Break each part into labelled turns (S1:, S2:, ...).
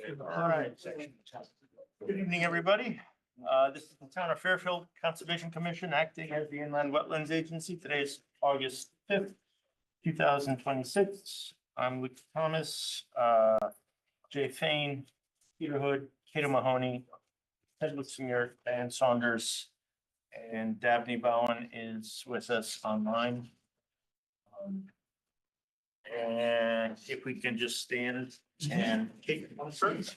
S1: All right. Good evening, everybody. This is the Town of Fairfield Conservation Commission acting as the Inland Wetlands Agency. Today is August 5th, 2026. I'm Luke Thomas, Jay Fain, Peter Hood, Kato Mahoney, Ted Luxinger, Dan Saunders, and Dabney Bowen is with us online. And if we can just stand and take one first.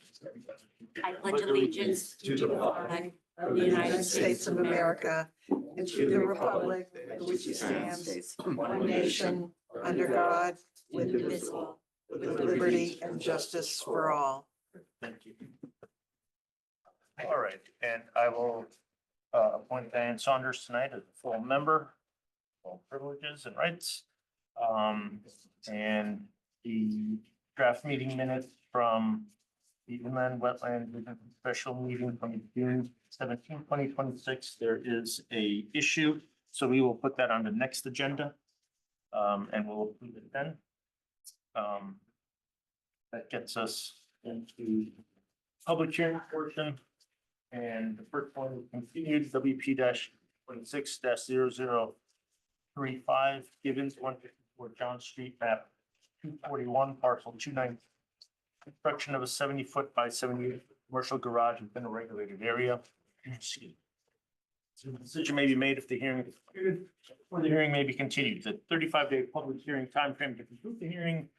S2: I pledge allegiance to the flag of the United States of America and to the republic for which it stands, one nation, under God, indivisible, with liberty and justice for all.
S1: Thank you. All right, and I will appoint Diane Saunders tonight as a full member, all privileges and rights. And the draft meeting minutes from the Inland Wetland Special Meeting from June 17, 2026. There is a issue, so we will put that on the next agenda. And we'll approve it then. That gets us into public hearing portion. And the first one is continued WP-26-0035 Gibbons 154 John Street, map 241, parcel 29. Construction of a 70-foot by 70 commercial garage within a regulated area. Excuse me. So the decision may be made if the hearing is concluded, or the hearing may be continued. The 35-day public hearing timeframe to conclude the hearing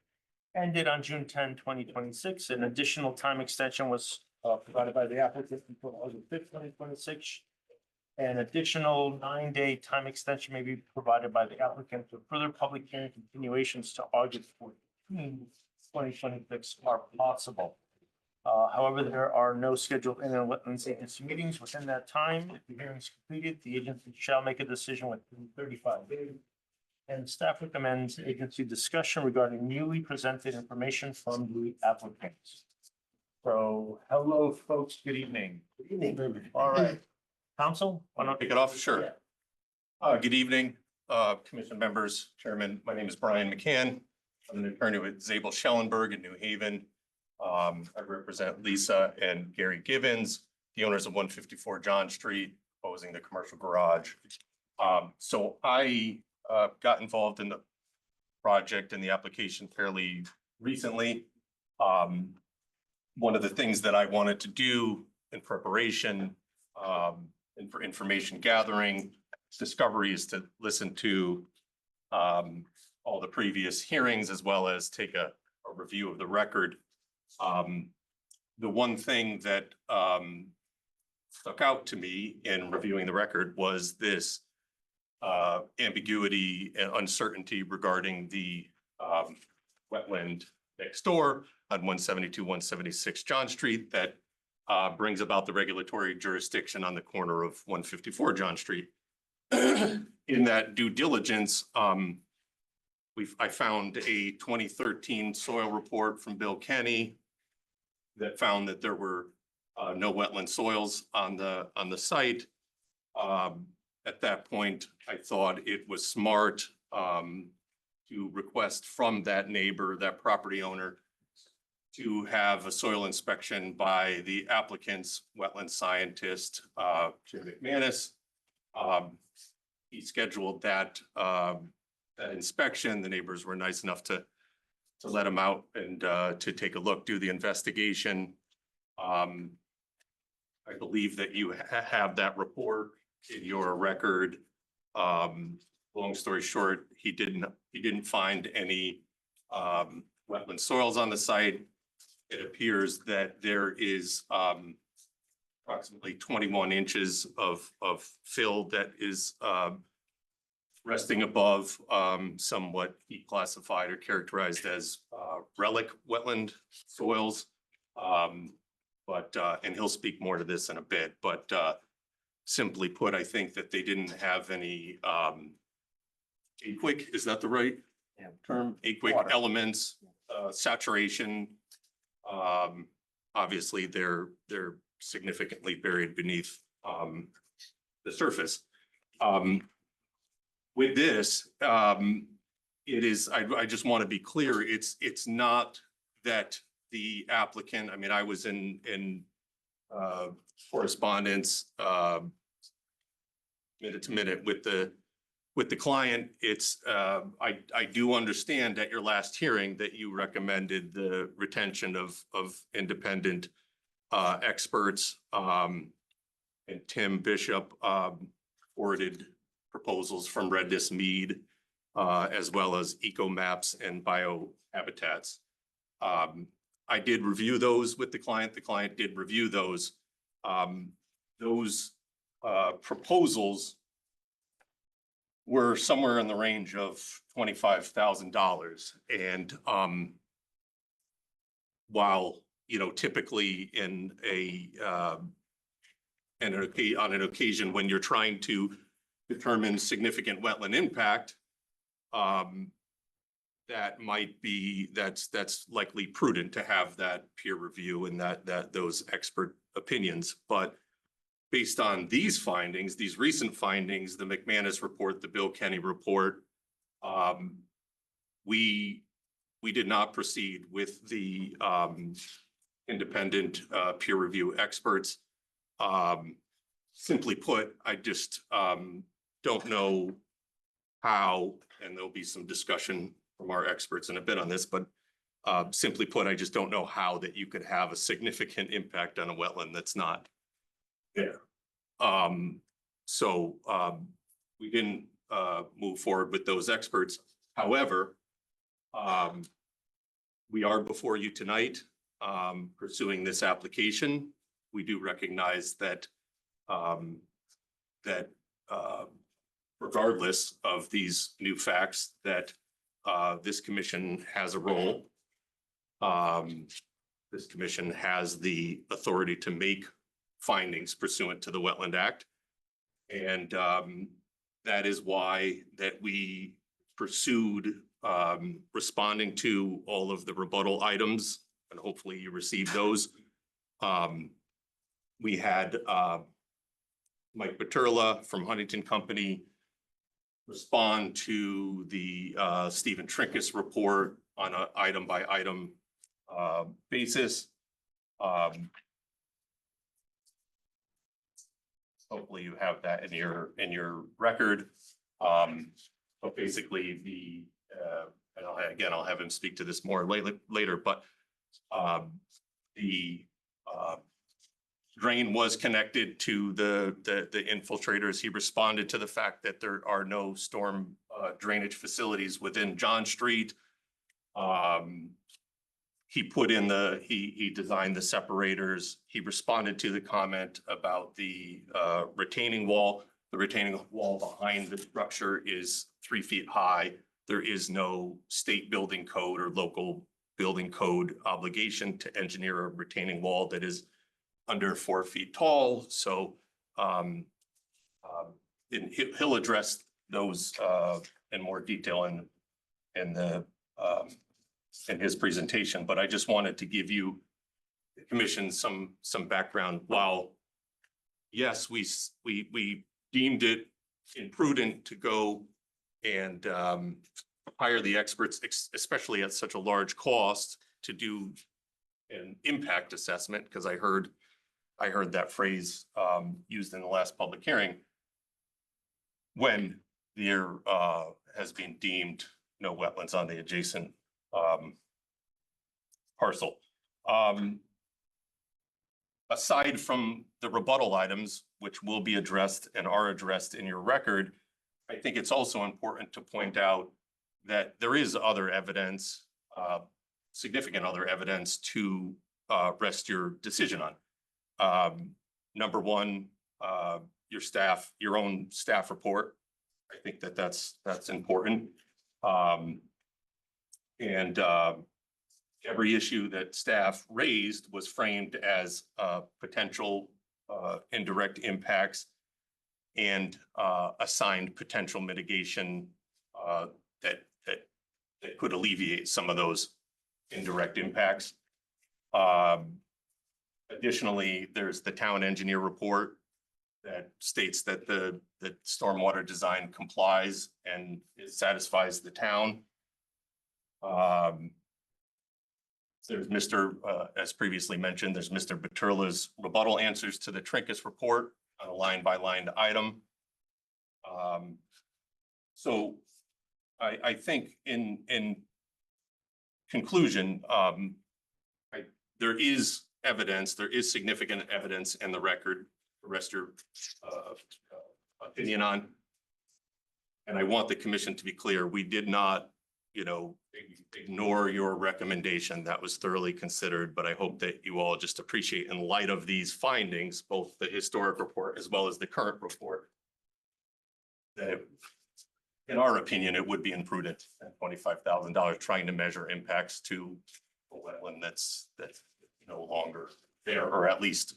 S1: ended on June 10, 2026. An additional time extension was provided by the applicant until August 5th, 2026. An additional 9-day time extension may be provided by the applicant for further public hearing continuations to August 14, 2026 are possible. However, there are no scheduled Inland Wetlands Agency meetings within that time. If the hearing is completed, the agency shall make a decision within 35 days. And staff recommends agency discussion regarding newly presented information from the applicants. So, hello, folks. Good evening.
S3: Good evening.
S1: All right. Council, why don't
S3: Kick it off? Sure. Good evening, commission members, chairman. My name is Brian McCann. I'm an attorney with Zabel Schellenberg in New Haven. I represent Lisa and Gary Gibbons, the owners of 154 John Street, opposing the commercial garage. So I got involved in the project and the application fairly recently. One of the things that I wanted to do in preparation and for information gathering, discovery, is to listen to all the previous hearings as well as take a review of the record. The one thing that stuck out to me in reviewing the record was this ambiguity and uncertainty regarding the wetland next door on 172, 176 John Street that brings about the regulatory jurisdiction on the corner of 154 John Street. In that due diligence, I found a 2013 soil report from Bill Kenny that found that there were no wetland soils on the site. At that point, I thought it was smart to request from that neighbor, that property owner, to have a soil inspection by the applicant's wetland scientist, Jim McManus. He scheduled that inspection. The neighbors were nice enough to let him out and to take a look, do the investigation. I believe that you have that report in your record. Long story short, he didn't find any wetland soils on the site. It appears that there is approximately 21 inches of fill that is resting above somewhat he classified or characterized as relic wetland soils. And he'll speak more to this in a bit, but simply put, I think that they didn't have any aquic, is that the right term? Aquic
S1: Water
S3: elements, saturation. Obviously, they're significantly buried beneath the surface. With this, it is, I just want to be clear, it's not that the applicant, I mean, I was in correspondence, minute to minute with the client. It's, I do understand at your last hearing that you recommended the retention of independent experts. And Tim Bishop forwarded proposals from Redness Mead, as well as Eco Maps and Biohabitats. I did review those with the client. The client did review those. Those proposals were somewhere in the range of $25,000. And while, you know, typically on an occasion when you're trying to determine significant wetland impact, that's likely prudent to have that peer review and those expert opinions. But based on these findings, these recent findings, the McManus report, the Bill Kenny report, we did not proceed with the independent peer review experts. Simply put, I just don't know how, and there'll be some discussion from our experts in a bit on this, but simply put, I just don't know how that you could have a significant impact on a wetland that's not there. So we didn't move forward with those experts. However, we are before you tonight pursuing this application. We do recognize that regardless of these new facts, that this commission has a role. This commission has the authority to make findings pursuant to the Wetland Act. And that is why that we pursued responding to all of the rebuttal items, and hopefully you received those. We had Mike Paterla from Huntington Company respond to the Stephen Trinkus report on an item by item basis. Hopefully you have that in your record. But basically and I'll have him speak to this more later, but the drain was connected to the infiltrators. He responded to the fact that there are no storm drainage facilities within John Street. He designed the separators. He responded to the comment about the retaining wall. The retaining wall behind the structure is 3 feet high. There is no state building code or local building code obligation to engineer a retaining wall that is under 4 feet tall. So he'll address those in more detail in his presentation. But I just wanted to give you, the commission, some background. While yes, we deemed it imprudent to go and hire the experts, especially at such a large cost, to do an impact assessment, because I heard that phrase used in the last public hearing, when there has been deemed no wetlands on the adjacent parcel. Aside from the rebuttal items, which will be addressed and are addressed in your record, I think it's also important to point out that there is other evidence, significant other evidence to rest your decision on. Number one, your own staff report. I think that's important. And every issue that staff raised was framed as potential indirect impacts and assigned potential mitigation that could alleviate some of those indirect impacts. Additionally, there's the town engineer report that states that the stormwater design complies and it satisfies the town. There's Mr., as previously mentioned, there's Mr. Baturla's rebuttal answers to the Trinkus report on a line-by-line item. So I think in conclusion, there is evidence, there is significant evidence in the record, to rest your opinion on. And I want the commission to be clear, we did not, ignore your recommendation. That was thoroughly considered, but I hope that you all just appreciate, in light of these findings, both the historic report as well as the current report, that in our opinion, it would be imprudent at $25,000 trying to measure impacts to a wetland that's no longer there, or at least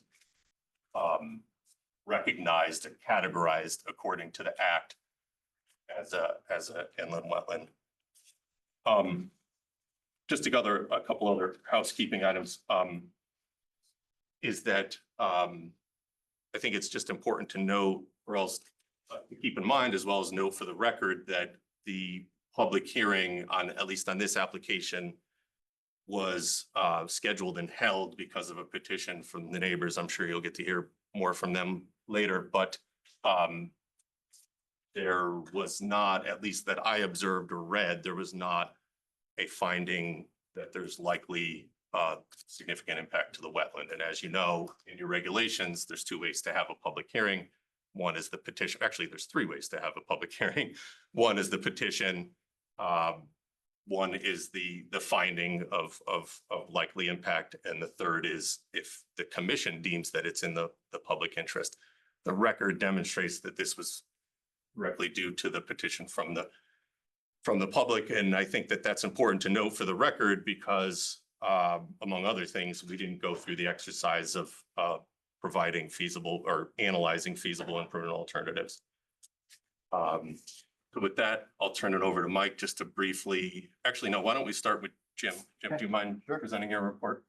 S3: recognized and categorized according to the act as a inland wetland. Just to gather a couple other housekeeping items, is that I think it's just important to know, or else to keep in mind, as well as note for the record, that the public hearing on, at least on this application, was scheduled and held because of a petition from the neighbors. I'm sure you'll get to hear more from them later, but there was not, at least that I observed or read, there was not a finding that there's likely significant impact to the wetland. And as you know, in your regulations, there's two ways to have a public hearing. One is the petition. Actually, there's three ways to have a public hearing. One is the petition. One is the finding of likely impact. And the third is if the commission deems that it's in the public interest. The record demonstrates that this was directly due to the petition from the public. And I think that that's important to note for the record because among other things, we didn't go through the exercise of providing feasible or analyzing feasible and prudent alternatives. So with that, I'll turn it over to Mike just to briefly, actually, no, why don't we start with Jim? Jim, do you mind presenting your report?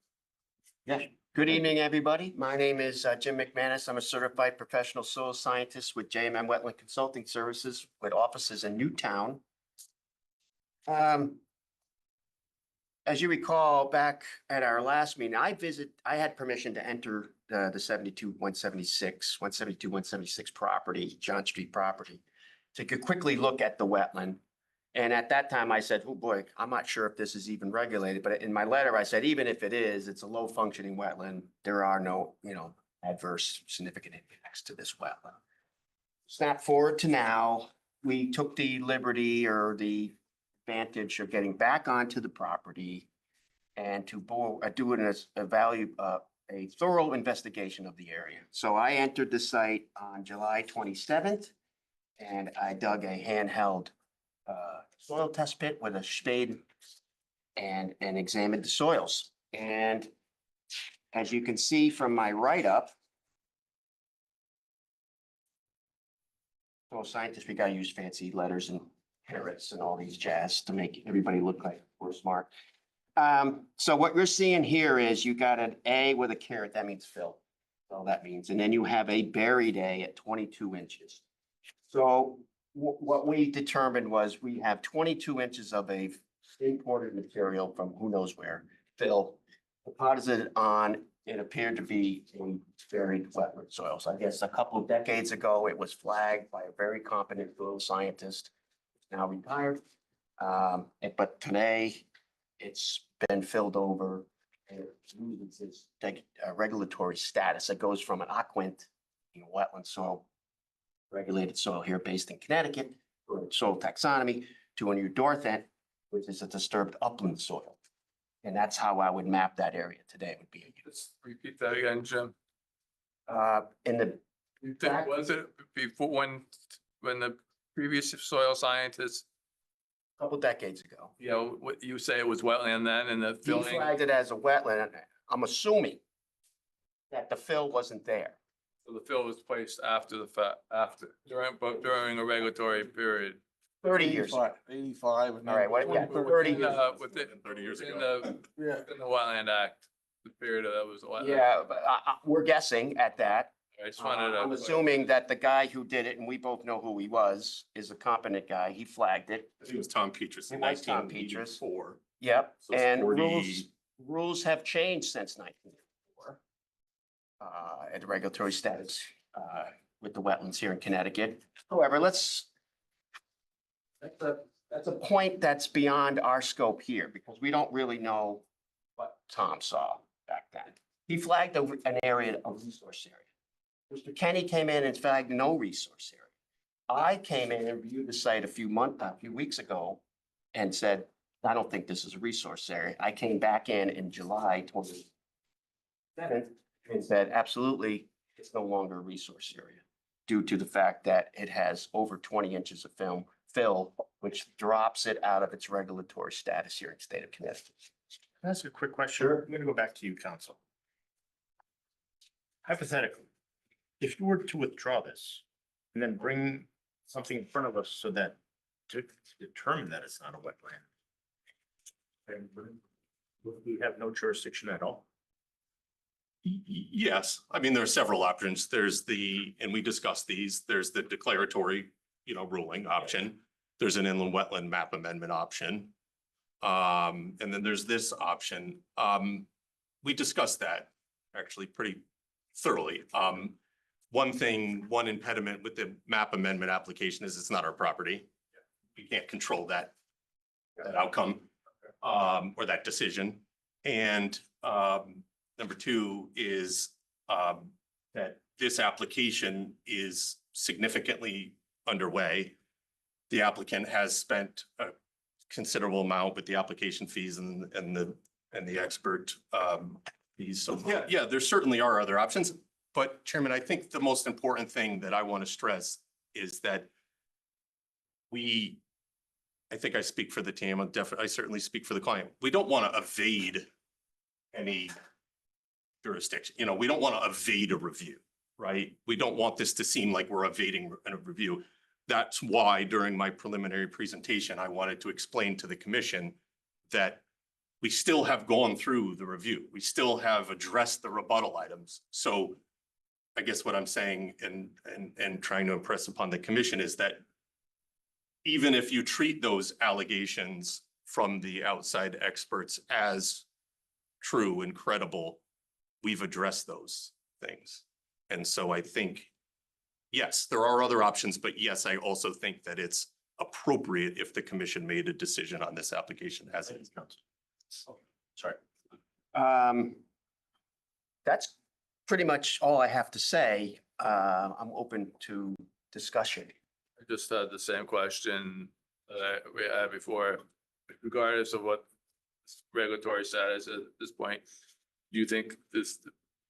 S4: Yeah. Good evening, everybody. My name is Jim McManus. I'm a certified professional soil scientist with JMM Wetland Consulting Services with offices in Newtown. As you recall, back at our last meeting, I had permission to enter the 172-176 property, John Street property, to quickly look at the wetland. And at that time I said, oh boy, I'm not sure if this is even regulated, but in my letter, I said, even if it is, it's a low functioning wetland. There are no, adverse significant impacts to this wetland. Snap forward to now, we took the liberty or the advantage of getting back onto the property and to do a thorough investigation of the area. So I entered the site on July 27th and I dug a handheld soil test pit with a spade and examined the soils. And as you can see from my write-up, soil scientists, we gotta use fancy letters and carrots and all these jazz to make everybody look like we're smart. So what you're seeing here is you got an A with a caret, that means fill. That's all that means. And then you have a buried A at 22 inches. So what we determined was we have 22 inches of a imported material from who knows where, fill, deposited on, it appeared to be a buried wetland soil. So I guess a couple of decades ago, it was flagged by a very competent soil scientist, now retired. But today it's been filled over and it loses its regulatory status. It goes from an aquant, wetland soil, regulated soil here based in Connecticut, or soil taxonomy, to a new Dorthent, which is a disturbed upland soil. And that's how I would map that area today. Would be
S5: Just repeat that again, Jim.
S4: in the
S5: Was it before when the previous soil scientists,
S4: couple decades ago,
S5: what you say it was wetland then and the
S4: he
S5: filling?
S4: flagged it as a wetland. I'm assuming that the fill wasn't there.
S5: So the fill was placed after the fact, during a regulatory period.
S4: 30 years.
S6: 85.
S4: All right, what, yeah, 30 years.
S5: Within
S3: 30 years
S5: in
S3: ago.
S5: the Wetland Act, the period that was wetland.
S4: Yeah, but we're guessing at that.
S5: I just wanted to.
S4: I'm assuming that the guy who did it, and we both know who he was, is a competent guy. He flagged it.
S3: I think it was Tom Petras in
S4: It was Tom Petras.
S3: 1984.
S4: Yep,
S3: So it's
S4: and
S3: 40
S4: rules, rules have changed since 1984. And the regulatory status, with the wetlands here in Connecticut. However, that's a point that's beyond our scope here because we don't really know what Tom saw back then. He flagged over an area of resource area. Mr. Kenny came in and flagged no resource area. I came in and reviewed the site a few weeks ago and said, I don't think this is a resource area. I came back in July 27th and said, absolutely, it's no longer a resource area due to the fact that it has over 20 inches of fill, which drops it out of its regulatory status here in the state of Connecticut.
S1: Can I ask a quick question? I'm gonna go back to you, counsel. Hypothetically, if you were to withdraw this and then bring something in front of us so that to determine that it's not a wetland, then would we have no jurisdiction at all?
S3: Yes, I mean, there are several options. There's and we discussed these, there's the declaratory, ruling option. There's an inland wetland map amendment option. And then there's this option. We discussed that actually pretty thoroughly. One impediment with the map amendment application is it's not our property. We can't control that outcome, or that decision. And, number two is that this application is significantly underway. The applicant has spent a considerable amount with the application fees and the expert fees. So yeah, there certainly are other options. But Chairman, I think the most important thing that I want to stress is that I think I speak for the team. I certainly speak for the client. We don't want to evade any jurisdiction. We don't want to evade a review, right? We don't want this to seem like we're evading a review. That's why during my preliminary presentation, I wanted to explain to the commission that we still have gone through the review. We still have addressed the rebuttal items. So I guess what I'm saying and trying to impress upon the commission is that even if you treat those allegations from the outside experts as true and credible, we've addressed those things. And so I think, yes, there are other options, but yes, I also think that it's appropriate if the commission made a decision on this application as it is.
S1: Sorry.
S4: That's pretty much all I have to say. I'm open to discussion.
S5: I just had the same question that we had before, regardless of what regulatory status at this point. Do you think this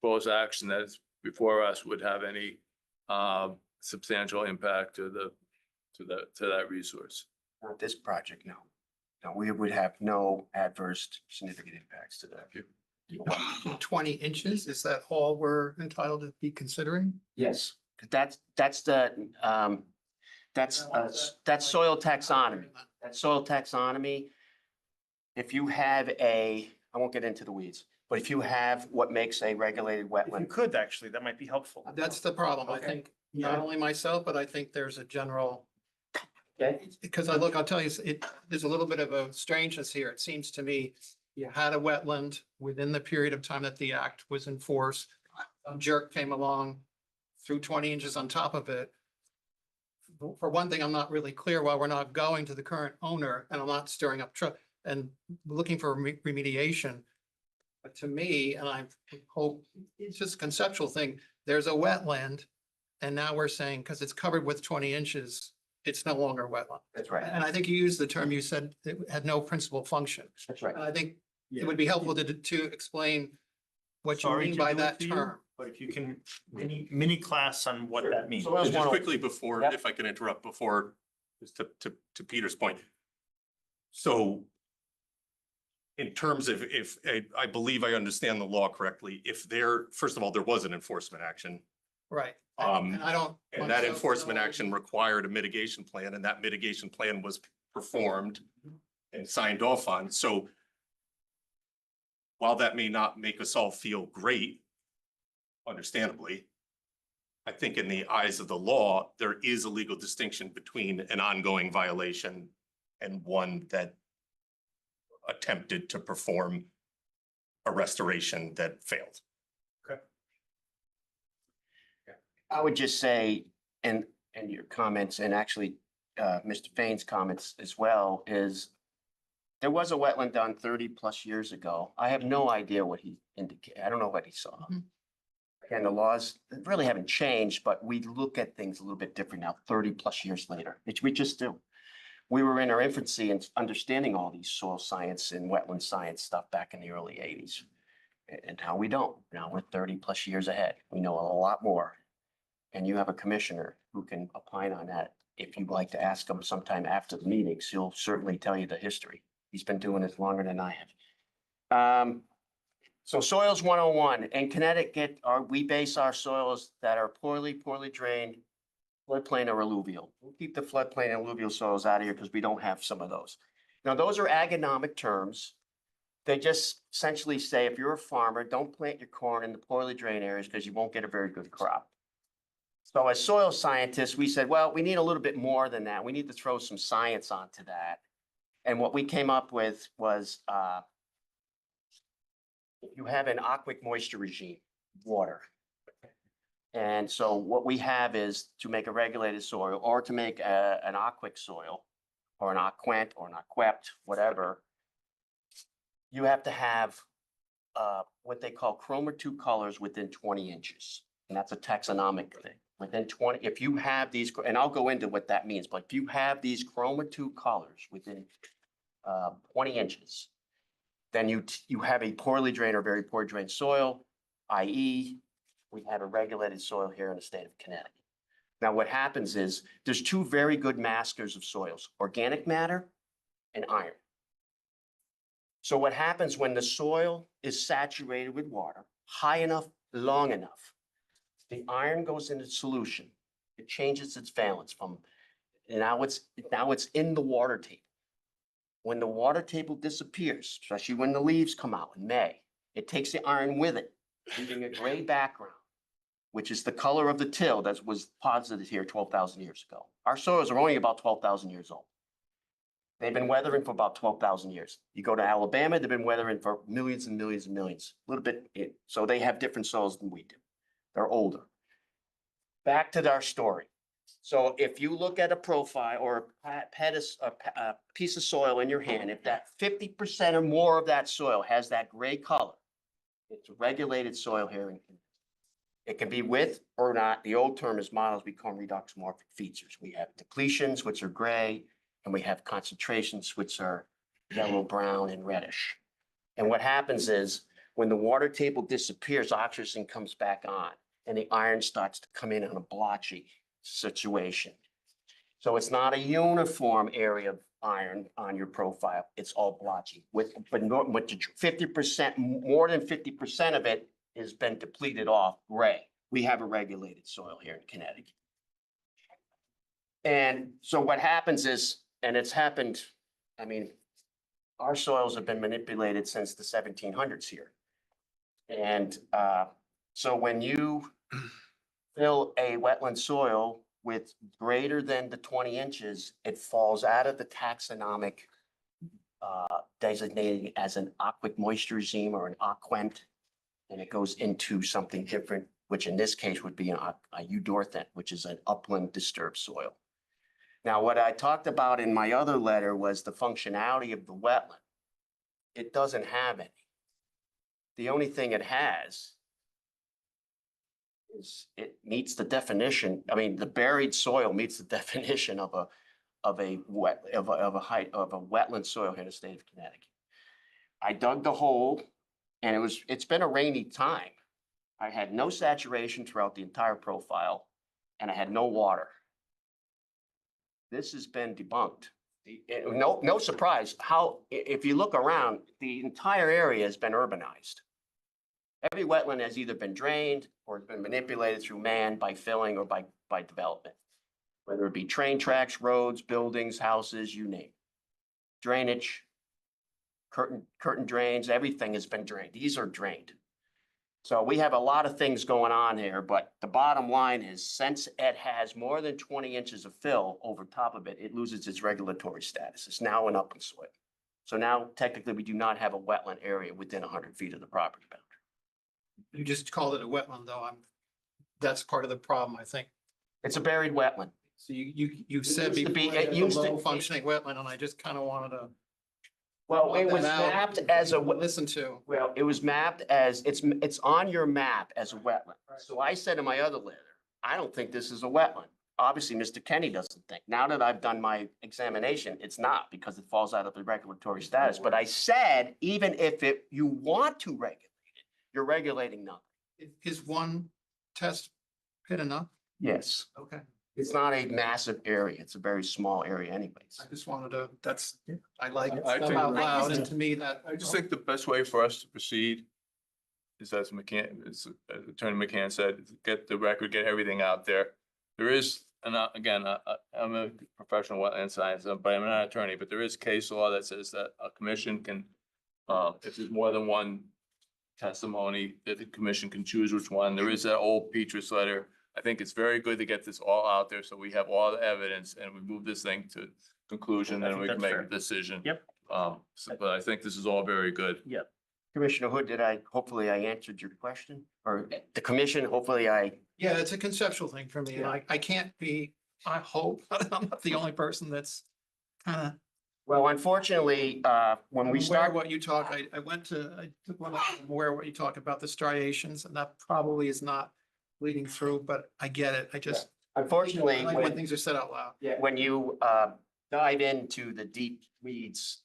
S5: proposed action that's before us would have any substantial impact to that resource?
S4: Not this project, no. No, we would have no adverse significant impacts to that.
S6: 20 inches, is that all we're entitled to be considering?
S4: Yes, that's soil taxonomy. That's soil taxonomy. If you have I won't get into the weeds, but if you have what makes a regulated
S1: If you
S4: wetland.
S1: could, actually, that might be helpful.
S6: That's the problem. I
S4: Okay.
S6: think not only myself, but I think there's a general,
S4: Okay.
S6: because I'll tell you, there's a little bit of a strangeness here. It seems to me you had a wetland within the period of time that the act was enforced. A jerk came along, threw 20 inches on top of it. For one thing, I'm not really clear why we're not going to the current owner, and I'm not stirring up trouble and looking for remediation. But to me, and I hope it's just a conceptual thing, there's a wetland. And now we're saying, because it's covered with 20 inches, it's no longer a wetland.
S4: That's right.
S6: And I think you used the term, you said it had no principal function.
S4: That's right.
S6: And I think it would be helpful to explain what you
S1: Sorry
S6: mean
S1: to
S6: by
S1: do it
S6: that
S1: to you,
S6: term.
S1: But if you can, mini class on what that means.
S4: So
S3: And just quickly before,
S4: Yep.
S3: if I can interrupt before, just to Peter's point. So in terms of if, I believe I understand the law correctly, first of all, there was an enforcement action.
S6: Right.
S3: Um,
S6: And I don't.
S3: And that
S6: myself
S3: enforcement
S6: know-
S3: action required a mitigation plan, and that mitigation plan was performed and signed off on. So while that may not make us all feel great, understandably, I think in the eyes of the law, there is a legal distinction between an ongoing violation and one that attempted to perform a restoration that failed.
S4: I would just say, and your comments, and actually, Mr. Fain's comments as well, is there was a wetland done 30+ years ago. I have no idea what he indicated. I don't know what he saw.
S6: Mhm.
S4: And the laws really haven't changed, but we look at things a little bit different now, 30+ years later, which we just do. We were in our infancy in understanding all these soil science and wetland science stuff back in the early 80s. And how we don't. Now we're 30+ years ahead. We know a lot more. And you have a commissioner who can opine on that. If you'd like to ask him sometime after the meetings, he'll certainly tell you the history. He's been doing this longer than I have. So soils 101 in Connecticut, we base our soils that are poorly drained, floodplain or alluvial. We'll keep the floodplain and alluvial soils out of here because we don't have some of those. Now, those are agronomic terms. They just essentially say, if you're a farmer, don't plant your corn in the poorly drained areas because you won't get a very good crop. So as soil scientists, we said, well, we need a little bit more than that. We need to throw some science onto that. And what we came up with was, if you have an aquic moisture regime, water. And so what we have is to make a regulated soil or to make an aquic soil or an aquant or an aquept, whatever, you have to have what they call chroma 2 colors within 20 inches. And that's a taxonomic thing. Within 20, if you have these, and I'll go into what that means, but if you have these chroma 2 colors within 20 inches, then you have a poorly drained or very poor drained soil, i.e. we have a regulated soil here in the state of Connecticut. Now, what happens is there's 2 very good maskers of soils, organic matter and iron. So what happens when the soil is saturated with water, high enough, long enough, the iron goes into solution. It changes its valence from, now it's in the water table. When the water table disappears, especially when the leaves come out in May, it takes the iron with it, leaving a gray background, which is the color of the till that was posited here 12,000 years ago. Our soils are only about 12,000 years old. They've been weathering for about 12,000 years. You go to Alabama, they've been weathering for millions and millions and millions, a little bit. So they have different soils than we do. They're older. Back to our story. So if you look at a profile or a piece of soil in your hand, if that 50% or more of that soil has that gray color, it's a regulated soil here. It can be with or not. The old term is models become redoxomorphic features. We have depletions, which are gray, and we have concentrations, which are yellow, brown, and reddish. And what happens is when the water table disappears, oxygen comes back on and the iron starts to come in on a blotchy situation. So it's not a uniform area of iron on your profile. It's all blotchy but 50%, more than 50% of it has been depleted off gray. We have a regulated soil here in Connecticut. And so what happens is, and it's happened, I mean, our soils have been manipulated since the 1700s here. And so when you fill a wetland soil with greater than the 20 inches, it falls out of the taxonomic designated as an aquic moisture regime or an aquant, and it goes into something different, which in this case would be a eudorthant, which is an upland disturbed soil. Now, what I talked about in my other letter was the functionality of the wetland. It doesn't have any. The only thing it has is it meets the definition. I mean, the buried soil meets the definition of a wetland soil here in the state of Connecticut. I dug the hole, and it's been a rainy time. I had no saturation throughout the entire profile, and I had no water. This has been debunked. No surprise how, if you look around, the entire area has been urbanized. Every wetland has either been drained or been manipulated through man by filling or by development, whether it be train tracks, roads, buildings, houses, you name it. Drainage, curtain drains, everything has been drained. These are drained. So we have a lot of things going on here, but the bottom line is since it has more than 20 inches of fill over top of it, it loses its regulatory status. It's now an upland soil. So now technically, we do not have a wetland area within 100 feet of the property boundary.
S6: You just called it a wetland, though. That's part of the problem, I think.
S4: It's a buried wetland.
S6: So you said
S4: used to be-
S6: before
S4: it
S6: it's
S4: used
S6: a
S4: to-
S6: low functioning wetland, and I just kind of wanted to.
S4: Well, it
S6: point
S4: was
S6: that out
S4: mapped
S6: for
S4: as a,
S6: people to Listen to.
S4: well, it was mapped as, it's on your map as a wetland. So I said in my other letter, I don't think this is a wetland. Obviously, Mr. Kenny doesn't think. Now that I've done my examination, it's not because it falls out of the regulatory status. But I said, even if you want to regulate it, you're regulating nothing.
S6: Is one test pit enough?
S4: Yes,
S6: Okay.
S4: it's not a massive area. It's a very small area anyways.
S6: I just wanted to, I like it
S5: I
S6: stuff
S5: think-
S6: out loud, and to me that.
S5: I just think the best way for us to proceed is as Attorney McCann said, get the record, get everything out there. There is, and again, I'm a professional wetland scientist, but I'm not an attorney, but there is case law that says that a commission can, if there's more than one testimony, that the commission can choose which one. There is that old Petrus letter. I think it's very good to get this all out there, so we have all the evidence and we move this thing to conclusion,
S1: I
S5: then
S1: think
S5: we can
S1: that's
S5: make a
S1: fair.
S5: decision.
S1: Yep.
S5: But I think this is all very good.
S4: Commissioner Hood, hopefully I answered your question, or the commission, hopefully I,
S6: Yeah, it's a conceptual thing for me. Like, I can't be, I hope, I'm not the only person that's kind of.
S4: well, unfortunately, when we start.
S6: What you talk, I took one, I'm aware of what you talk about the striations, and that probably is not leading through, but I get it. I just.
S4: Unfortunately,
S6: I like when things are said out loud.
S4: when you dive into the deep weeds,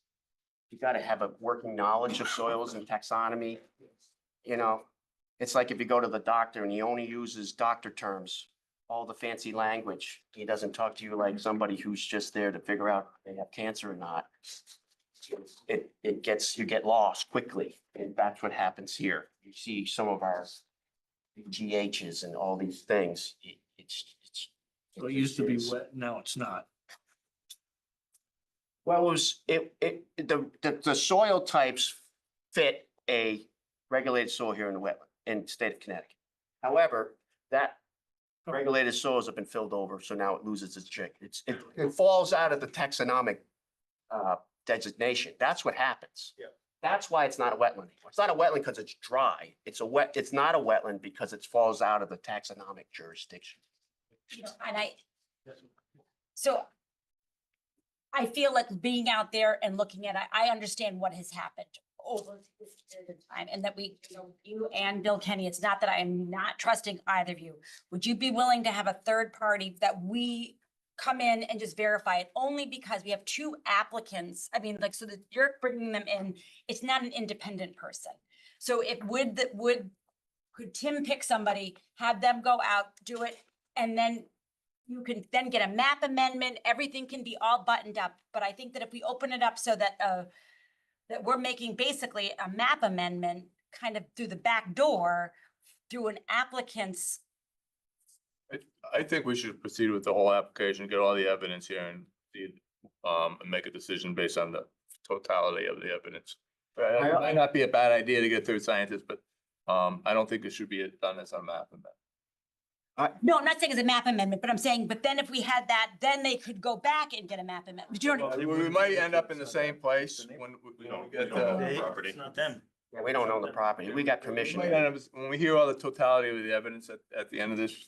S4: you gotta have a working knowledge of soils and taxonomy. You know, it's like if you go to the doctor and he only uses doctor terms, all the fancy language. He doesn't talk to you like somebody who's just there to figure out if they have cancer or not. You get lost quickly, and that's what happens here. You see some of our GHs and all these things. It's.
S1: So it used to be
S4: it's-
S1: wet, now it's not.
S4: Well, the soil types fit a regulated soil here in the wetland in the state of Connecticut. However, that regulated soils have been filled over, so now it loses its trick. It falls out of the taxonomic designation. That's what happens.
S5: Yeah.
S4: That's why it's not a wetland anymore. It's not a wetland because it's dry. It's not a wetland because it falls out of the taxonomic jurisdiction.
S7: And so I feel like being out there and looking at it, I understand what has happened over this period of time, and that you and Bill Kenny, it's not that I am not trusting either of you. Would you be willing to have a third party that we come in and just verify it, only because we have two applicants? I mean, like, so that you're bringing them in, it's not an independent person. So could Tim pick somebody, have them go out, do it, and then you can then get a map amendment, everything can be all buttoned up. But I think that if we open it up so that that we're making basically a map amendment kind of through the back door, through an applicant's.
S5: I think we should proceed with the whole application, get all the evidence here and make a decision based on the totality of the evidence. It might not be a bad idea to get third scientists, but I don't think it should be done as a map amendment.
S7: No, I'm not saying it's a map amendment, but I'm saying, but then if we had that, then they could go back and get a map amendment. Do you know what I mean?
S5: We might end up in the same place when we get
S3: don't know.
S5: the.
S3: Property.
S1: It's not them.
S4: Yeah, we don't own the property. We got
S5: We
S4: permission.
S5: might end up, when we hear all the totality of the evidence at the end of this,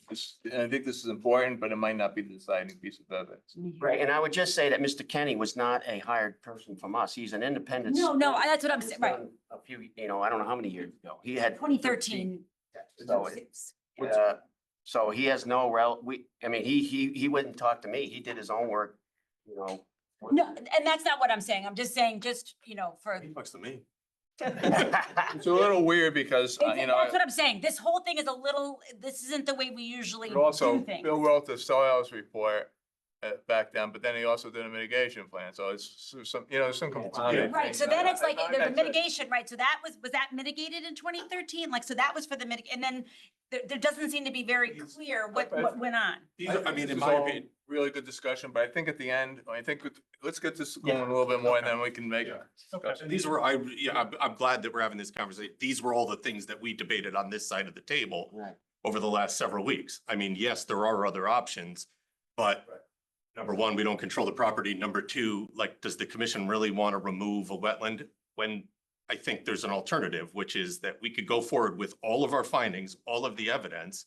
S5: and I think this is important, but it might not be the deciding piece of evidence.
S4: Right, and I would just say that Mr. Kenny was not a hired person from us. He's an independent.
S7: No, that's what I'm saying, right.
S4: A few, I don't know how many years ago. He had.
S7: 2013.
S4: So he has no he wouldn't talk to me. He did his own work,
S7: No, and that's not what I'm saying. I'm just saying, for.
S3: He talks to me.
S5: It's a little weird because,
S7: That's what I'm saying. This whole thing is this isn't the way we usually
S5: but also
S7: do things.
S5: Bill wrote the soils report back then, but then he also did a mitigation plan. So it's some, there's some compounded.
S7: Right, so
S5: things.
S7: then it's like,
S5: I-
S7: there's a
S5: I-
S7: mitigation, right? So that was that mitigated in 2013? Like, so that was for the and then there doesn't seem to be very clear what went on.
S3: I mean,
S5: This
S3: in
S5: is
S3: my
S5: all
S3: opinion,
S5: really good discussion, but I think at the end, let's get this going a little bit more and then we can make.
S3: and these were, I'm glad that we're having this conversation. These were all the things that we debated on this side of the table
S4: Right.
S3: over the last several weeks. I mean, yes, there are other options, but number one, we don't control the property. Number two, like, does the commission really want to remove a wetland when I think there's an alternative, which is that we could go forward with all of our findings, all of the evidence,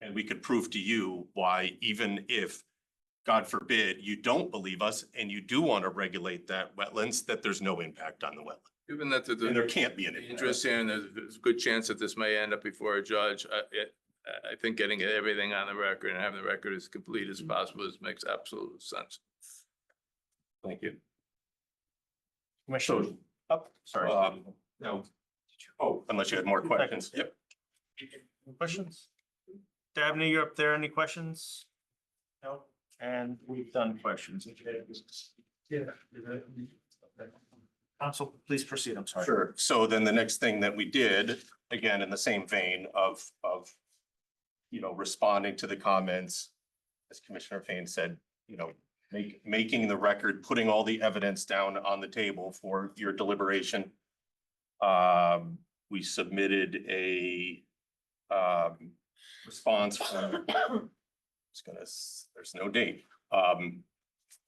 S3: and we could prove to you why, even if, God forbid, you don't believe us and you do want to regulate that wetlands, that there's no impact on the wetland.
S5: Given that
S3: And there
S5: the
S3: can't be an impact.
S5: interest here, and there's a good chance that this may end up before a judge, I think getting everything on the record and having the record as complete as possible makes absolute sense.
S3: Thank you.
S1: Commissioner, oh, sorry.
S3: No. Oh, unless you had more questions. Yep.
S1: Any questions? Dabney, you're up there. Any questions? No, and we've done questions. Yeah. Council, please proceed. I'm sorry.
S3: Sure. So then the next thing that we did, again, in the same vein of, responding to the comments, as Commissioner Fain said, making the record, putting all the evidence down on the table for your deliberation. We submitted a response from, there's no date. A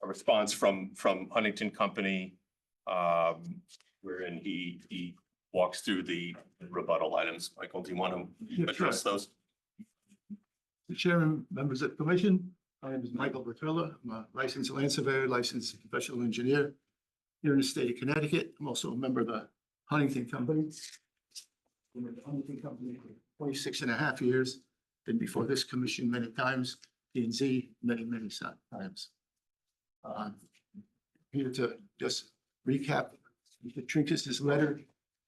S3: response from Huntington Company, wherein he walks through the rebuttal items. Michael, do you want to address those?
S8: Mr. Chairman, members of the commission, my name is Michael Bertella. I'm a licensed land surveyor, licensed professional engineer here in the state of Connecticut. I'm also a member of the Huntington Company. Been with the Huntington Company for 26 and a half years. Been before this commission many times, P&Z many times. Here to just recap Mr. Trinkus's letter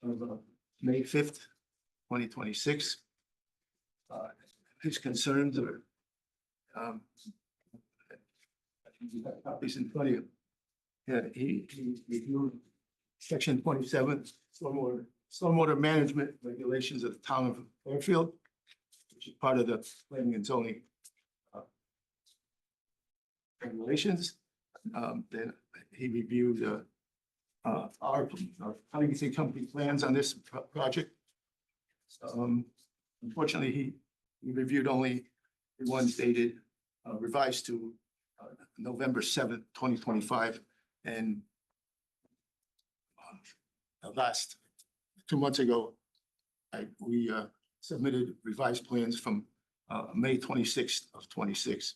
S8: of May 5th, 2026. His concerns are you have copies in front of you. Yeah, he reviewed section 27, stormwater management regulations of the town of Fairfield, which is part of the planning and zoning regulations. Then he reviewed our Huntington Company plans on this project. Unfortunately, he reviewed only the ones dated revised to November 7th, 2025. And last 2 months ago, we submitted revised plans from May 26th of 26.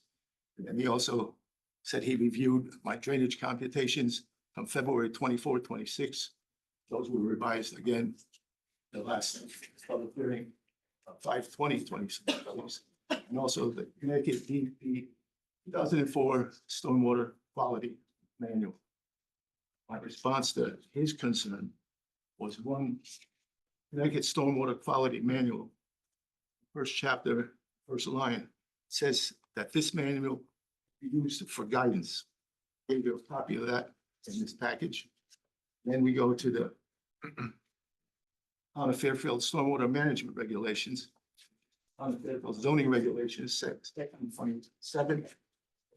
S8: And he also said he reviewed my drainage computations from February 24, 26. Those were revised again the last public hearing, 5/20/26. And also the Connecticut DEP 2004 Stormwater Quality Manual. My response to his concern was one Connecticut Stormwater Quality Manual. First chapter, first line says that this manual be used for guidance. Gave you a copy of that in this package. Then we go to the Town of Fairfield Stormwater Management Regulations. Town of Fairfield zoning regulations, section 27,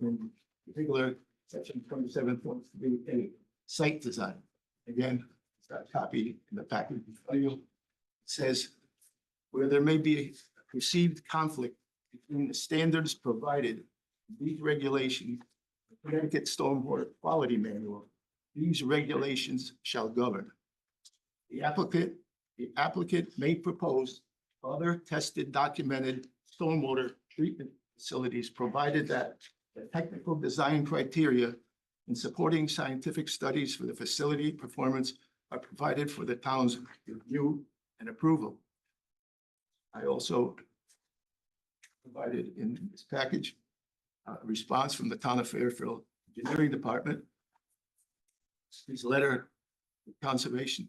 S8: in particular, section 27.3A, site design. Again, it's got a copy in the package. It says where there may be a perceived conflict between the standards provided in these regulations, the Connecticut Stormwater Quality Manual, these regulations shall govern. The applicant may propose other tested, documented stormwater treatment facilities, provided that the technical design criteria and supporting scientific studies for the facility performance are provided for the town's review and approval. I also provided in this package a response from the Town of Fairfield Engineering Department. His letter, the Conservation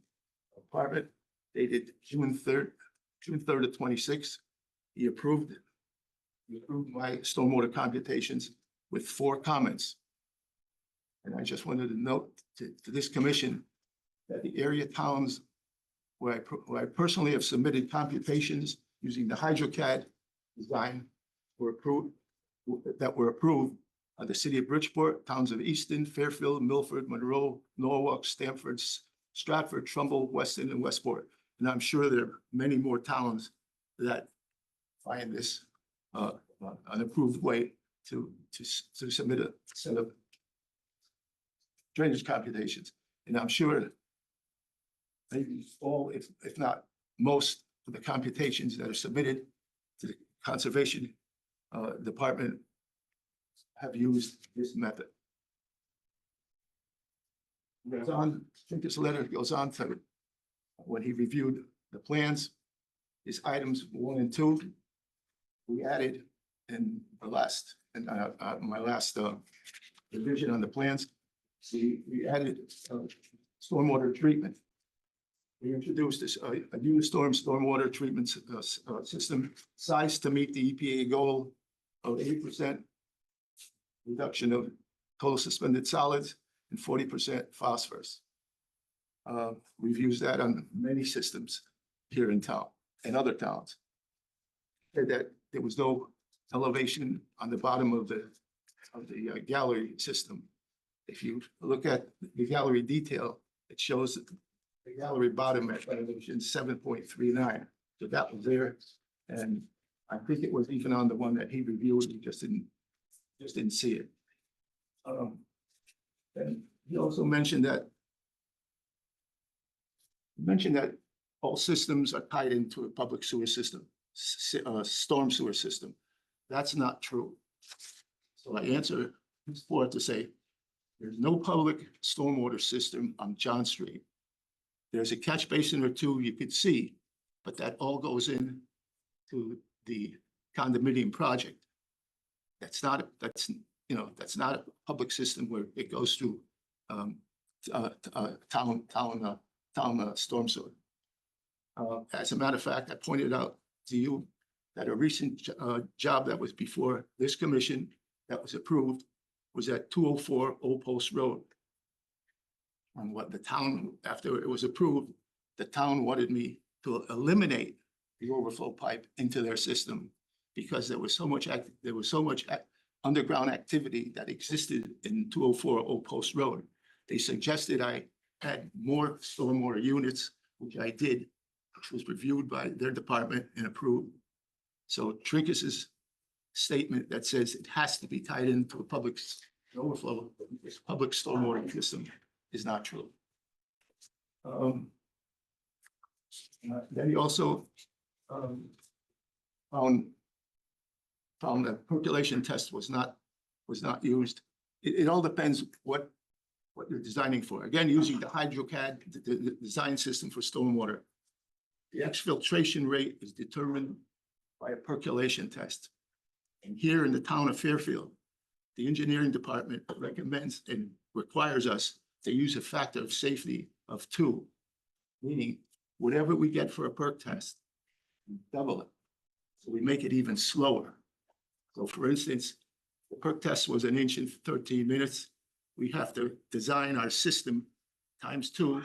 S8: Department, dated June 3rd of 26. He approved it. He approved my stormwater computations with 4 comments. And I just wanted to note to this commission that the area towns where I personally have submitted computations using the HydroCAD design were approved, are the city of Bridgeport, towns of Easton, Fairfield, Milford, Monroe, Norwalk, Stamford, Stratford, Trumbull, Weston, and Westport. And I'm sure there are many more towns that find this an approved way to submit a set of drainage computations. And I'm sure maybe all, if not most of the computations that are submitted to the Conservation Department have used this method. Goes on, I think this letter goes on to when he reviewed the plans, his items 1 and 2, we added in the last, in my last revision on the plans, we added stormwater treatment. We introduced this a Unistorm stormwater treatment system sized to meet the EPA goal of 80% reduction of total suspended solids and 40% phosphorus. We've used that on many systems here in town and other towns. That there was no elevation on the bottom of the gallery system. If you look at the gallery detail, it shows the gallery bottom at elevation 7.39. So that was there, and I think it was even on the one that he reviewed. He just didn't see it. And he also mentioned that all systems are tied into a public sewer system, storm sewer system. That's not true. So I answer his board to say, there's no public stormwater system on John Street. There's a catch basin or two you could see, but that all goes in to the condominium project. That's not a public system where it goes through town storm sewer. As a matter of fact, I pointed out to you that a recent job that was before this commission that was approved was at 204 Old Post Road. And what the town, after it was approved, the town wanted me to eliminate the overflow pipe into their system because there was so much underground activity that existed in 204 Old Post Road. They suggested I add more stormwater units, which I did, which was reviewed by their department and approved. So Trinkus's statement that says it has to be tied into a public overflow, public stormwater system is not true. Then he also found that percolation test was not used. It all depends what you're designing for. Again, using the HydroCAD, the design system for stormwater. The exfiltration rate is determined by a percolation test. And here in the town of Fairfield, the engineering department recommends and requires us to use a factor of safety of 2, meaning whatever we get for a perk test, we double it. So we make it even slower. So for instance, the perk test was 1 inch in 13 minutes. We have to design our system times 2,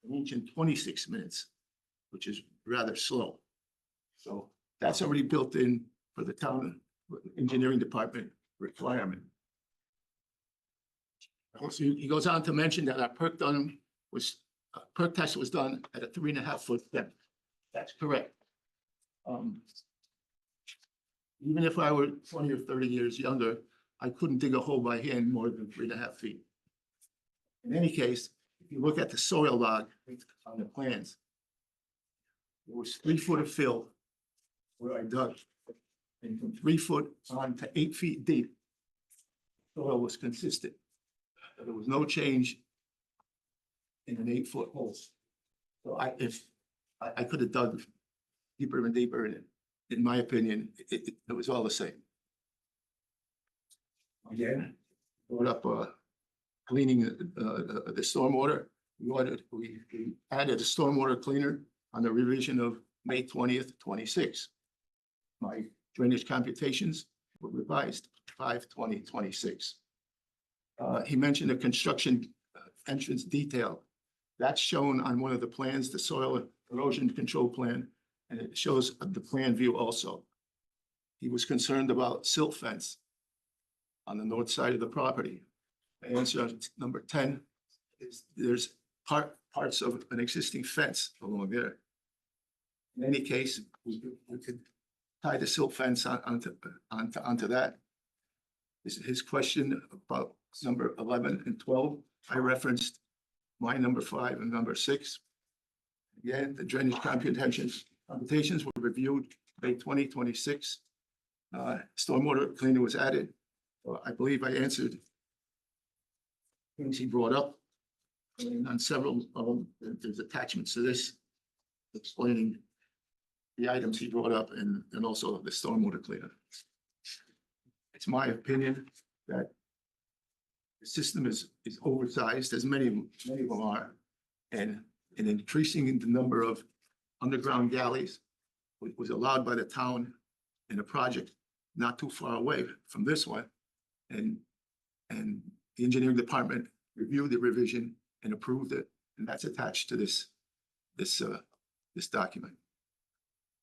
S8: 1 inch in 26 minutes, which is rather slow. So that's already built in for the town engineering department requirement. Also, he goes on to mention that our perk test was done at a 3.5 foot depth. That's correct. Even if I were 20 or 30 years younger, I couldn't dig a hole by hand more than 3.5 feet. In any case, if you look at the soil log on the plans, there was 3 foot of fill where I dug, and from 3 foot on to 8 feet deep, soil was consistent. So there was no change in an 8 foot hole. So if I could have dug deeper and deeper in it, in my opinion, it was all the same. Again, brought up cleaning the stormwater. We added a stormwater cleaner on the revision of May 20th, 26. My drainage computations were revised 5/20/26. He mentioned a construction entrance detail. That's shown on one of the plans, the soil erosion control plan, and it shows the plan view also. He was concerned about silt fence on the north side of the property. The answer on number 10 is there's parts of an existing fence along there. In any case, we could tie the silt fence onto that. his question about number 11 and 12. I referenced my number 5 and number 6. Again, the drainage computations were reviewed May 2026. Stormwater cleaner was added. I believe I answered things he brought up. And on several of them, there's attachments to this explaining the items he brought up and also the stormwater cleaner. It's my opinion that the system is oversized, as many of them are, and increasing the number of underground galleys was allowed by the town in a project not too far away from this one. And the engineering department reviewed the revision and approved it, and that's attached to this document.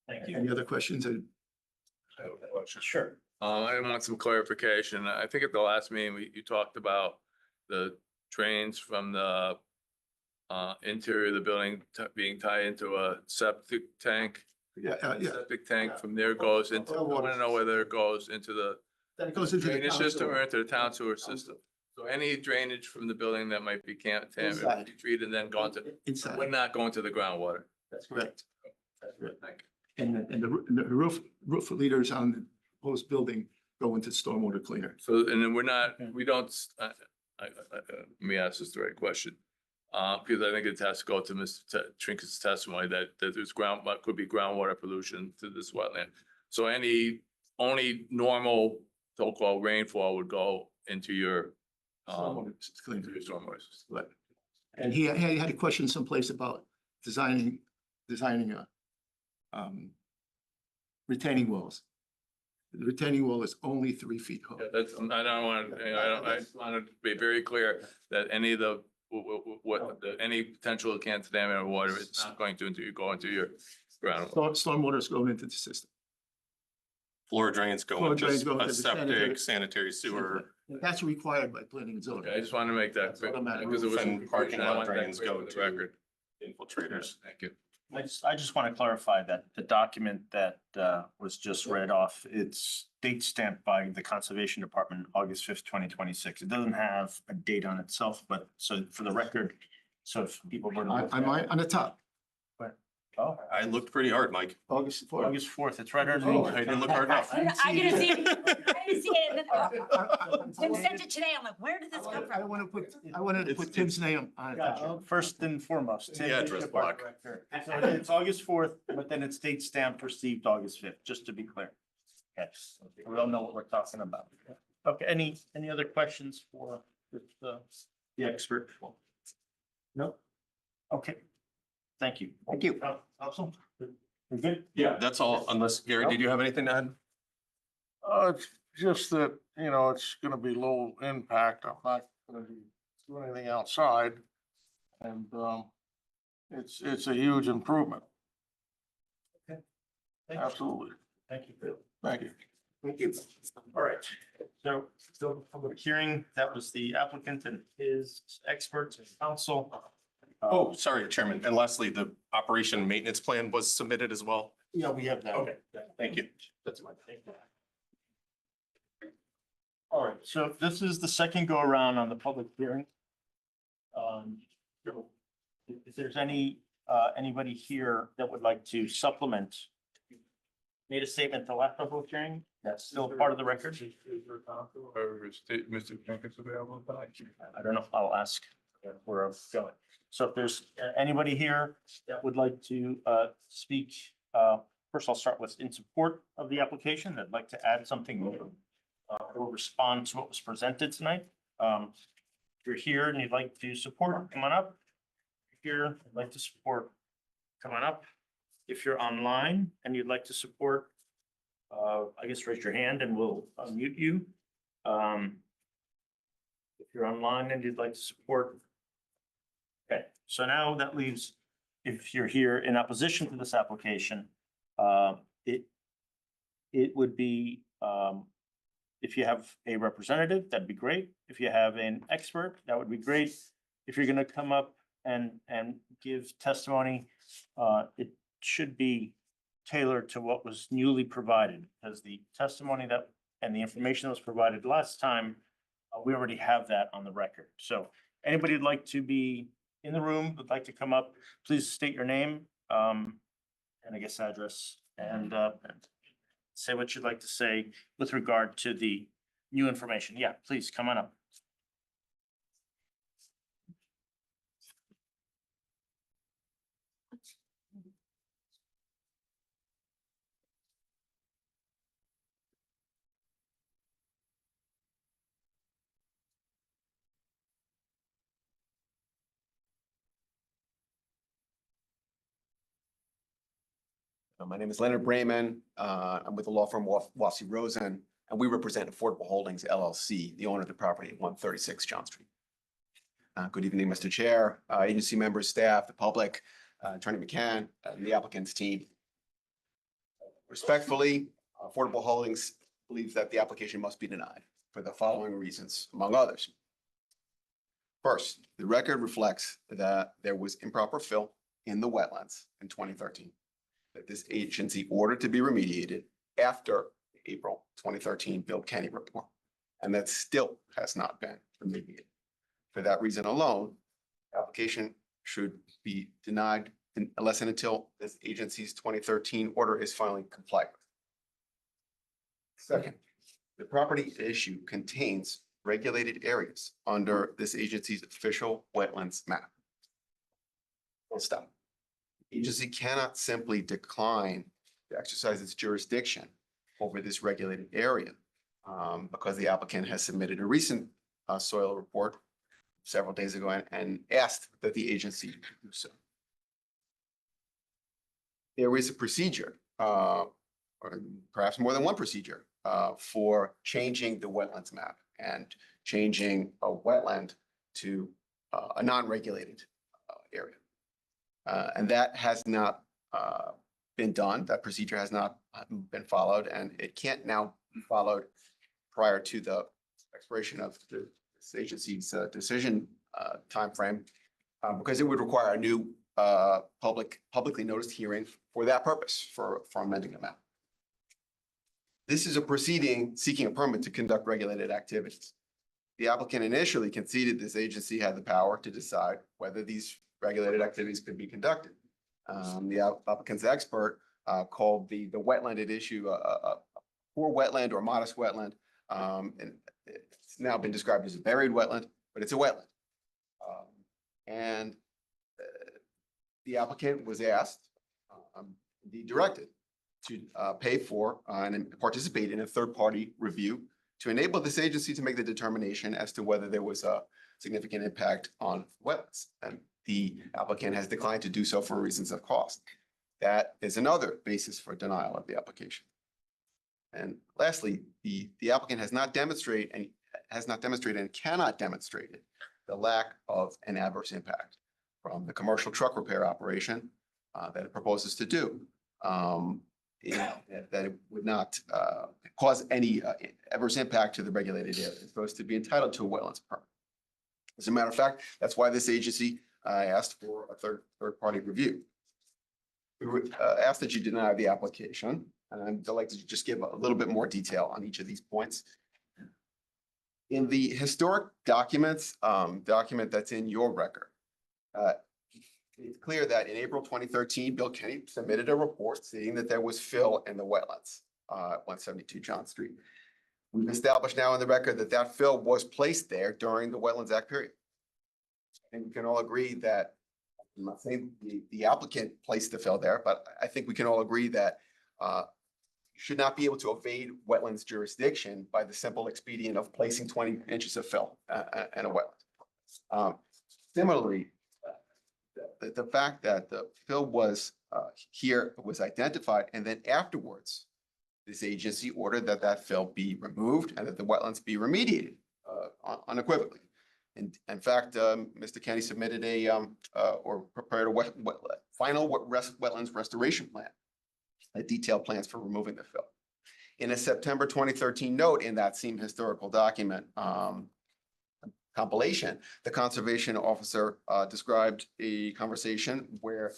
S1: Thank you.
S8: Any other questions?
S5: I have a question.
S1: Sure.
S5: I want some clarification. I think at the last meeting, you talked about the drains from the interior of the building being tied into a septic tank.
S8: Yeah.
S5: Septic tank from there goes into, I want to know whether it goes into the
S8: Then it goes into the
S5: drainage
S8: town
S5: system
S8: sewer.
S5: or into the town sewer system. So any drainage from the building that might be contaminated,
S8: Inside.
S5: be treated and then gone to,
S8: Inside,
S5: would not go into the groundwater.
S8: that's correct. That's correct.
S5: Thank you.
S8: And the roof leaders on the proposed building go into stormwater cleaner.
S5: So, and then we're not, we don't, let me ask this the right question. Because I think it has to go to Mr. Trinket's testimony that there's could be groundwater pollution to this wetland. So only normal so-called rainfall would go into your,
S8: Stormwater cleaner.
S5: into your stormwater system.
S8: Right. And he had a question someplace about designing a retaining walls. The retaining wall is only 3 feet high.
S5: Yeah, that's, I want to be very clear that any of the, any potential contaminated water is not going to go into your ground.
S8: Stormwater is going into the system.
S3: Floor drains go
S8: Floor
S3: into
S8: drains go
S3: a
S8: into the sanitary-
S3: sanitary sewer,
S8: That's required by planning and zoning.
S5: Okay, I just want to make that clear,
S8: Automatic.
S5: because it was.
S3: and parking
S5: I
S3: lot
S5: want that
S3: drains
S5: clear
S3: go
S5: for the
S3: to
S5: record.
S3: infiltrators.
S5: Thank you.
S1: I just want to clarify that the document that was just read off, it's date stamped by the Conservation Department, August 5th, 2026. It doesn't have a date on itself, but so for the record, so if people were to look
S8: I'm
S1: at it-
S8: on the top,
S1: Oh,
S3: I looked pretty hard, Mike.
S8: August 4th.
S1: August 4th, it's right underneath.
S3: I didn't look hard enough.
S7: I didn't see it. I didn't see it. Tim sent it today. I'm like, where did this come
S8: I
S7: from?
S8: wanted to put Tim's name on it.
S1: Gotcha. First and foremost. Tim
S3: The
S1: is
S3: address
S1: the
S3: block.
S1: park director. So it's August 4th, but then it's date stamped received August 5th, just to be clear. Yes, we all know what we're talking about. Okay, any other questions for the expert? No? Okay, thank you.
S4: Thank you.
S1: Council, we're good?
S3: Yeah, that's all, unless, Gary, did you have anything to add?
S9: It's just that, you know, it's gonna be low impact. I'm not gonna be doing anything outside. And, it's a huge improvement.
S1: Okay. Thank you.
S9: Absolutely.
S1: Thank you, Phil.
S9: Thank you.
S4: Thank you.
S1: All right, so still public hearing, that was the applicant and his experts and counsel.
S3: Oh, sorry, Chairman. And lastly, the operation and maintenance plan was submitted as well.
S1: Yeah, we have that.
S3: Okay, thank you.
S1: That's my thing. All right, so this is the second go around on the public hearing. If there's anybody here that would like to supplement, made a statement the last public hearing, that's still part of the record.
S5: Or is Mr. Jenkins available?
S1: I don't know, I'll ask where I'm going. So if there's anybody here that would like to speak, first I'll start with in support of the application, that'd like to add something new or respond to what was presented tonight. If you're here and you'd like to support, come on up. If you're here, like to support, come on up. If you're online and you'd like to support, I guess raise your hand and we'll unmute you. If you're online and you'd like to support. Okay, so now that leaves, if you're here in opposition to this application, it would be, if you have a representative, that'd be great. If you have an expert, that would be great. If you're gonna come up and give testimony, it should be tailored to what was newly provided, because the testimony that and the information that was provided last time, we already have that on the record. So anybody who'd like to be in the room, would like to come up, please state your name, and I guess address, and say what you'd like to say with regard to the new information. Yeah, please come on up.
S10: My name is Leonard Brayman. I'm with the law firm Wassey Rosen, and we represent Affordable Holdings LLC, the owner of the property at 136 John Street. Good evening, Mr. Chair, agency members, staff, the public, Attorney McCann, and the applicant's team. Respectfully, Affordable Holdings believes that the application must be denied for the following reasons, among others. First, the record reflects that there was improper fill in the wetlands in 2013. That this agency ordered to be remediated after the April 2013 Bill Kenny report, and that still has not been remediated. For that reason alone, application should be denied unless and until this agency's 2013 order is finally complied with. Second, the property issue contains regulated areas under this agency's official wetlands map. Full stop. Agency cannot simply decline to exercise its jurisdiction over this regulated area because the applicant has submitted a recent soil report several days ago and asked that the agency do so. There is a procedure, or perhaps more than one procedure, for changing the wetlands map and changing a wetland to a non-regulated area. And that has not been done. That procedure has not been followed, and it can't now be followed prior to the expiration of this agency's decision timeframe, because it would require a new publicly noticed hearing for that purpose, for amending the map. This is a proceeding seeking a permit to conduct regulated activities. The applicant initially conceded this agency had the power to decide whether these regulated activities could be conducted. The applicant's expert called the wetlanded issue a poor wetland or modest wetland. And it's now been described as a buried wetland, but it's a wetland. And the applicant was asked, indeed directed, to pay for and participate in a third-party review to enable this agency to make the determination as to whether there was a significant impact on wetlands. And the applicant has declined to do so for reasons of cost. That is another basis for denial of the application. And lastly, the applicant has not demonstrated and cannot demonstrate it, the lack of an adverse impact from the commercial truck repair operation that it proposes to do. That it would not cause any adverse impact to the regulated area, so as to be entitled to a wetlands permit. As a matter of fact, that's why this agency asked for a third-party review. We would ask that you deny the application, and I'd like to just give a little bit more detail on each of these points. In the historic documents, document that's in your record, it's clear that in April 2013, Bill Kenny submitted a report stating that there was fill in the wetlands at 172 John Street. We've established now in the record that that fill was placed there during the Wetlands Act period. And we can all agree that, I'm not saying the applicant placed the fill there, but I think we can all agree that you should not be able to evade wetlands jurisdiction by the simple expedient of placing 20 inches of fill in a wetland. Similarly, the fact that the fill was here was identified, and then afterwards, this agency ordered that that fill be removed and that the wetlands be remediated unequivocally. And in fact, Mr. Kenny submitted or prepared a final wetlands restoration plan, a detailed plans for removing the fill. In a September 2013 note in that same historical document compilation, the conservation officer described a conversation where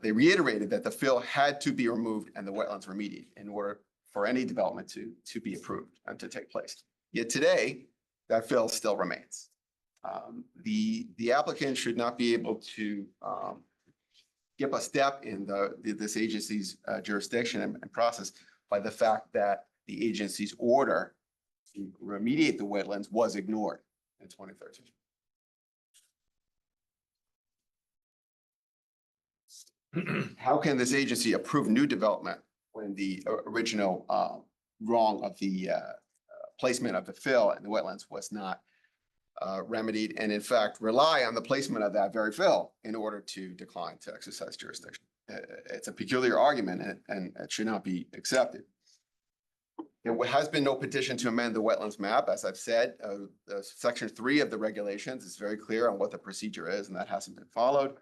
S10: they reiterated that the fill had to be removed and the wetlands remediated in order for any development to be approved and to take place. Yet today, that fill still remains. The applicant should not be able to skip a step in this agency's jurisdiction and process by the fact that the agency's order to remediate the wetlands was ignored in 2013. How can this agency approve new development when the original wrong of the placement of the fill in the wetlands was not remedied, and in fact rely on the placement of that very fill in order to decline to exercise jurisdiction? It's a peculiar argument and it should not be accepted. There has been no petition to amend the wetlands map. As I've said, section 3 of the regulations is very clear on what the procedure is, and that hasn't been followed.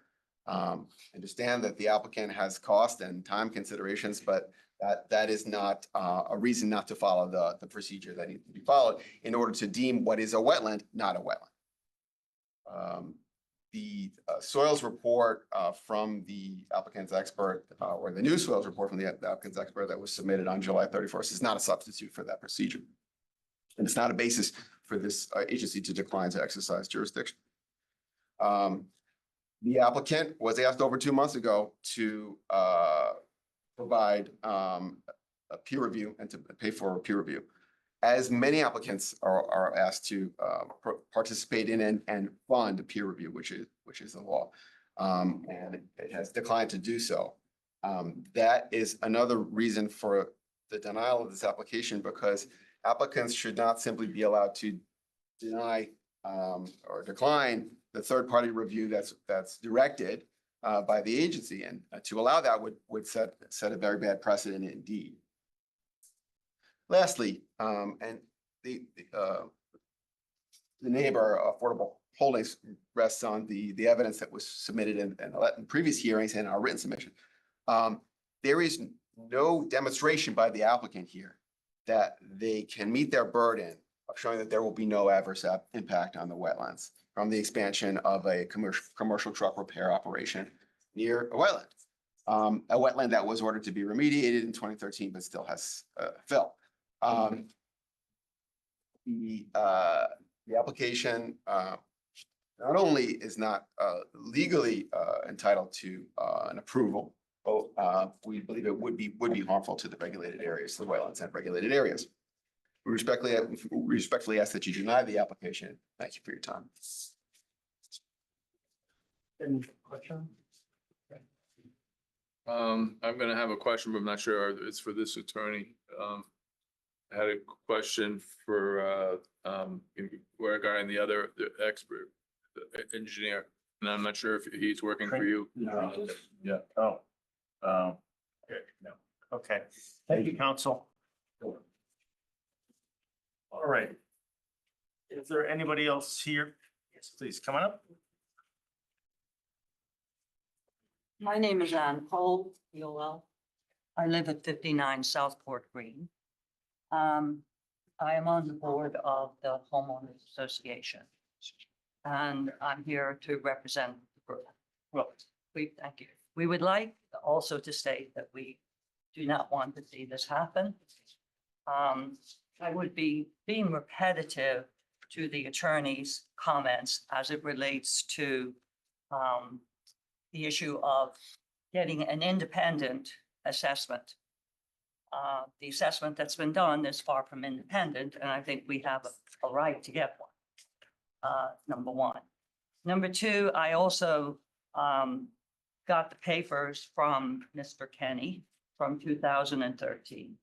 S10: Understand that the applicant has cost and time considerations, but that is not a reason not to follow the procedure that needs to be followed in order to deem what is a wetland not a wetland. The soils report from the applicant's expert, or the new soils report from the applicant's expert that was submitted on July 31st is not a substitute for that procedure. And it's not a basis for this agency to decline to exercise jurisdiction. The applicant was asked over 2 months ago to provide a peer review and to pay for a peer review. As many applicants are asked to participate in and fund a peer review, which is the law, and it has declined to do so. That is another reason for the denial of this application, because applicants should not simply be allowed to deny or decline the third-party review that's directed by the agency, and to allow that would set a very bad precedent indeed. Lastly, and the neighbor Affordable Holdings rests on the evidence that was submitted in previous hearings and our written submission. There is no demonstration by the applicant here that they can meet their burden of showing that there will be no adverse impact on the wetlands from the expansion of a commercial truck repair operation near a wetland that was ordered to be remediated in 2013, but still has fill. The application not only is not legally entitled to an approval, but we believe it would be harmful to the regulated areas, the wetlands and regulated areas. We respectfully ask that you deny the application. Thank you for your time.
S1: Any question?
S5: I'm gonna have a question, but I'm not sure it's for this attorney. I had a question for regarding the expert, the engineer, and I'm not sure if he's working for you.
S1: Yeah. Oh. No. Okay. Thank you, counsel. All right. Is there anybody else here? Yes, please come on up.
S11: My name is Ann Cole, EOL. I live at 59 Southport Green. I am on the board of the homeowners association. And I'm here to represent the group.
S1: Well,
S11: Thank you. We would like also to state that we do not want to see this happen. I would be being repetitive to the attorney's comments as it relates to the issue of getting an independent assessment. The assessment that's been done is far from independent, and I think we have a right to get one, number one. Number two, I also got the papers from Mr. Kenny from 2013.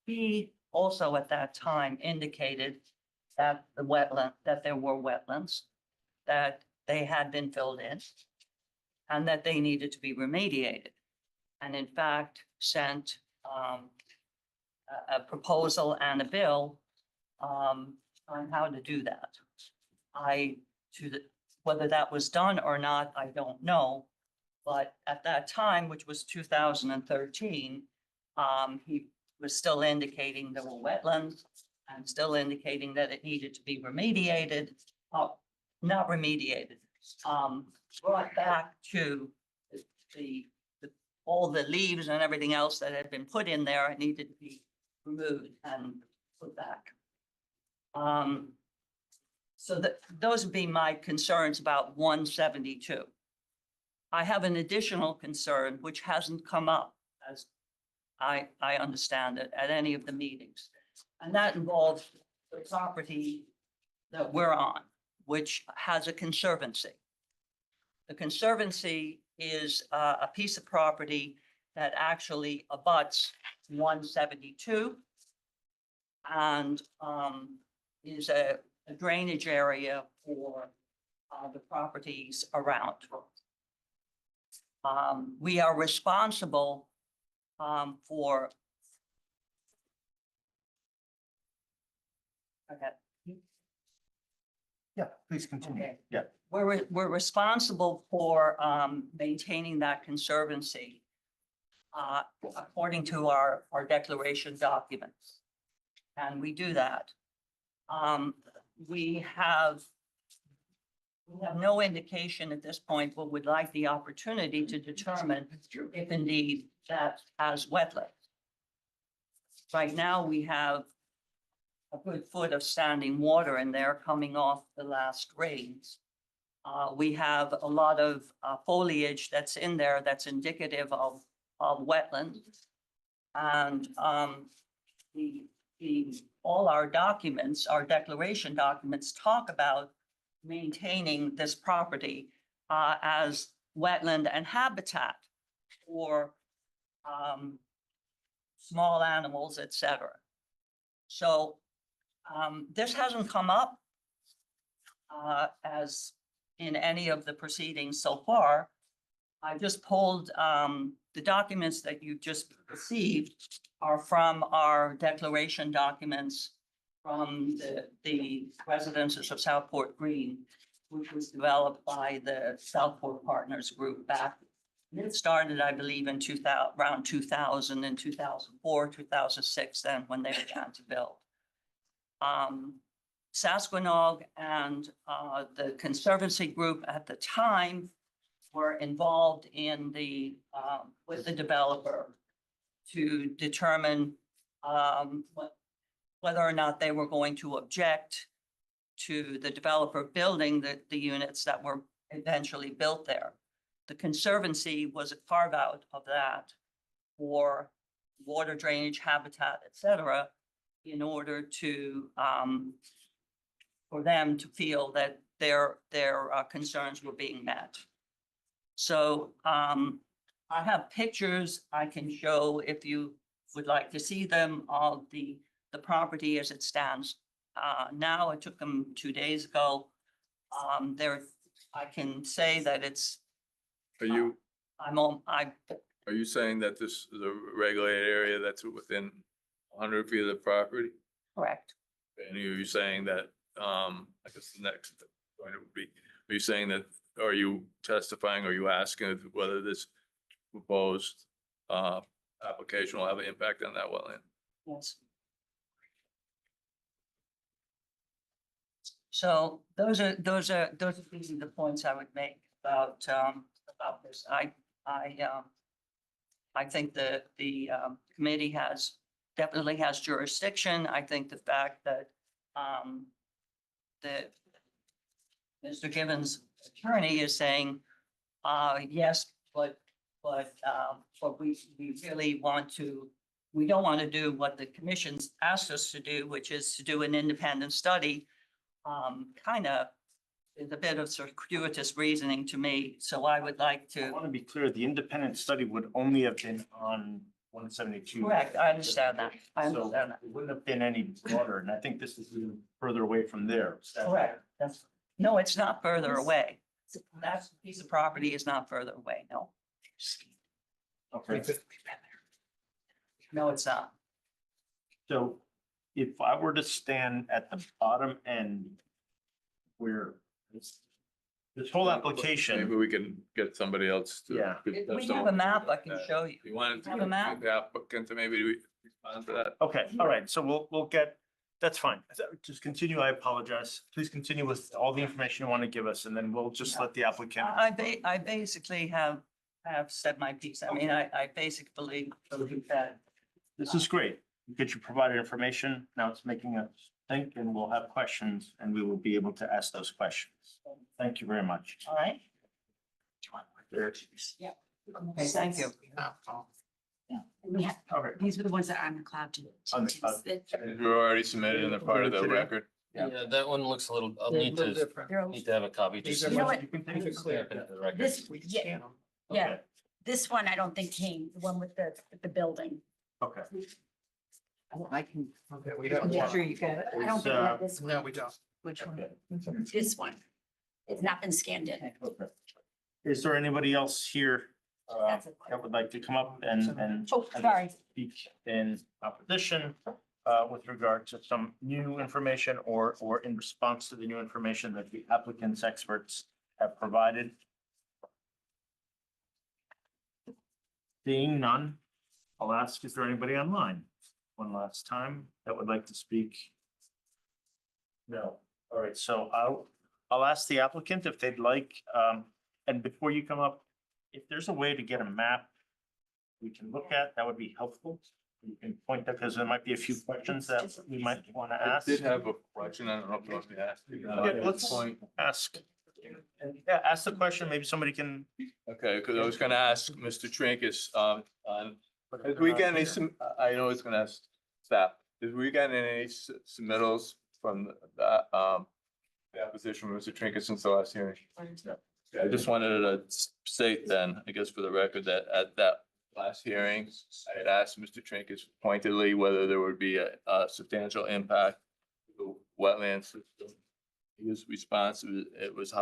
S11: He also at that time indicated that that there were wetlands, that they had been filled in, and that they needed to be remediated. And in fact, sent a proposal and a bill on how to do that. Whether that was done or not, I don't know. But at that time, which was 2013, he was still indicating there were wetlands and still indicating that it needed to be remediated, not remediated, brought back to the all the leaves and everything else that had been put in there needed to be removed and put back. So that, those would be my concerns about 172. I have an additional concern which hasn't come up, as I understand it, at any of the meetings. And that involves the property that we're on, which has a conservancy. The conservancy is a piece of property that actually abuts 172 and is a drainage area for the properties around. We are responsible for. Okay.
S1: Yeah, please continue.
S11: Okay.
S1: Yeah.
S11: We're responsible for maintaining that conservancy according to our declaration documents. And we do that. We have no indication at this point, but would like the opportunity to determine if indeed that as wetlands. Right now, we have a good foot of standing water in there coming off the last rains. We have a lot of foliage that's in there that's indicative of wetlands. And all our documents, our declaration documents talk about maintaining this property as wetland and habitat for small animals, et cetera. So this hasn't come up as in any of the proceedings so far. I just pulled the documents that you just received are from our declaration documents from the residences of Southport Green, which was developed by the Southport Partners Group back. It started, I believe, in around 2000 and 2004, 2006, then when they began to build. Sasquanog and the Conservancy Group at the time were involved in with the developer to determine whether or not they were going to object to the developer building the units that were eventually built there. The Conservancy was a carve out of that for water drainage, habitat, et cetera, in order to for them to feel that their concerns were being met. So I have pictures I can show if you would like to see them of the property as it stands now. I took them 2 days ago. I can say that it's.
S5: Are you,
S11: I
S5: are you saying that this is a regulated area that's within 100 feet of the property?
S11: correct.
S5: And are you saying that, I guess the next point would be, are you saying that, are you testifying, are you asking whether this proposed application will have an impact on that wetland?
S11: Yes. So those are the points I would make about this. I think the committee definitely has jurisdiction. I think the fact that that Mr. Gibbons' attorney is saying, yes, but we really we don't want to do what the commission's asked us to do, which is to do an independent study. Kind of is a bit of circuitous reasoning to me. So I would like
S1: I
S11: to.
S1: want to be clear, the independent study would only have been on 172.
S11: Correct, I understand that. I
S1: So
S11: understand that.
S1: it wouldn't have been any broader, and I think this is even further away from there.
S11: Correct. No, it's not further away. That piece of property is not further away, no.
S1: Okay,
S11: No, it's not.
S1: so if I were to stand at the bottom end where this whole
S5: Maybe
S1: application,
S5: we can get somebody else to.
S1: Yeah.
S11: We have a map I can show you.
S5: You wanted to
S11: Have a
S5: get
S11: map?
S5: the applicant to maybe respond to that?
S1: okay, all right, so we'll get, that's fine. Just continue, I apologize. Please continue with all the information you want to give us, and then we'll just let the applicant.
S11: I basically have have said my piece. I mean, I basically believe that
S1: This is great. Get you provided information. Now it's making us think and we'll have questions and we will be able to ask those questions. Thank you very much.
S11: all right.
S7: Yeah.
S11: Okay, thank you.
S7: We have,
S1: Okay.
S7: these were the ones that are on the cloud to.
S1: On the cloud.
S5: You were already submitted in the part of the record.
S12: Yeah, that one looks a little, I'll
S6: They're a
S12: need
S6: little
S12: to,
S6: different.
S12: need to have a copy.
S6: These
S12: Just
S6: are
S7: You know
S6: ones
S7: what?
S6: you can take it clear.
S12: stamp into the record.
S7: This,
S6: We can
S7: yeah,
S6: scan them.
S7: yeah, this one I don't think came, the one with the building.
S1: Okay.
S7: I can.
S6: Okay, we have
S7: Yeah,
S6: one.
S7: sure you get it. I don't think I have this one.
S6: No, we don't.
S7: Which one? This one. It's not been scanned in.
S1: Okay. Is there anybody else here
S7: That's it.
S1: that would like to come up and
S7: Oh, sorry.
S1: speak in opposition with regard to some new information or in response to the new information that the applicant's experts have provided? Seeing none, I'll ask, is there anybody online one last time that would like to speak? No. All right, so I'll ask the applicant if they'd like, and before you come up, if there's a way to get a map we can look at, that would be helpful. You can point that, because there might be a few questions that we might want to
S5: I
S1: ask.
S5: did have a question. I don't know if you want me to ask. it.
S1: Yeah,
S5: At
S1: let's
S5: this point.
S1: ask. Yeah, ask the question, maybe somebody can.
S5: Okay, because I was gonna ask Mr. Trinkus, on, has we got any, I know it's gonna ask staff, did we get any submittals from the opposition from Mr. Trinkus since the last hearing? I just wanted to state then, I guess for the record, that at that last hearing, I had asked Mr. Trinkus pointedly whether there would be a substantial impact to the wetland system. His response was, there was a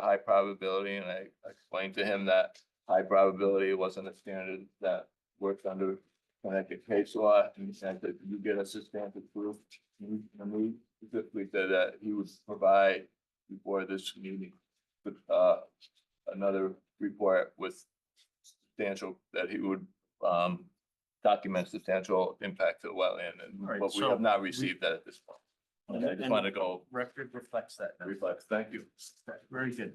S5: high probability, and I explained to him that high probability wasn't a standard that worked under Connecticut case law, and he said that you get a substantive proof. And we specifically said that he would provide before this meeting with another report with substantial, that he would document substantial impact to the wetland,
S1: Right,
S5: but we
S1: so
S5: have not received that at this point. Okay, I just want to go
S1: Record reflects that. now.
S5: reflect. Thank you.
S1: Very good.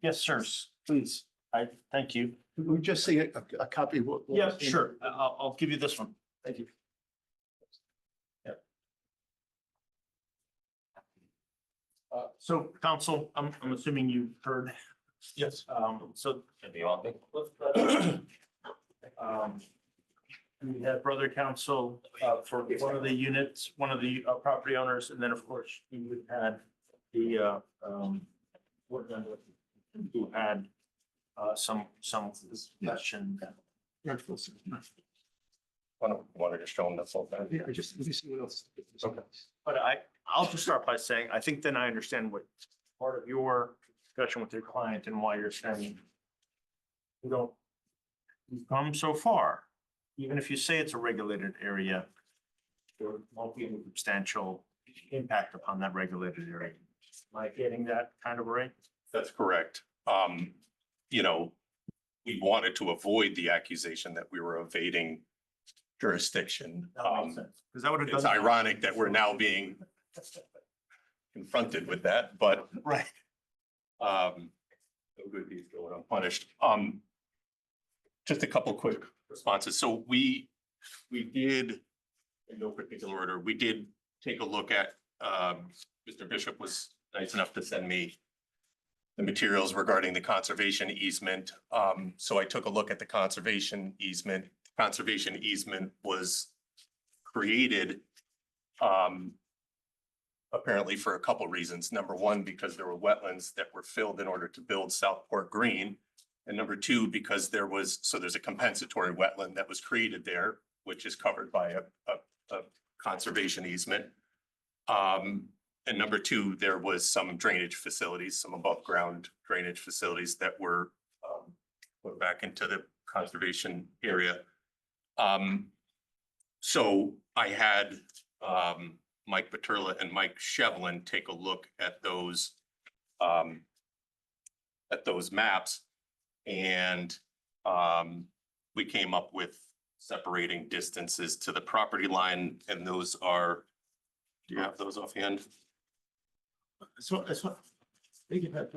S1: Yes, sirs, please. I thank you.
S8: We just see a copy. of what-
S1: Yeah, sure. I'll give you this one. Thank you. Yep. So council, I'm assuming you heard.
S9: Yes.
S1: So. We had brother council for one of the units, one of the property owners, and then of course you had the who had some question.
S3: Wanted to show them the full thing.
S8: Yeah, just, let me see what else.
S3: Okay.
S1: But I'll just start by saying, I think then I understand what part of your discussion with your client and why you're saying you've come so far, even if you say it's a regulated area, there won't be any substantial impact upon that regulated area. Am I getting that kind of right?
S3: That's correct. You know, we wanted to avoid the accusation that we were evading jurisdiction.
S1: Because that would have done.
S3: It's ironic that we're now being confronted with that, but
S1: Right.
S3: no good deeds go unpunished. Just a couple quick responses. So we did, in no particular order, we did take a look at, Mr. Bishop was nice enough to send me the materials regarding the conservation easement. So I took a look at the conservation easement. Conservation easement was created apparently for a couple reasons. Number one, because there were wetlands that were filled in order to build Southport Green. And number two, because there's a compensatory wetland that was created there, which is covered by a conservation easement. And number two, there was some drainage facilities, some above ground drainage facilities that were put back into the conservation area. So I had Mike Paterla and Mike Shevlin take a look at those maps. And we came up with separating distances to the property line, and those are, do you have those offhand?
S8: So, they can have,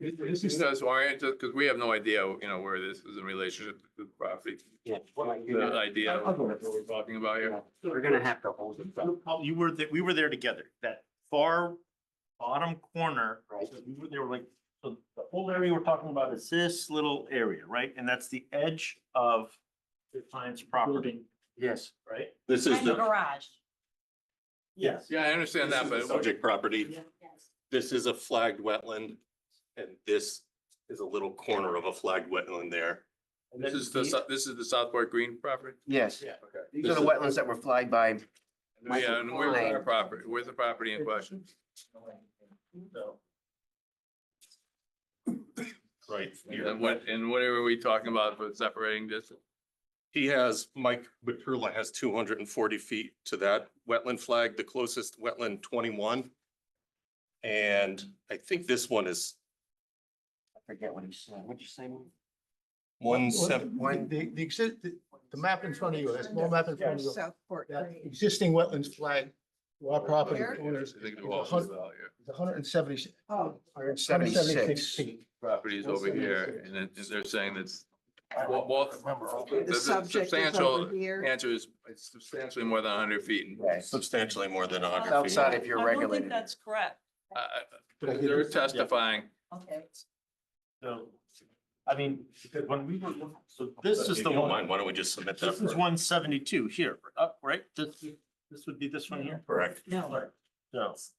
S8: This
S5: Just
S8: is,
S5: us oriented, because we have no idea, where this is in relationship to the property.
S4: Yeah.
S5: The idea of what we're talking about here.
S4: We're gonna have to hold it.
S1: You were, we were there together, that far bottom corner.
S4: Right.
S1: We were there like, so the whole area we're talking about is this little area, right? And that's the edge of the client's property,
S4: Yes.
S1: right?
S3: This is
S7: And the
S3: the
S7: garage.
S1: Yes.
S5: Yeah, I understand that, but
S3: subject property.
S7: Yes.
S3: This is a flagged wetland, and this is a little corner of a flagged wetland there.
S5: this is the Southport Green property?
S4: Yes.
S1: Yeah.
S5: Okay.
S4: These are the wetlands that were flagged by,
S5: Yeah, and where's our property? Where's the property in question?
S1: So,
S3: Right.
S5: And what are we talking about for separating this?
S3: Mike Batrula has 240 feet to that wetland flag, the closest wetland 21. And I think this one is
S4: I forget what he said. What'd you say? Mike?
S3: 17.
S8: the map in front of you, that small map in front of you,
S2: Southport
S8: that
S2: Green.
S8: existing wetlands flag, to our property
S2: Where?
S8: owners,
S5: I think
S8: is
S5: the wall is
S8: 100
S5: out here.
S8: is 170
S2: Oh,
S4: 176.
S8: feet.
S5: Property is over here, and then they're saying that's, well,
S2: the subject is
S5: substantial
S2: over here.
S5: answer is it's substantially more than 100 feet.
S4: Right.
S3: Substantially more than 100 feet.
S4: Outside of your
S11: I don't
S4: regulated.
S11: think that's correct.
S5: They're testifying.
S11: Okay.
S1: so, I mean, because when we were, so this is
S3: If
S1: the
S3: you don't
S1: one,
S3: mind, why don't we just submit that?
S1: this is
S3: for-
S1: 172 here, right? This would be this one here.
S3: Correct.
S1: No. So,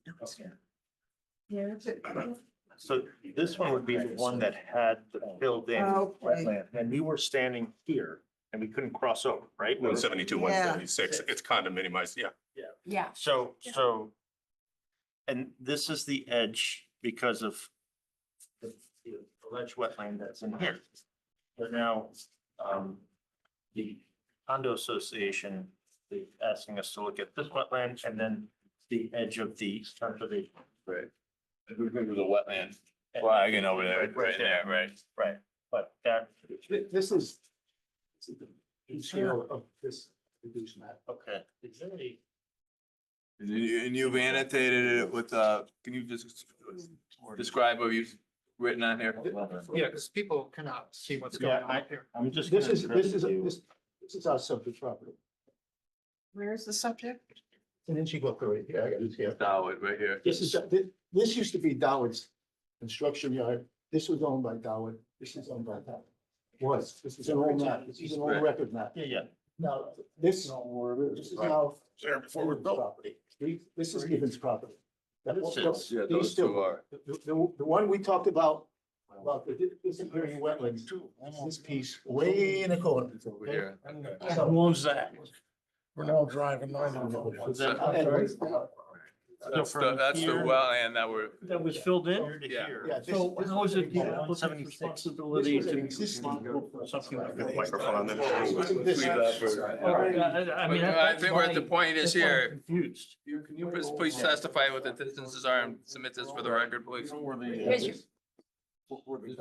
S2: Yeah.
S1: so this one would be the one that had the filled in
S2: Okay.
S1: wetland, and we were standing here and we couldn't cross over, right?
S3: 172,
S2: Yeah.
S3: 176. It's kind of minimized, yeah.
S7: Yeah.
S1: So, and this is the edge because of the alleged wetland that's in here. But now, the condo association, they asking us to look at this wetland and then the edge of the conservation.
S5: Right. We're going to the wetland flagging over there, right there, right?
S1: Right, but that,
S8: This is the scale of this reduced map.
S1: okay. Is there a-
S5: And you've annotated it with, can you just describe what you've written on here?
S6: Yeah, because people cannot see what's
S1: Yeah,
S6: going on here.
S1: I'm just.
S8: This
S1: gonna
S8: is,
S1: address
S8: this is,
S1: you.
S8: this is our subject property.
S2: Where's the subject?
S8: It's an inch book right here. I got it here.
S5: Dowd, right here.
S8: This is, this used to be Doward's construction yard. This was owned by Doward. This is owned by Doward. Was, this is an old map. This is an old record map.
S1: Yeah, yeah.
S8: Now, this is now.
S9: There before we built.
S8: Property. This is Gibbons' property. That-
S1: This is-
S5: Yeah,
S8: these
S5: those two are.
S8: The one we talked about the disappearing wetlands, this piece way in the corner.
S5: It's over here.
S8: So-
S9: Who owns that? We're now driving 9.
S1: Then-
S5: That's the
S1: here-
S5: wetland that we're,
S9: That was filled in?
S1: Here to
S5: Yeah.
S1: here.
S8: Yeah, this-
S9: So how is it,
S8: Yeah.
S1: 176.
S9: responsibility
S8: This was an
S9: to?
S8: existing-
S9: Something like that.
S3: Microphone on
S8: This-
S9: I mean,
S5: I think we're at the point is
S9: that's why I'm
S5: here.
S9: Confused.
S5: Can you please testify what the distances are and submit this for the record, please?
S7: Here's your-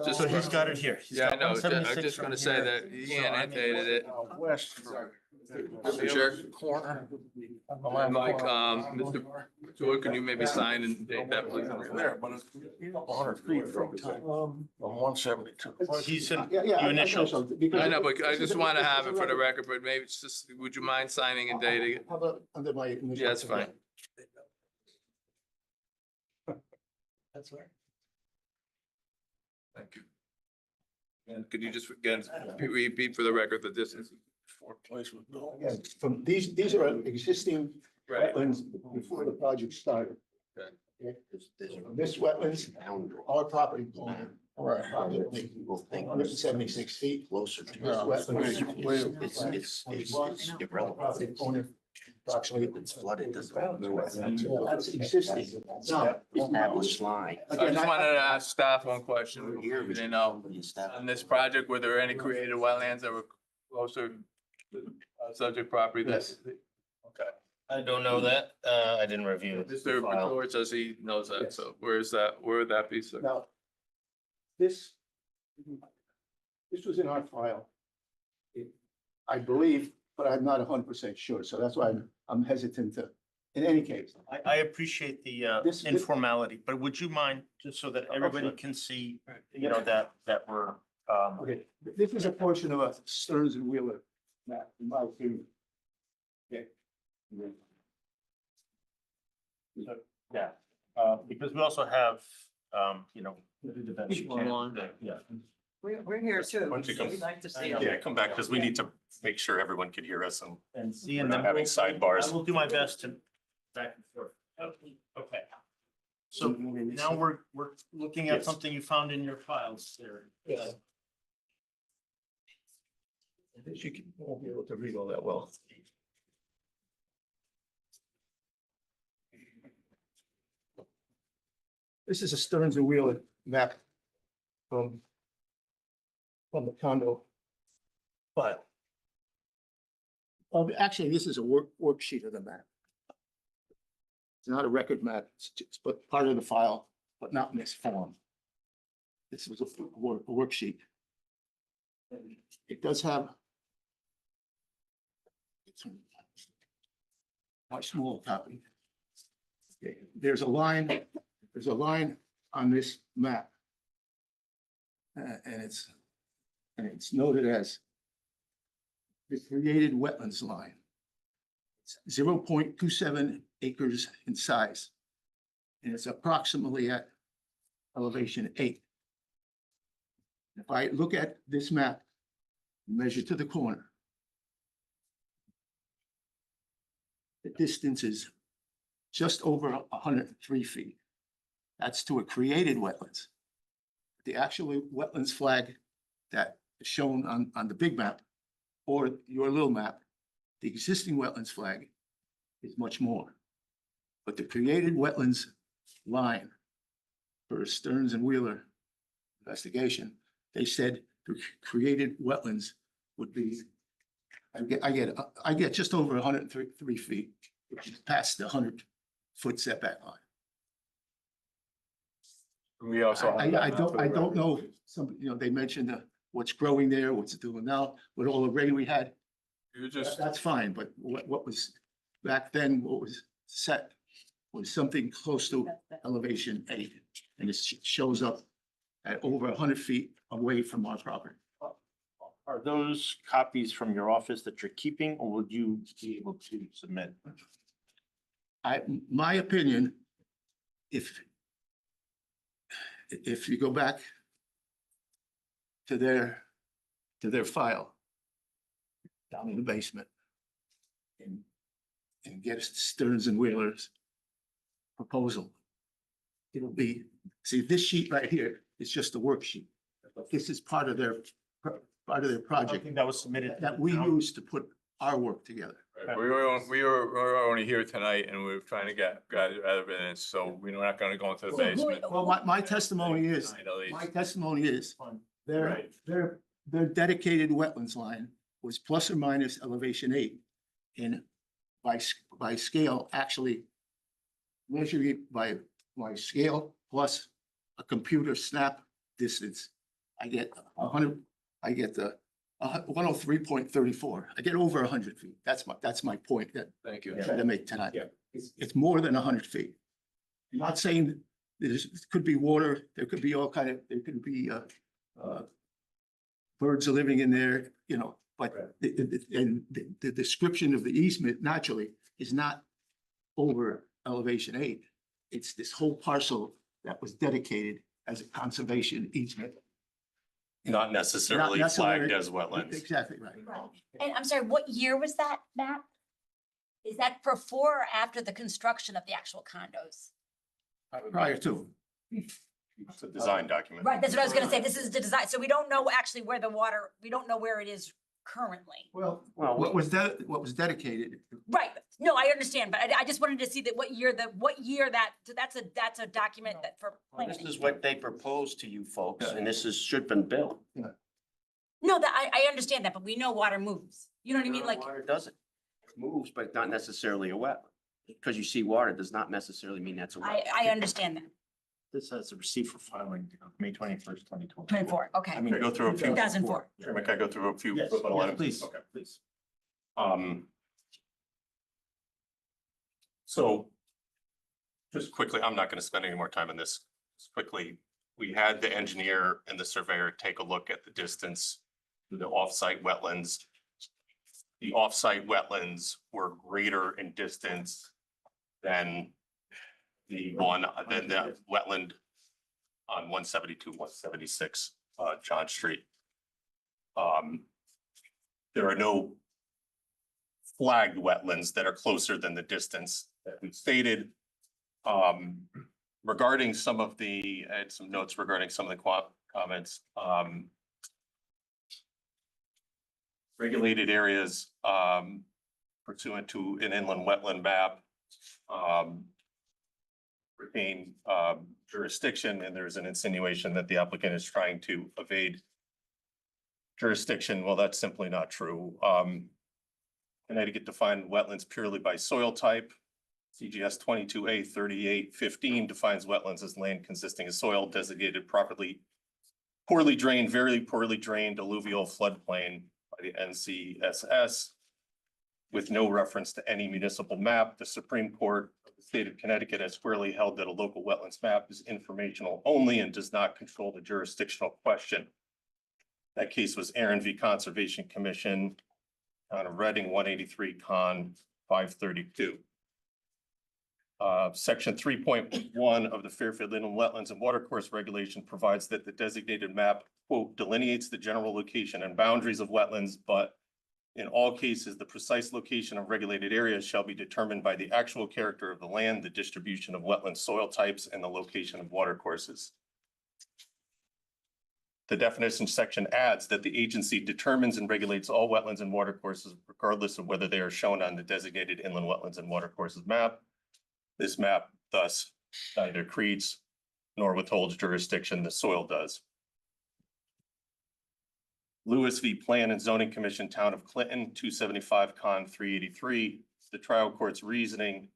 S5: Just-
S1: So he's got it here. He's
S5: Yeah, I
S1: got
S5: know. I'm
S1: 176
S5: just
S1: from
S5: gonna say
S1: here.
S5: that he
S1: So, I mean,
S5: annotated it.
S9: West from.
S5: Mr. Chair?
S9: Corner.
S5: Mike, Mr. Stewart, can you maybe sign and date that, please?
S9: There, but it's 100 feet from 172.
S1: He's in,
S8: Yeah, yeah.
S1: you initial.
S5: I know, but I just want to have it for the record, but maybe it's just, would you mind signing and dating it?
S8: How about under my initials?
S5: Yeah, that's fine.
S8: That's right.
S5: Thank you. And could you just, again, repeat for the record the distance?
S9: Place was built.
S8: Yeah, from these are existing
S5: Right.
S8: wetlands before the project started.
S5: Okay.
S8: Okay? This wetlands, our property owner,
S9: Right.
S8: approximately 176 feet.
S4: Closer to.
S8: This wetland.
S4: It's irrelevant.
S8: Property owner, approximately.
S4: It's flooded.
S8: That's existing. Now,
S4: Established line.
S5: I just wanted to ask staff one question.
S4: Here,
S5: You know, on this project, were there any created wetlands that were closer to subject property?
S8: Yes.
S5: Okay.
S12: I don't know that. I didn't review the
S5: Mr.
S12: file.
S5: Pecor says he knows that,
S8: Yes.
S5: so where would that be, sir?
S8: Now, this was in our file. I believe, but I'm not 100% sure, so that's why I'm hesitant to In any case,
S1: I appreciate the
S8: This-
S1: informality, but would you mind, just so that everybody can see, you know, that we're,
S8: okay, this is a portion of a Stearns and Wheeler map, in my opinion. Okay.
S1: yeah, because we also have, you know, the dimension. Yeah.
S11: We're here too.
S3: Why don't you come-
S11: We'd like to see
S1: Yeah.
S11: it.
S3: Yeah, come back because we need to make sure everyone can hear us and
S1: And see,
S3: we're
S1: and
S3: not
S1: then
S3: having sidebars.
S1: I will do my best to back and forth. Okay. So now we're looking at
S3: Yes.
S1: something you found in your files there.
S8: Yeah. This you won't be able to read all that well. This is a Stearns and Wheeler map from the condo file. Actually, this is a worksheet of the map. It's not a record map, it's just but part of the file, but not in this form. This was a worksheet. It does have it's my small copy. Okay, there's a line on this map. And it's noted as the created wetlands line. It's 0.27 acres in size. And it's approximately at elevation 8. If I look at this map, measure to the corner, the distance is just over 103 feet. That's to a created wetlands. The actual wetlands flag that is shown on the big map or your little map, the existing wetlands flag is much more. But the created wetlands line for Stearns and Wheeler investigation, they said the created wetlands would be, I get just over 103 feet, which is past the 100-foot setback line.
S5: We also.
S8: I don't know, some, you know, they mentioned what's growing there, what's it doing now, with all the rain we had,
S5: You just,
S8: that's fine, but what was back then, what was set was something close to elevation 8, and it shows up at over 100 feet away from our property.
S1: Are those copies from your office that you're keeping, or would you be able to submit?
S8: My opinion, if you go back to their file down in the basement and get Stearns and Wheeler's proposal, it'll be, see, this sheet right here is just a worksheet. This is part of their project
S1: Something that was submitted.
S8: that we use to put our work together.
S5: we were only here tonight and we were trying to get evidence, so we're not gonna go into the basement.
S8: Well, my testimony is,
S5: Right.
S8: their dedicated wetlands line was plus or minus elevation 8. And by scale, actually measuring it by scale plus a computer snap distance, I get 103.34. I get over 100 feet. That's my point that
S5: Thank you.
S8: I'm trying to make tonight.
S5: Yeah.
S8: It's more than 100 feet. I'm not saying there could be water, there could be there could be birds are living in there, you know, but the description of the easement naturally is not over elevation 8. It's this whole parcel that was dedicated as a conservation easement.
S3: Not necessarily flagged as wetlands.
S8: Exactly right.
S7: Right. And I'm sorry, what year was that map? Is that before or after the construction of the actual condos?
S8: Prior to.
S3: It's a design document.
S7: Right, that's what I was gonna say. This is the design. So we don't know actually where the water, we don't know where it is currently.
S8: Well, what was dedicated,
S7: Right. No, I understand, but I just wanted to see that what year so that's a document that for planning.
S4: This is what they proposed to you folks, and this is, should have been built.
S7: No, that I understand that, but we know water moves. You know what I mean? Like,
S4: Water doesn't, it moves, but not necessarily a wetland. Because you see water does not necessarily mean that's a wetland.
S7: I understand that.
S1: This has a receipt for filing, May 21st, 2020.
S7: 24, okay.
S3: Can I go through a few?
S7: 2004.
S3: Chairman, can I go through a few?
S1: Yes,
S3: rebuttal
S1: yes,
S3: items?
S1: please,
S3: Okay.
S1: please.
S3: So just quickly, I'm not going to spend any more time on this. Just quickly, we had the engineer and the surveyor take a look at the distance to the offsite wetlands. The offsite wetlands were greater in distance than the wetland on 172, 176 John Street. There are no flagged wetlands that are closer than the distance that we stated. Regarding some of the, I had some notes regarding some of the comments. Regulated areas pursuant to an inland wetland map retain jurisdiction, and there's an insinuation that the applicant is trying to evade jurisdiction. Well, that's simply not true. Connecticut defined wetlands purely by soil type. CGS 22A 3815 defines wetlands as land consisting of soil designated properly, poorly drained, very poorly drained alluvial floodplain by the NCSS with no reference to any municipal map. The Supreme Court of the state of Connecticut has squarely held that a local wetlands map is informational only and does not control the jurisdictional question. That case was Aaron v. Conservation Commission out of Reading 183 Con 532. Section 3.1 of the Fairfield Inland Wetlands and Watercourse Regulation provides that the designated map, quote, delineates the general location and boundaries of wetlands, but in all cases, the precise location of regulated areas shall be determined by the actual character of the land, the distribution of wetland soil types, and the location of watercourses. The definition section adds that the agency determines and regulates all wetlands and watercourses regardless of whether they are shown on the designated inland wetlands and watercourses map. This map thus neither creates nor withholds jurisdiction, the soil does. Lewis v. Plan and Zoning Commission, Town of Clinton, 275 Con 383. The trial court's reasoning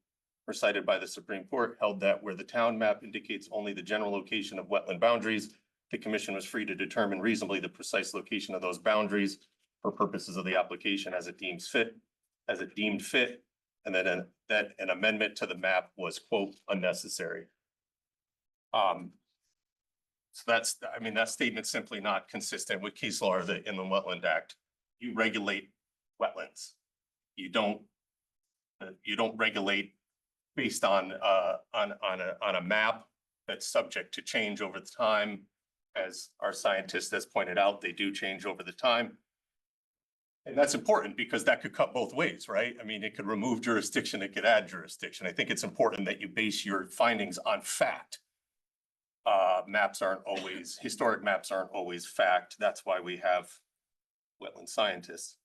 S3: recited by the Supreme Court held that where the town map indicates only the general location of wetland boundaries, the commission was free to determine reasonably the precise location of those boundaries for purposes of the application as it deemed fit, and that an amendment to the map was, quote, unnecessary. So that's, I mean, that statement's simply not consistent with case law or the Inland Wetland Act. You regulate wetlands. You don't regulate based on a map that's subject to change over the time. As our scientist has pointed out, they do change over the time. And that's important because that could cut both ways, right? I mean, it could remove jurisdiction, it could add jurisdiction. I think it's important that you base your findings on fact. Historic maps aren't always fact. That's why we have wetland scientists.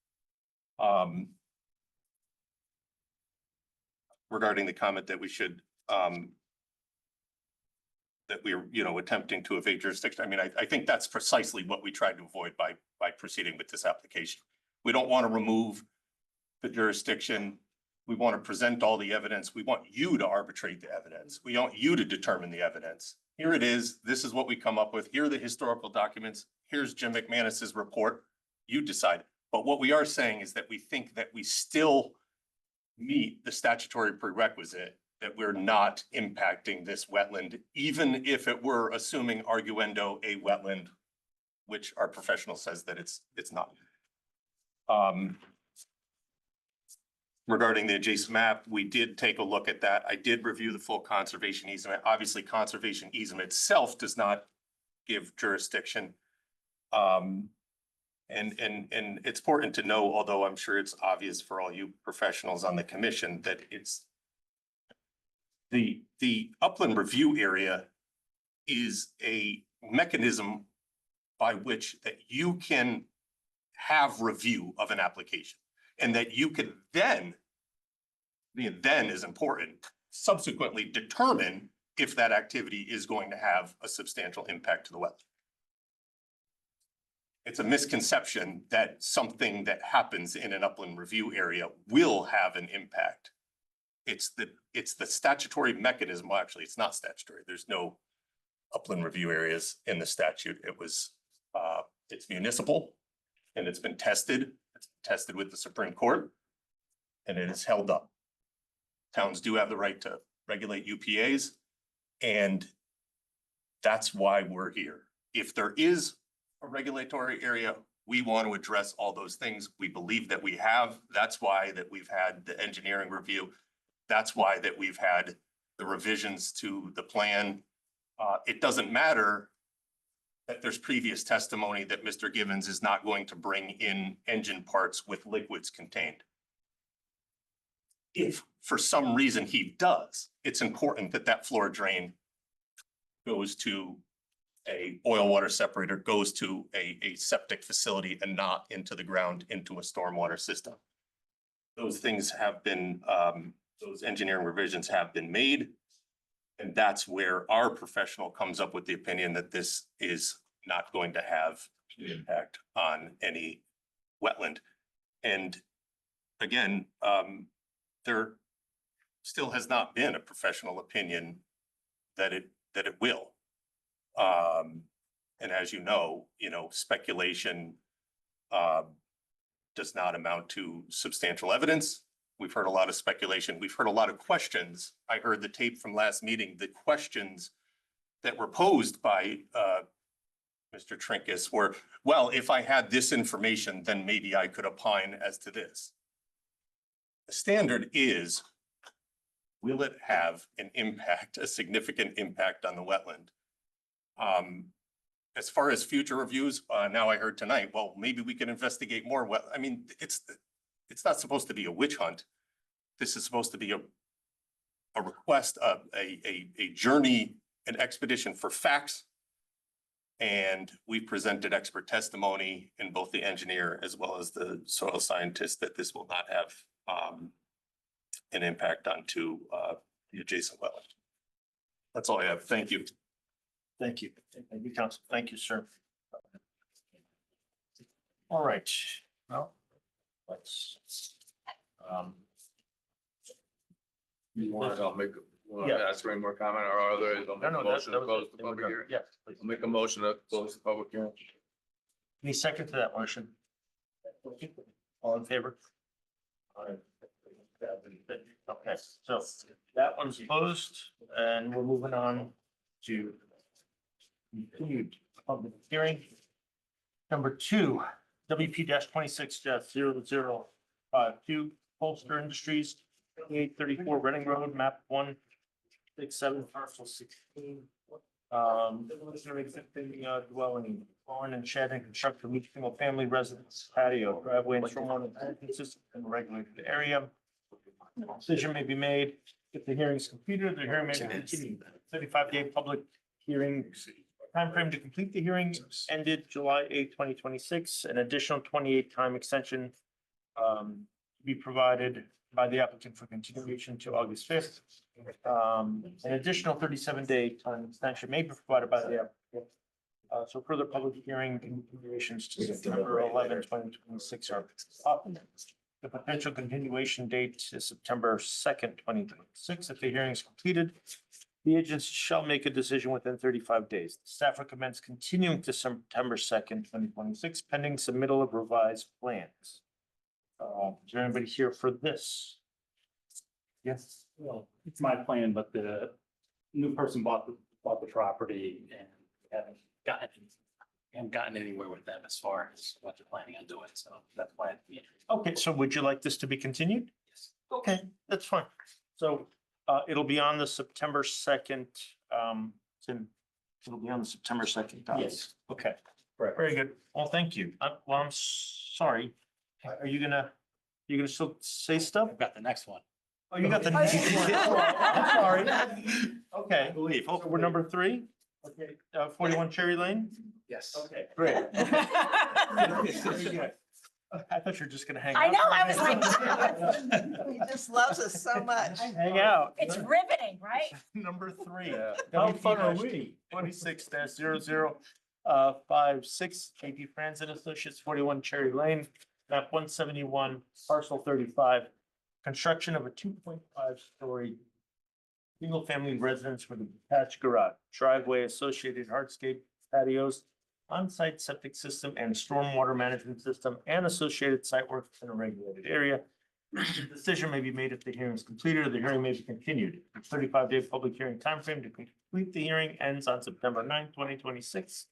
S3: Regarding the comment that we should, that we're, attempting to evade jurisdiction. I mean, I think that's precisely what we tried to avoid by proceeding with this application. We don't want to remove the jurisdiction. We want to present all the evidence. We want you to arbitrate the evidence. We want you to determine the evidence. Here it is. This is what we come up with. Here are the historical documents. Here's Jim McManus's report. You decide. But what we are saying is that we think that we still meet the statutory prerequisite that we're not impacting this wetland, even if it were assuming arguendo a wetland, which our professional says that it's not. Regarding the adjacent map, we did take a look at that. I did review the full conservation easement. Obviously, conservation easement itself does not give jurisdiction. And it's important to know, although I'm sure it's obvious for all you professionals on the commission, that it's the upland review area is a mechanism by which that you can have review of an application and that you can then is important, subsequently determine if that activity is going to have a substantial impact to the wetland. It's a misconception that something that happens in an upland review area will have an impact. It's the statutory mechanism. Well, actually, it's not statutory. There's no upland review areas in the statute. It's municipal and it's been tested. It's tested with the Supreme Court and it is held up. Towns do have the right to regulate UPAs. And that's why we're here. If there is a regulatory area, we want to address all those things. We believe that we have. That's why that we've had the engineering review. That's why that we've had the revisions to the plan. It doesn't matter that there's previous testimony that Mr. Givens is not going to bring in engine parts with liquids contained. If for some reason he does, it's important that that floor drain goes to a oil water separator, goes to a septic facility and not into the ground, into a stormwater system. Those things have been, those engineering revisions have been made. And that's where our professional comes up with the opinion that this is not going to have an impact on any wetland. And again, there still has not been a professional opinion that it will. And as you know, speculation does not amount to substantial evidence. We've heard a lot of speculation. We've heard a lot of questions. I heard the tape from last meeting. The questions that were posed by Mr. Trinkus were, well, if I had this information, then maybe I could opine as to this. The standard is, will it have an impact, a significant impact on the wetland? As far as future reviews, now I heard tonight, well, maybe we can investigate more. Well, I mean, it's not supposed to be a witch hunt. This is supposed to be a request of a journey, an expedition for facts. And we presented expert testimony in both the engineer as well as the soil scientist that this will not have an impact onto the adjacent wetland. That's all I have. Thank you.
S1: Thank you. Thank you, Council. Thank you, sir. All right, well, let's.
S5: You want to make,
S1: Yeah.
S5: ask for any more comment or otherwise I'll make a motion to close the public hearing?
S1: Yes, please.
S5: I'll make a motion to close the public hearing.
S1: Any second to that motion? All in favor? Aye. Okay, so that one's closed and we're moving on to continued public hearing. Number 2, WP 26-0052, Holster Industries, 2834 Reading Road, map 167, parcel 16. Existing dwelling, barn and shed and construct a new single family residence patio, driveway and stormwater management system in a regulated area. Decision may be made if the hearing is completed, the hearing may be continued. 35-day public hearing. Timeframe to complete the hearing ended July 8, 2026. An additional 28 time extension to be provided by the applicant for continuation to August 5th. An additional 37-day time extension may be provided by the applicant. So further public hearing continuations to September 11, 2026 are up. The potential continuation date is September 2nd, 2026. If the hearing is completed, the agency shall make a decision within 35 days. Staff recommends continuing to September 2nd, 2026, pending submittal of revised plans. Is there anybody here for this? Yes.
S13: Well, it's my plan, but the new person bought the property and we haven't gotten anywhere with them as far as what they're planning on doing. So that's why.
S1: Okay, so would you like this to be continued?
S13: Yes.
S1: Okay, that's fine. So it'll be on the September 2nd. Tim, it'll be on the September 2nd.
S13: Yes.
S1: Okay,
S13: Correct.
S1: very good. Well, thank you. Well, I'm sorry. Are you gonna still say stuff?
S13: I've got the next one.
S1: Oh, you got the. I'm sorry. Okay. I believe. Oh, we're number 3? Okay, 41 Cherry Lane?
S13: Yes.
S1: Okay, great. Very good. I thought you were just gonna hang out.
S7: I know, I was
S1: like.
S2: He just loves us so much.
S1: Hang out.
S7: It's riveting, right?
S1: Number 3.
S13: How fun are we?
S1: 26-0056, JP Franz and Associates, 41 Cherry Lane, map 171, parcel 35. Construction of a 2.5-story single-family residence with a detached garage, driveway, associated hardscape patios, on-site septic system and stormwater management system, and associated site work in a regulated area. Decision may be made if the hearing is completed or the hearing may be continued. The 35-day public hearing timeframe to complete the hearing ends on September 9th, 2026.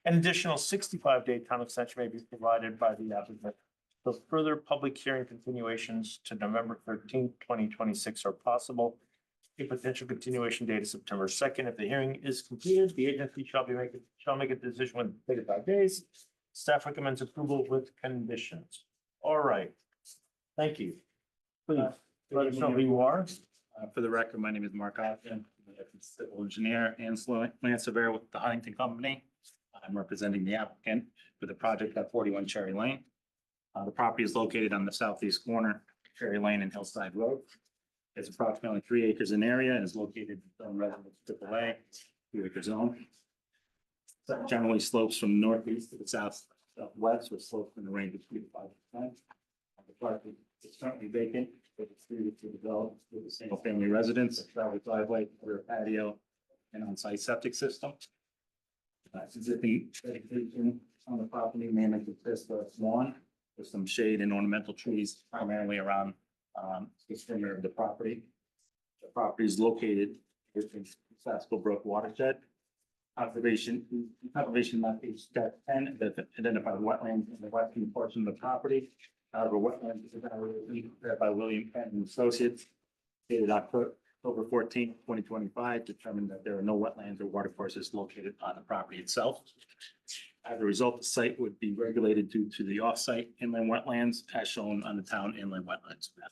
S1: An additional 65-day time extension may be provided by the applicant. So further public hearing continuations to November 13th, 2026 are possible. A potential continuation date is September 2nd. If the hearing is completed, the agency shall make a decision within 35 days. Staff recommends approval with conditions. All right. Thank you. Please, let us know who you are.
S13: For the record, my name is Mark Ogden, civil engineer and land surveyor with the Huntington Company. I'm representing the applicant for the project at 41 Cherry Lane. The property is located on the southeast corner, Cherry Lane and Hillside Road. It's approximately 3 acres in area and is located on residence AAA, 2-acre zone. So it generally slopes from northeast to the southwest, with slopes in the range of 3 to 5%. The property is currently vacant, but it's previously developed with a single-family residence, a travel driveway, rear patio, and on-site septic system. Existing vegetation on the property mainly consists of lawn with some shade and ornamental trees primarily around the center of the property. The property is located within Sasko Brook watershed. Conservation map is step 10 that identifies wetlands in the western portion of the property. However, wetlands is evaluated by William Penn Associates dated October 14, 2025, determined that there are no wetlands or watercourses located on the property itself. As a result, the site would be regulated due to the off-site inland wetlands as shown on the town inland wetlands map.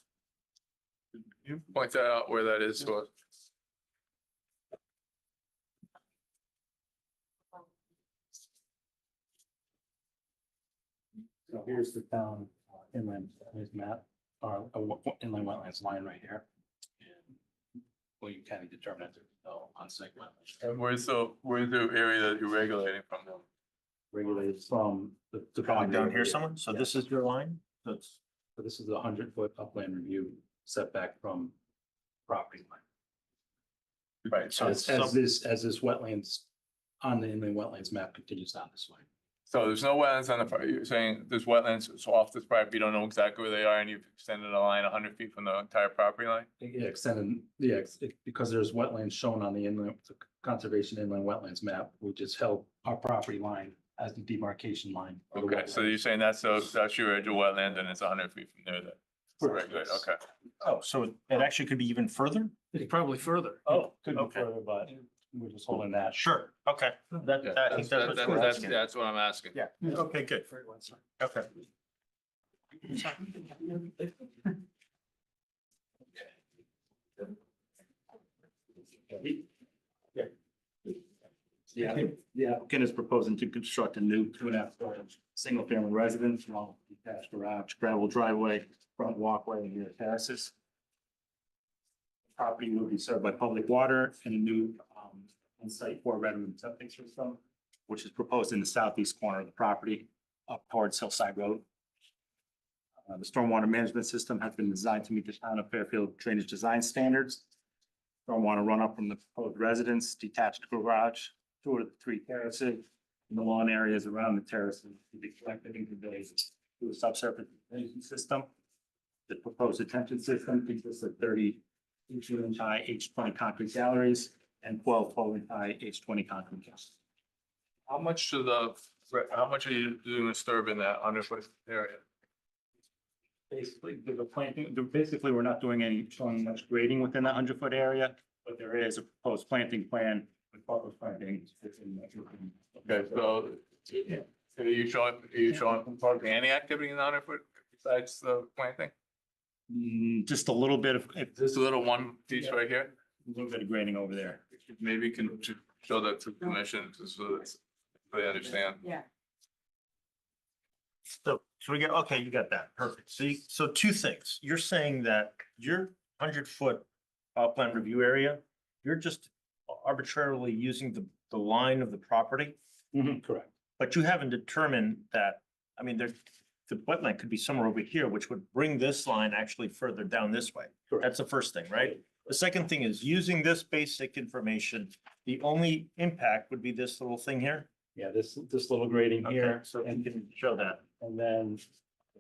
S5: You point that out where that is, so.
S13: So here's the town inland wetlands map, or inland wetlands line right here. And William County determined there's no on-site wetlands.
S5: And where's the area that you're regulating from them?
S13: Regulated from the.
S1: Going down here somewhere. So
S13: Yeah.
S1: this is your line? That's,
S13: So this is the 100-foot upland review setback from property line.
S1: right. So
S13: As this wetlands on the inland wetlands map continues down this way.
S5: So there's no wetlands on the, you're saying there's wetlands, so off this property, you don't know exactly where they are, and you've extended a line 100 feet from the entire property line?
S13: Yeah, extended, yeah, because there's wetlands shown on the inland, the conservation inland wetlands map, we just held our property line as the demarcation line. for the
S5: Okay, so
S13: wetlands.
S5: you're saying that's your edge of wetland, and it's 100 feet from there, that's
S13: Correct.
S5: regulated, okay.
S1: oh, so it actually could be even further?
S13: It's probably further.
S1: Oh,
S13: Could be
S1: okay.
S13: further, but we're just holding that.
S1: Sure. Okay. That,
S5: Yeah,
S1: I think that's what we're asking.
S5: that's what I'm asking.
S1: Yeah. Okay, good. Okay.
S13: Yeah, the applicant is proposing to construct a new 2.5 story single family residence, small detached garage, gravel driveway, front walkway, and rear terraces. Property will be served by public water and a new on-site 4-bedroom septic system, which is proposed in the southeast corner of the property up towards Hillside Road. The stormwater management system has been designed to meet the town of Fairfield drainage design standards. Stormwater runoff from the proposed residence, detached garage, 2 of the 3 terraces, and the lawn areas around the terraces to be collected and conveyed to a subsurface detention system. The proposed detention system consists of 30 inch high H20 concrete galleries and 12 inch high H20 concrete galleries.
S5: How much are you doing disturb in that 100-foot area?
S13: Basically, the planting, basically, we're not doing any, showing much grading within that 100-foot area, but there is a proposed planting plan with proposed planting.
S5: Okay, so are you showing proposing any activity in the 100-foot besides the planting?
S13: Just a little bit of,
S5: Just a little one piece right here?
S13: a little bit of grading over there.
S5: Maybe you can show that to the commission so that they understand.
S7: Yeah.
S1: So we get, okay, you got that. Perfect. So 2 things. You're saying that your 100-foot plan review area, you're just arbitrarily using the line of the property,
S13: Correct.
S1: but you haven't determined that, I mean, the wetland could be somewhere over here, which would bring this line actually further down this way.
S13: Correct.
S1: That's the first thing, right? The second thing is using this basic information, the only impact would be this little thing here.
S13: Yeah, this little grading here.
S1: So you can show that.
S13: And then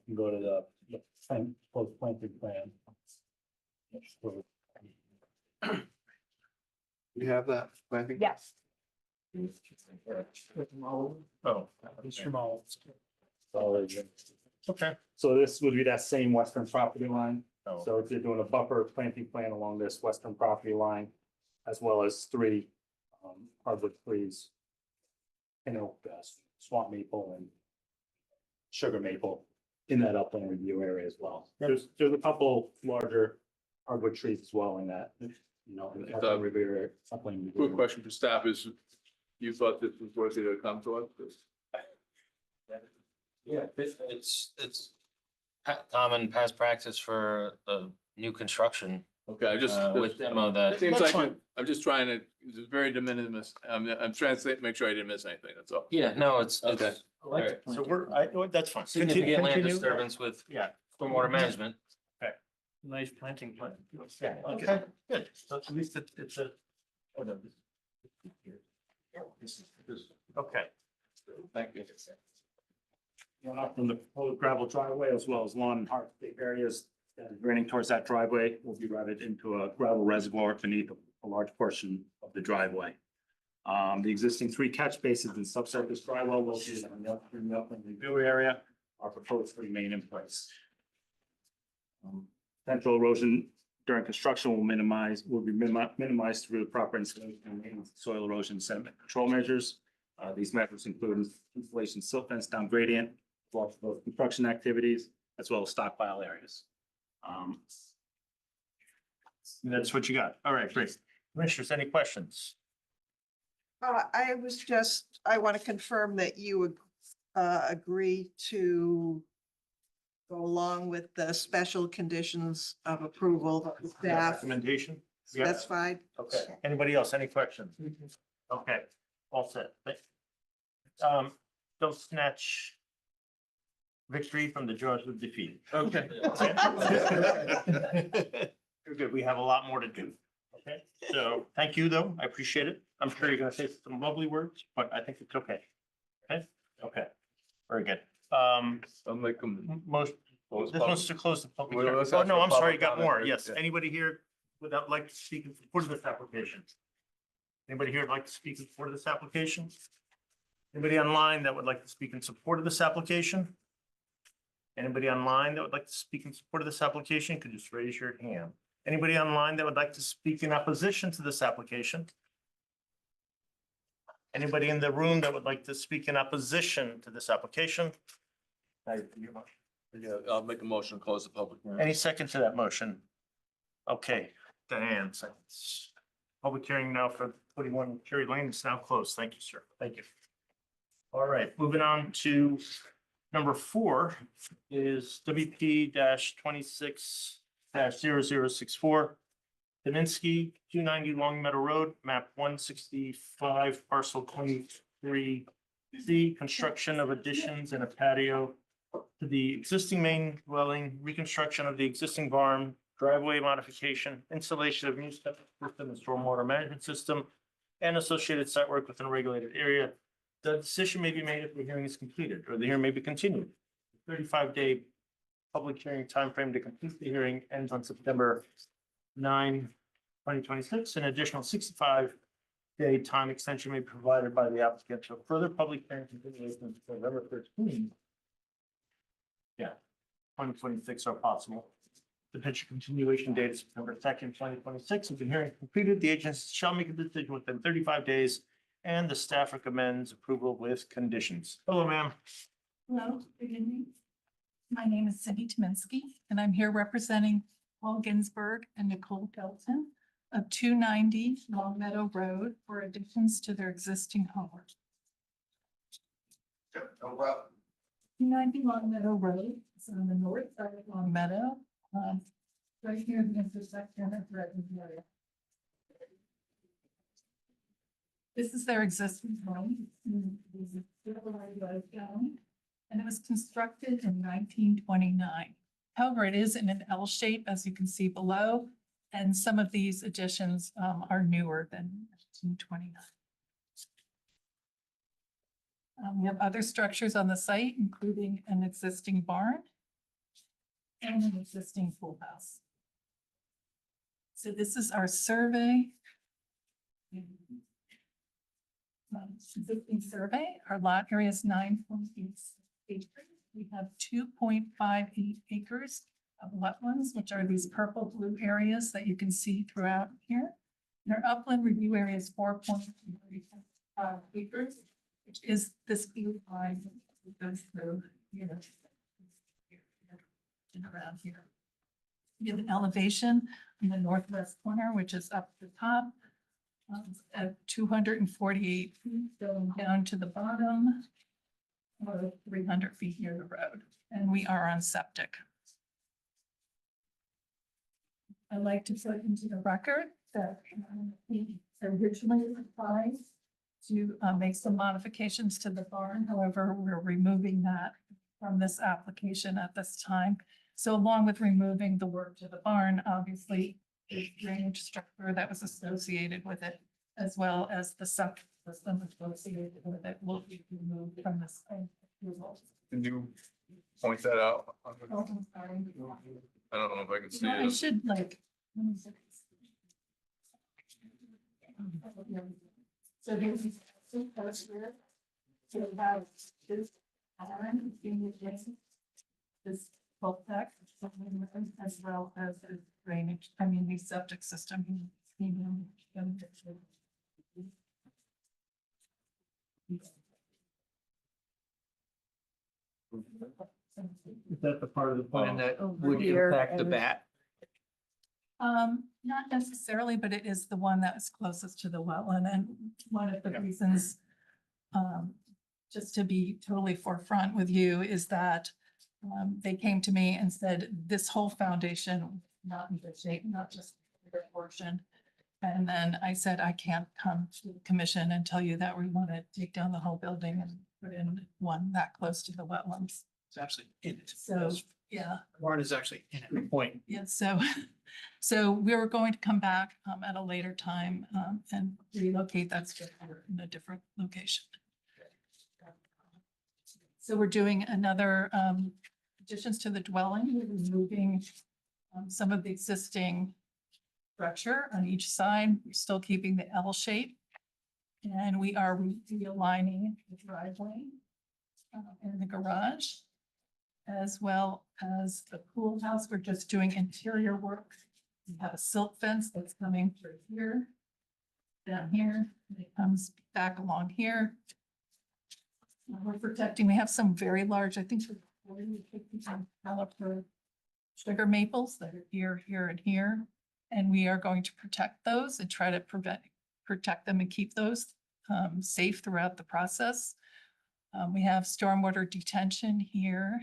S13: can go to the planting plan.
S6: You have that, planting?
S7: Yes.
S13: Oh, it's from all. Okay, so this would be that same western property line.
S1: Oh.
S13: So if you're doing a buffer planting plan along this western property line, as well as three hardwood trees. Swamp maple and sugar maple in that upland review area as well. There's a couple larger hardwood trees as well in that, in the upland review area, upland review
S5: Quick
S13: area.
S5: question for staff is, you thought this was worthy to come to us?
S12: Yeah, it's common past practice for new construction
S5: Okay, I just.
S12: with demo
S5: It
S12: that.
S5: seems
S1: That's
S5: like,
S1: fine.
S5: I'm just trying to, it's very de minimis. I'm trying to make sure I didn't miss anything, that's all.
S12: Yeah, no, it's
S5: Okay.
S12: alright.
S1: So that's fine.
S12: Significant land
S1: Continue.
S12: disturbance with
S1: Yeah.
S12: stormwater management.
S1: Nice planting plan. Yeah, okay, good. So at least it's a. oh, no, Okay.
S5: Thank you.
S13: From the proposed gravel driveway as well as lawn and hardscape areas, draining towards that driveway will be routed into a gravel reservoir beneath a large portion of the driveway. The existing 3 catch basins and subsurface dry well located on the upland review area are proposed to remain in place. Potential erosion during construction will be minimized through the proper installation and maintenance of soil erosion sediment control measures. These measures include installation silt fence down gradient, for both construction activities as well as stockpile areas.
S1: That's what you got. All right, great. Commissioners, any questions?
S2: I want to confirm that you agree to go along with the special conditions of approval of the staff.
S1: Recommendation? Yeah.
S2: That's fine.
S1: Okay. Anybody else? Any questions? Okay, all set. Don't snatch victory from the jaws of defeat.
S5: Okay.
S1: You're good. We have a lot more to do. Okay, so thank you, though. I appreciate it. I'm sure you're gonna say some lovely words, but I think it's okay. Okay, very good.
S5: I'll make them.
S1: Most,
S5: Close
S1: this wants to close the public
S5: Well,
S1: hearing.
S5: let's
S1: Oh,
S5: ask
S1: no,
S5: for
S1: I'm sorry,
S5: public
S1: you got
S5: comment
S1: more.
S5: first,
S1: Yes.
S5: yeah.
S1: Anybody here without like to speak in support of this application? Anybody here would like to speak in support of this application? Anybody online that would like to speak in support of this application? Anybody online that would like to speak in support of this application, could just raise your hand. Anybody online that would like to speak in opposition to this application? Anybody in the room that would like to speak in opposition to this application?
S5: Yeah, I'll make a motion to close the public hearing.
S1: Any second to that motion? Okay, Diane, seconds. Public hearing now for 41 Cherry Lane is now closed. Thank you, sir. Thank you. All right, moving on to number 4 is WP 26-0064. Kaminsky, 290 Long Meadow Road, map 165, parcel 23C, construction of additions and a patio to the existing main dwelling, reconstruction of the existing barn, driveway modification, installation of new septic system and stormwater management system, and associated site work within a regulated area. The decision may be made if the hearing is completed, or the hearing may be continued. 35-day public hearing timeframe to complete the hearing ends on September 9, 2026. An additional 65-day time extension may be provided by the applicant to further public hearing continuation until November 13. 2026 are possible. The pitch continuation date is September 2nd, 2026. If the hearing is completed, the agency shall make a decision within 35 days, and the staff recommends approval with conditions. Hello, ma'am.
S14: Hello, good evening. My name is Cindy Tominski, and I'm here representing Paul Ginsburg and Nicole Delton of 290 Long Meadow Road for additions to their existing home. 290 Long Meadow Road is on the north side of Long Meadow, right here at the intersection of Red and Area. This is their existing home. And it was constructed in 1929. However, it is in an L shape, as you can see below, and some of these additions are newer than 1929. We have other structures on the site, including an existing barn and an existing pool house. So this is our survey. Existing survey, our lot area is 9.8 acres. We have 2.58 acres of wetlands, which are these purple blue areas that you can see throughout here. And our upland review area is 4.35 acres, which is this blue line that goes through here. And around here. We have an elevation in the northwest corner, which is up the top. At 248 feet going down to the bottom. Or 300 feet near the road, and we are on septic. I'd like to put into the record that we originally applied to make some modifications to the barn. However, we're removing that from this application at this time. So along with removing the work to the barn, obviously, the drainage structure that was associated with it, as well as the septic system associated with it, will be removed from this approval.
S5: Can you point that out?
S14: Oh, I'm sorry.
S5: I don't know if I can see
S14: No, I
S5: it.
S14: should like. let me see. So here's the post here. So we have this iron in the this bulk deck, as well as the drainage, the septic system.
S6: Is that the part of the plan that
S2: would impact the
S6: bat?
S14: Not necessarily, but it is the one that is closest to the wetland, and one of the
S6: Yeah.
S14: reasons, just to be totally forefront with you, is that they came to me and said, this whole foundation, not in good shape, not just the portion. And then I said, I can't come to the commission and tell you that we want to take down the whole building and put in one that close to the wetlands.
S6: It's actually in it.
S14: So, yeah.
S6: Barn is actually in it. Point.
S14: Yeah, so we were going to come back at a later time and relocate that structure in a different location. So we're doing another additions to the dwelling, we're removing some of the existing structure on each side. We're still keeping the L shape. And we are realigning the driveway and the garage, as well as the pool house. We're just doing interior work. We have a silt fence that's coming through here, down here, and it comes back along here. We're protecting, we have some very large, I think, 40 to 50 caliber sugar maples that are here, here, and here. And we are going to protect those and try to protect them and keep those safe throughout the process. We have stormwater detention here,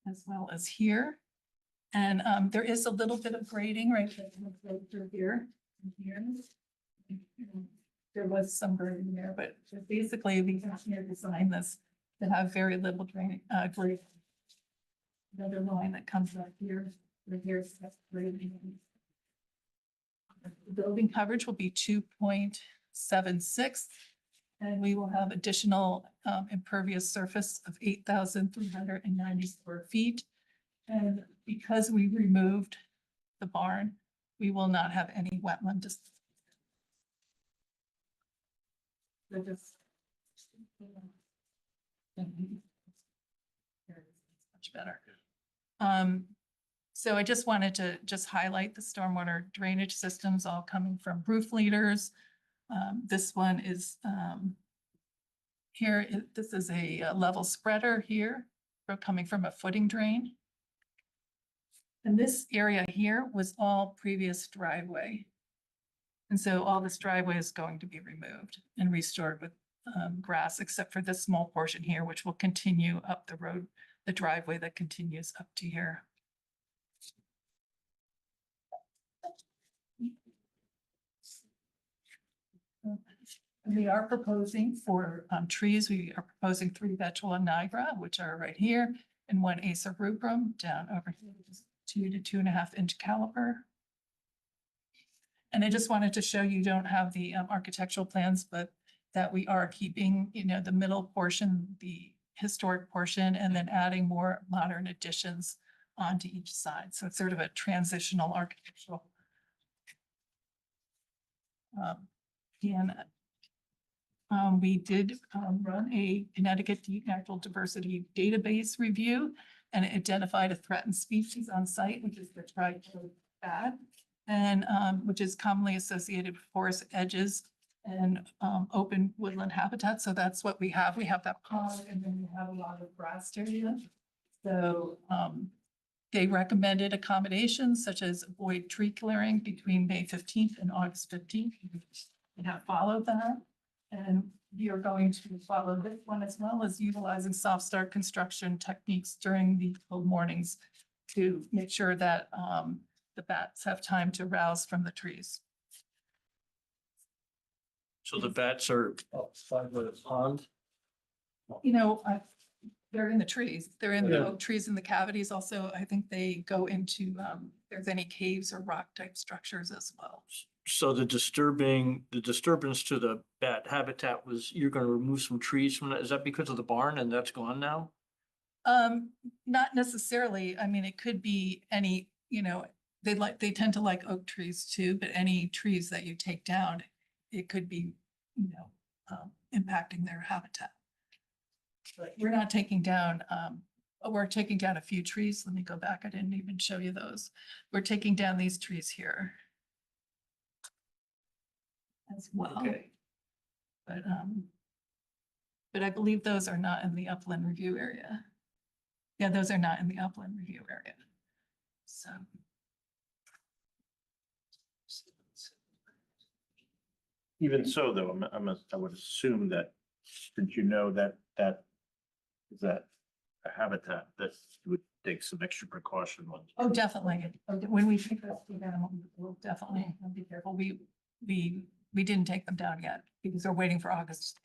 S14: as well as here. And there is a little bit of grading right through here. And here. There was some grading there, but basically we have here designed this to have very little grade. Another line that comes up here, right here. The building coverage will be 2.76. And we will have additional impervious surface of 8,390 square feet. And because we removed the barn, we will not have any wetland. Much better. So I just wanted to highlight the stormwater drainage systems all coming from roof leaders. This one is here, this is a level spreader here, coming from a footing drain. And this area here was all previous driveway. And so all this driveway is going to be removed and restored with grass, except for this small portion here, which will continue up the road, the driveway that continues up to here. And we are proposing for trees, we are proposing 3 Betula nigra, which are right here, and 1 Acer rubrum down over here, which is 2 to 2.5 inch caliper. And I just wanted to show you don't have the architectural plans, but that we are keeping, the middle portion, the historic portion, and then adding more modern additions onto each side. So it's sort of a transitional architectural. And we did run a Connecticut Natural Diversity Database review and it identified a threatened species on site, which is the tri-toed bat, and which is commonly associated with forest edges and open woodland habitat. So that's what we have. We have that pond and then we have a lot of grass area. So they recommended accommodations such as avoid tree clearing between May 15th and August 15th. We have followed that. And we are going to follow this one as well as utilizing soft start construction techniques during the cold mornings to make sure that the bats have time to rouse from the trees.
S1: So the bats are outside the pond?
S14: You know, they're in the trees. They're in the oak trees in the cavities. Also, I think they go into, there's any caves or rock type structures as well.
S1: So the disturbance to the bat habitat was, you're gonna remove some trees from that, is that because of the barn and that's gone now?
S14: Not necessarily. I mean, it could be any, you know, they tend to like oak trees too, but any trees that you take down, it could be, you know, impacting their habitat. But we're not taking down, we're taking down a few trees. Let me go back. I didn't even show you those. We're taking down these trees here as well.
S1: Okay.
S14: But I believe those are not in the upland review area. Yeah, those are not in the upland review area. So.
S1: Even so, though, I would assume that, since you know that is a habitat, that you would take some extra precaution on.
S14: Oh, definitely. When we pick up the animal, we'll definitely be careful. We didn't take them down yet because they're waiting for August.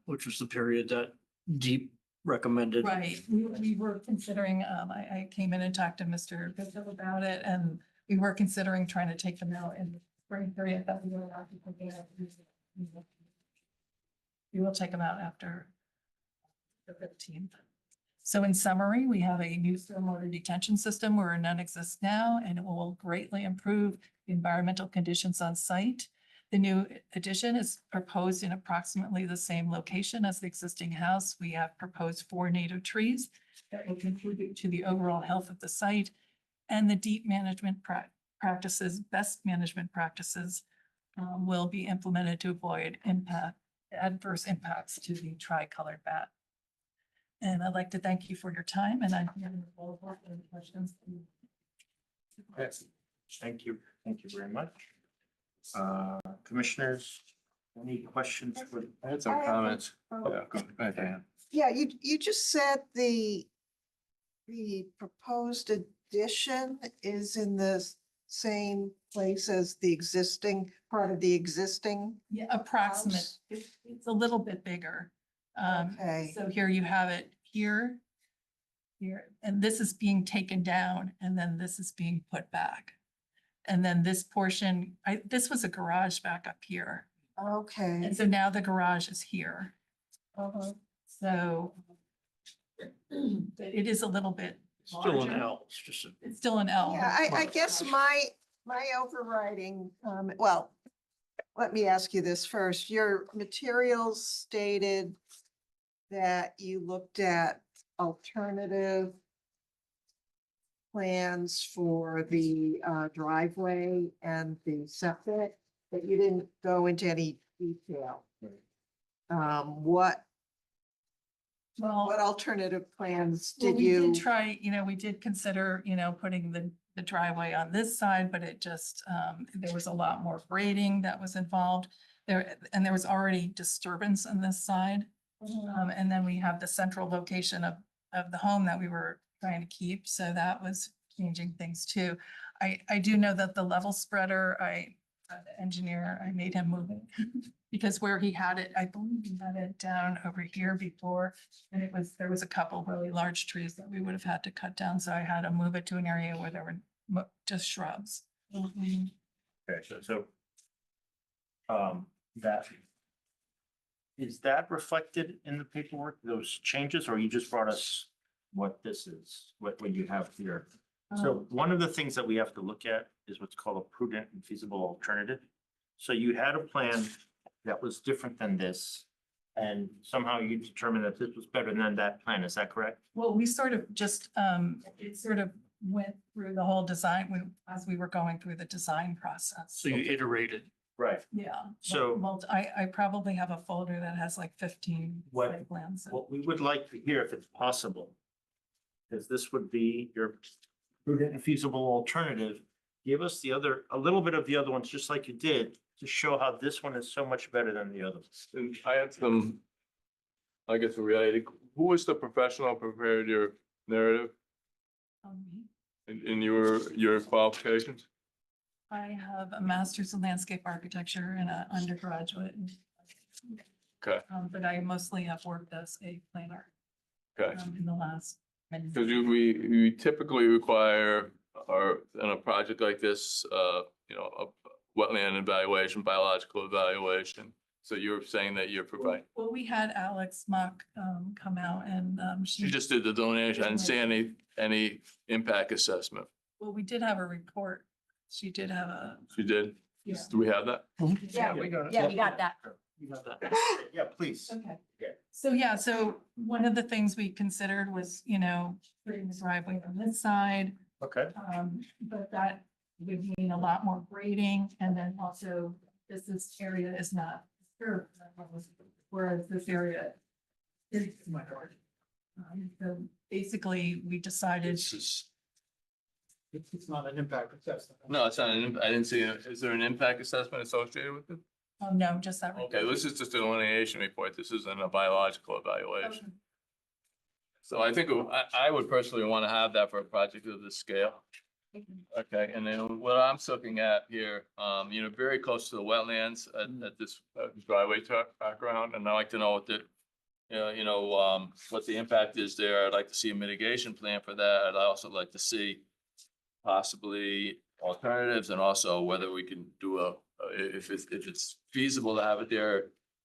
S1: Which was the period that Deep recommended.
S14: Right. We were considering, I came in and talked to Mr. Bishop about it, and we were considering trying to take them out in the spring period that we were not. We will take them out after the 15th. So in summary, we have a new stormwater detention system where none exists now, and it will greatly improve the environmental conditions on site. The new addition is proposed in approximately the same location as the existing house. We have proposed 4 native trees that will contribute to the overall health of the site, and the deep management practices, best management practices will be implemented to avoid adverse impacts to the tricolored bat. And I'd like to thank you for your time, and I'm available for any questions.
S1: Thank you. Thank you very much. Commissioners, any questions?
S10: I had some comments. Yeah, go ahead, Diane.
S2: Yeah, you just said the proposed addition is in the same place as the existing, part of the existing.
S14: Yeah, approximate.
S2: House.
S14: It's a little bit bigger.
S2: Okay.
S14: So here you have it here, and this is being taken down, and then this is being put back. And then this portion, this was a garage back up here.
S2: Okay.
S14: And so now the garage is here. So it is a little bit
S1: Still an
S14: larger.
S1: L, it's just a.
S14: It's still an L.
S2: Yeah, I guess my overriding, well, let me ask you this first. Your materials stated that you looked at alternative plans for the driveway and the septic, but you didn't go into any detail. What
S14: Well,
S2: alternative plans
S14: well,
S2: did
S14: we
S2: you?
S14: did try, we did consider, putting the driveway on this side, but it just, there was a lot more grading that was involved there, and there was already disturbance on this side. And then we have the central location of the home that we were trying to keep, so that was changing things too. I do know that the level spreader, the engineer, I made him move it because where he had it, I believe he had it down over here before. And there was a couple really large trees that we would have had to cut down. So I had to move it to an area where there were just shrubs.
S1: Okay, so. That. Is that reflected in the paperwork, those changes, or you just brought us what this is, what you have here. So one of the things that we have to look at is what's called a prudent and feasible alternative. So you had a plan that was different than this. And somehow you determined that this was better than that plan. Is that correct?
S14: Well, we sort of just, it sort of went through the whole design as we were going through the design process.
S1: So you iterated. Right.
S14: Yeah.
S1: So-
S14: Well, I probably have a folder that has like 15
S1: What-
S14: site plans.
S1: What we would like to hear, if it's possible, is this would be your prudent and feasible alternative. Give us the other, a little bit of the other ones, just like you did, to show how this one is so much better than the others.
S5: And I had some, I guess, related, who was the professional who prepared your narrative in your qualifications?
S14: I have a master's in landscape architecture and an undergraduate.
S5: Okay.
S14: But I mostly have worked as a planner
S5: Okay.
S14: in the last. many
S5: Because
S14: years.
S5: we typically require, or in a project like this, you know, a wetland evaluation, biological evaluation. So you're saying that you're providing,
S14: Well, we had Alex Mock come out and
S5: you just did the donation, I didn't see any impact assessment.
S14: well, we did have a report. She did have a.
S5: You did?
S14: Yeah.
S5: Do we have that?
S7: Yeah,
S1: we got it.
S7: yeah, we got that.
S1: You have that. Yeah, please.
S14: Okay.
S1: Yeah.
S14: So, yeah, so one of the things we considered was, putting the driveway on this side.
S1: Okay.
S14: But that would mean a lot more grading and then also this area is not disturbed. Whereas this area is. So basically, we decided.
S6: It's not an impact assessment.
S5: No, it's not, I didn't see, is there an impact assessment associated with it?
S14: No, just that.
S5: Okay, this is just a delineation report. This isn't a biological evaluation. So I think I would personally want to have that for a project of this scale. Okay, and then what I'm looking at here, very close to the wetlands at this driveway background, and I'd like to know what the, what the impact is there. I'd like to see a mitigation plan for that. I'd also like to see possibly alternatives and also whether we can do if it's feasible to have it there.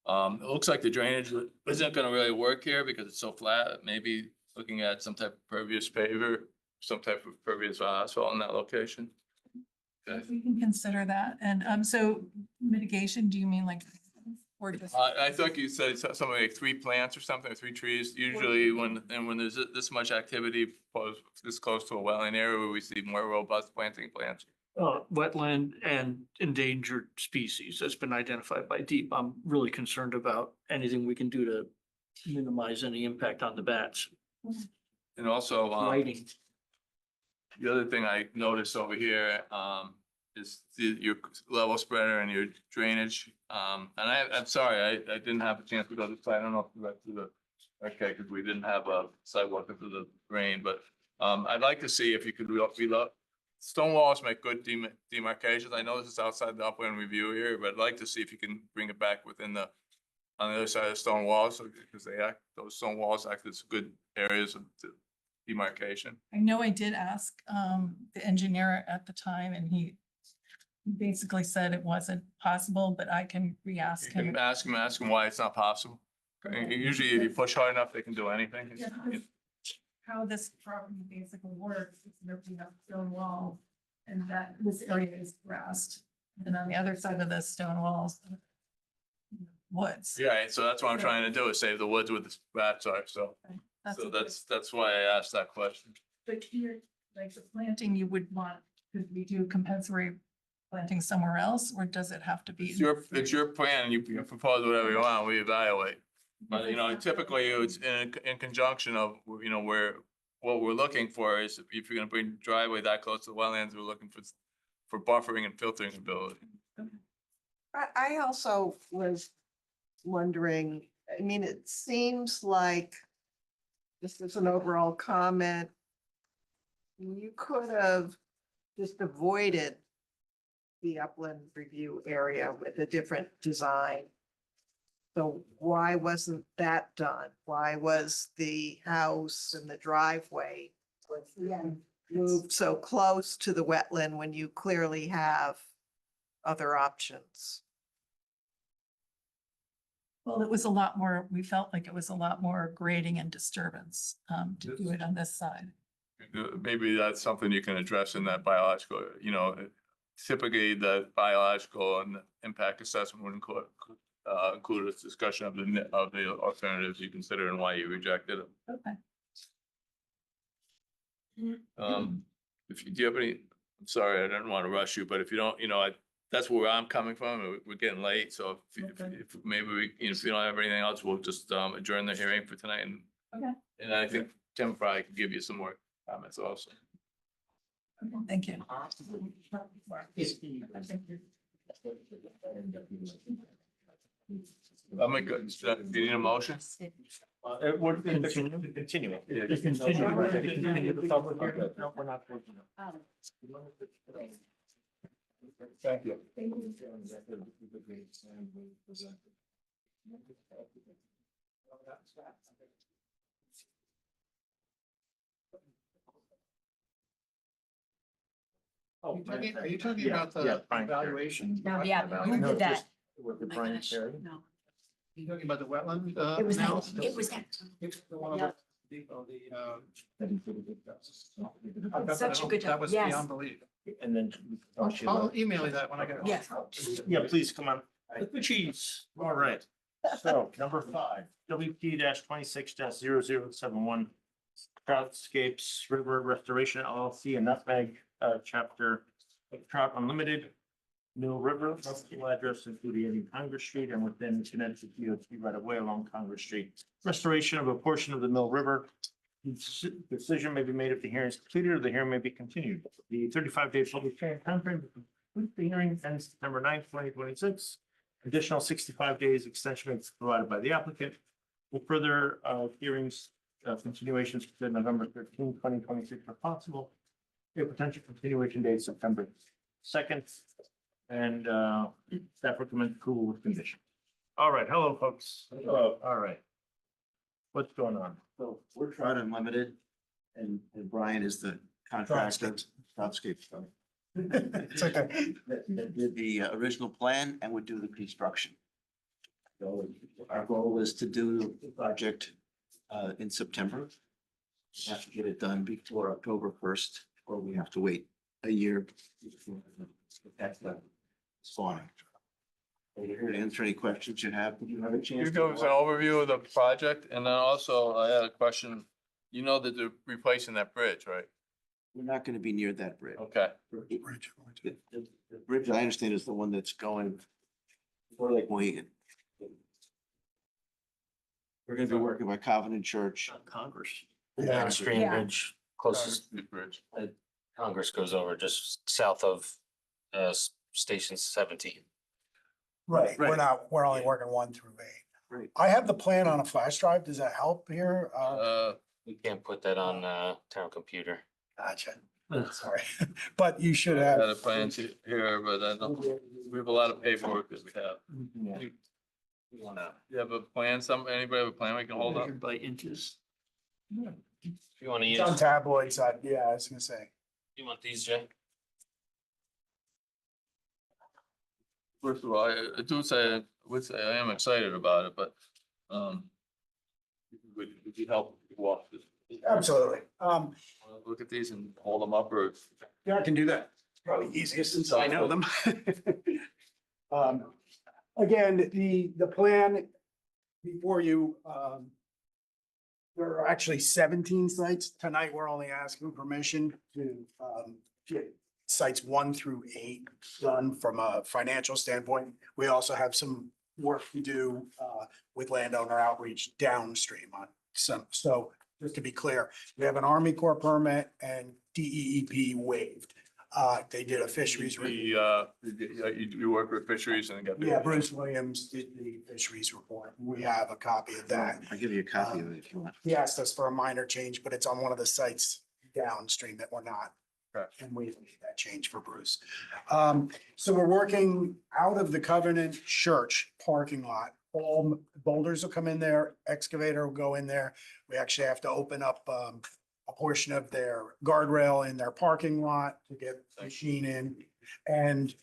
S5: It looks like the drainage isn't gonna really work here because it's so flat. Maybe looking at some type of pervious paver, some type of pervious asphalt in that location. Okay.
S14: We can consider that. And so mitigation, do you mean like? Or just?
S5: I thought you said something like 3 plants or something, or 3 trees. Usually when there's this much activity this close to a wetland area, we see more robust planting plants.
S15: Wetland and endangered species that's been identified by DEEP. I'm really concerned about anything we can do to minimize any impact on the bats.
S5: And also,
S15: Lighting.
S5: the other thing I noticed over here, is your level spreader and your drainage. And I'm sorry, I didn't have a chance to go to the site. I don't know if you went through okay, because we didn't have a sidewalk into the rain, but, I'd like to see if you could stone walls make good demarcations. I know this is outside the upland review here, but I'd like to see if you can bring it back within on the other side of the stone walls, because those stone walls act as good areas of demarcation.
S14: I know I did ask the engineer at the time and he basically said it wasn't possible, but I can re-ask
S5: You
S14: him.
S5: can ask them why it's not possible. Usually if you push hard enough, they can do anything.
S14: Yeah, how this property basically works is that we have stone walls and that this area is grassed. And on the other side of the stone walls, woods.
S5: Yeah, so that's what I'm trying to do, is save the woods with the bats are, so that's why I asked that question.
S14: But here, like the planting you would want, could we do compensatory planting somewhere else, or does it have to be?
S5: It's your plan, and you can propose whatever you want, we evaluate. But, typically it's in conjunction of, where, what we're looking for is if you're gonna bring driveway that close to the wetlands, we're looking for buffering and filtering ability.
S2: I also was wondering, I mean, it seems like, just as an overall comment, you could have just avoided the upland review area with a different design. So why wasn't that done? Why was the house and the driveway moved so close to the wetland when you clearly have other options?
S14: Well, it was a lot more, we felt like it was a lot more grading and disturbance to do it on this side.
S5: Maybe that's something you can address in that biological, typically the biological and impact assessment would include a discussion of the alternatives you consider and why you rejected it.
S14: Okay.
S5: If you, do you have any, I'm sorry, I didn't want to rush you, but if you don't, that's where I'm coming from. We're getting late, so if maybe if you don't have anything else, we'll just adjourn the hearing for tonight and.
S14: Okay.
S5: And I think Tim probably could give you some more comments also.
S14: Thank you.
S5: I'll make, do you need a motion?
S1: It would continue. Continue. Continue the public hearing. No, we're not.
S5: Thank you.
S6: Are you talking about the evaluation?
S7: No, yeah, who did that?
S1: With the Brian Terry.
S7: No,
S6: You talking about the wetland?
S7: it was that,
S6: analysis?
S7: it was that.
S6: It's the one
S7: Yeah. Such a good job.
S6: That was
S7: Yes.
S6: beyond belief.
S1: And then.
S6: I'll email you that when I get home.
S7: Yes.
S1: Yeah, please come on. The cheese. All right. So number 5, WP 26 0071. Stroutscapes River Restoration LLC and Nutmeg, chapter of Trout Unlimited. Mill River, multiple address including in Congress Street and within Connecticut DOT right of way along Congress Street. Restoration of a portion of the Mill River. Decision may be made if the hearing is completed or the hearing may be continued. The 35-day public hearing timeframe to complete the hearing ends September 9th, 2026. Additional 65 days extension is provided by the applicant. With further hearings, continuations to November 13th, 2026 are possible. A potential continuation date September 2nd. And staff recommends approval with condition. All right, hello, folks. Hello. All right. What's going on?
S16: So we're Trout Unlimited and Brian is the contractor. Stroudscape.
S6: It's okay.
S16: That did the original plan and would do the construction. So our goal is to do the project in September. We have to get it done before October 1st, or we have to wait a year. That's the spawning. Are you here to answer any questions you have? Did you have a chance?
S5: You
S16: to
S5: give us an overview of the project, and then also I had a question. You know that they're replacing that bridge, right?
S16: We're not going to be near that bridge.
S5: Okay.
S16: The bridge, I understand, is the one that's going for Lake Mohegan. We're going to be working by Covenant Church.
S15: Congress.
S12: Downstream
S7: Yeah.
S12: bridge, closest
S5: Bridge.
S12: Congress goes over just south of Station 17.
S17: Right,
S16: Right.
S17: we're only working 1 through 8.
S16: Right.
S17: I have the plan on a flash drive. Does that help here?
S12: We can't put that on town computer.
S17: Gotcha. Sorry, but you should have.
S5: Got a plan here, but I don't, we have a lot of paperwork that we have. You have a plan, anybody have a plan we can hold up?
S15: By inches.
S12: If you want to
S17: It's
S12: use,
S17: on tabloid side. Yeah, I was gonna say.
S12: you want these, Jay?
S5: First of all, I would say I am excited about it, but, would you help walk this?
S17: Absolutely.
S5: Look at these and hold them up, or?
S17: Yeah, I can do that. Probably easiest since I know them. Again, the plan before you, there are actually 17 sites. Tonight, we're only asking permission to get sites 1 through 8 done from a financial standpoint. We also have some work to do with landowner outreach downstream on some. So just to be clear, we have an Army Corps permit and DEEP waived. They did a fisheries.
S5: You work with fisheries and got.
S17: Yeah, Bruce Williams did the fisheries report. We have a copy of that.
S16: I'll give you a copy of it if you want.
S17: He asked us for a minor change, but it's on one of the sites downstream that we're not.
S5: Okay.
S17: And we made that change for Bruce. So we're working out of the Covenant Church parking lot. All boulders will come in there, excavator will go in there. We actually have to open up a portion of their guardrail in their parking lot to get the machine in. And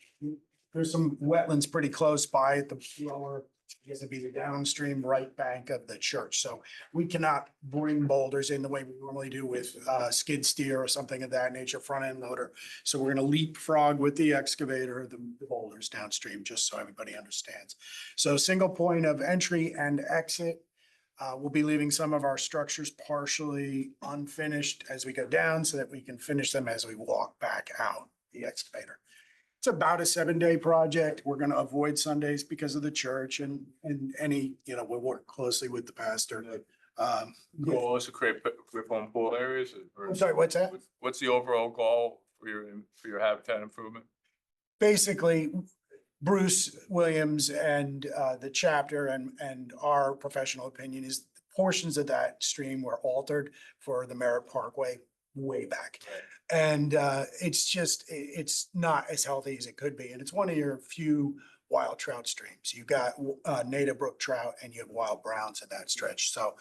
S17: there's some wetlands pretty close by at the lower It's gonna be the downstream right bank of the church. So we cannot bring boulders in the way we normally do with skid steer or something of that nature, front end loader. So we're gonna leapfrog with the excavator, the boulders downstream, just so everybody understands. So single point of entry and exit. We'll be leaving some of our structures partially unfinished as we go down so that we can finish them as we walk back out the excavator. It's about a 7-day project. We're gonna avoid Sundays because of the church and any, we'll work closely with the pastor.
S5: Goal is to create grip on pool areas? Or
S17: I'm sorry, what's that?
S5: what's the overall goal for your habitat improvement?
S17: Basically, Bruce Williams and the chapter and our professional opinion is portions of that stream were altered for the Merritt Parkway way back. And it's not as healthy as it could be. And it's one of your few wild trout streams. You've got native brook trout and you have wild browns in that stretch. So,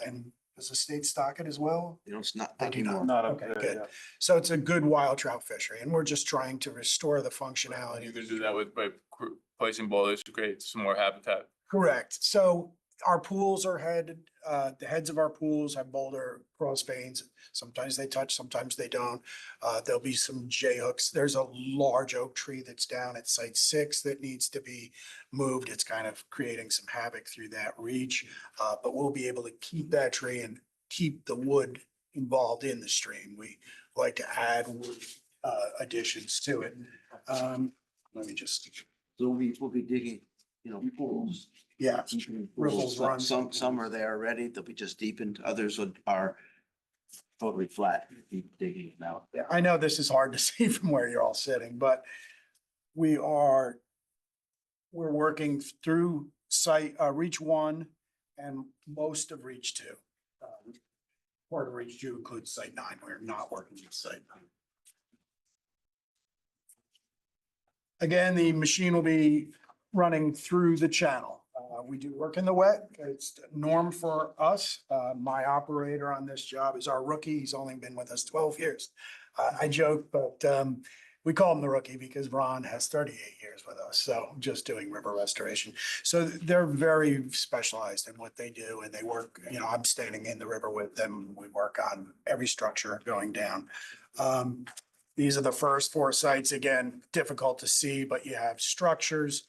S17: and does the state stock it as well?
S16: It's not.
S17: They do
S16: anymore.
S17: not. Okay, good. So it's a good wild trout fishery and we're just trying to restore the functionality.
S5: You can do that by placing boulders to create some more habitat.
S17: Correct. So our pools are headed, the heads of our pools have boulder cross veins. Sometimes they touch, sometimes they don't. There'll be some J hooks. There's a large oak tree that's down at site 6 that needs to be moved. It's kind of creating some havoc through that reach. But we'll be able to keep that tree and keep the wood involved in the stream. We like to add wood additions to it. Let me just,
S16: So we'll be digging, pools.
S17: yeah. Riffles run.
S16: Some are there already. They'll be just deepened. Others are totally flat. Keep digging them out.
S17: Yeah, I know this is hard to see from where you're all sitting, but we're working through site, reach 1 and most of reach 2. Part of reach 2 includes site 9. We're not working with site 9. Again, the machine will be running through the channel. We do work in the wet. It's norm for us. My operator on this job is our rookie. He's only been with us 12 years. I joke, but we call him the rookie because Ron has 38 years with us. So just doing river restoration. So they're very specialized in what they do and they work, I'm standing in the river with them. We work on every structure going down. These are the first 4 sites. Again, difficult to see, but you have structures,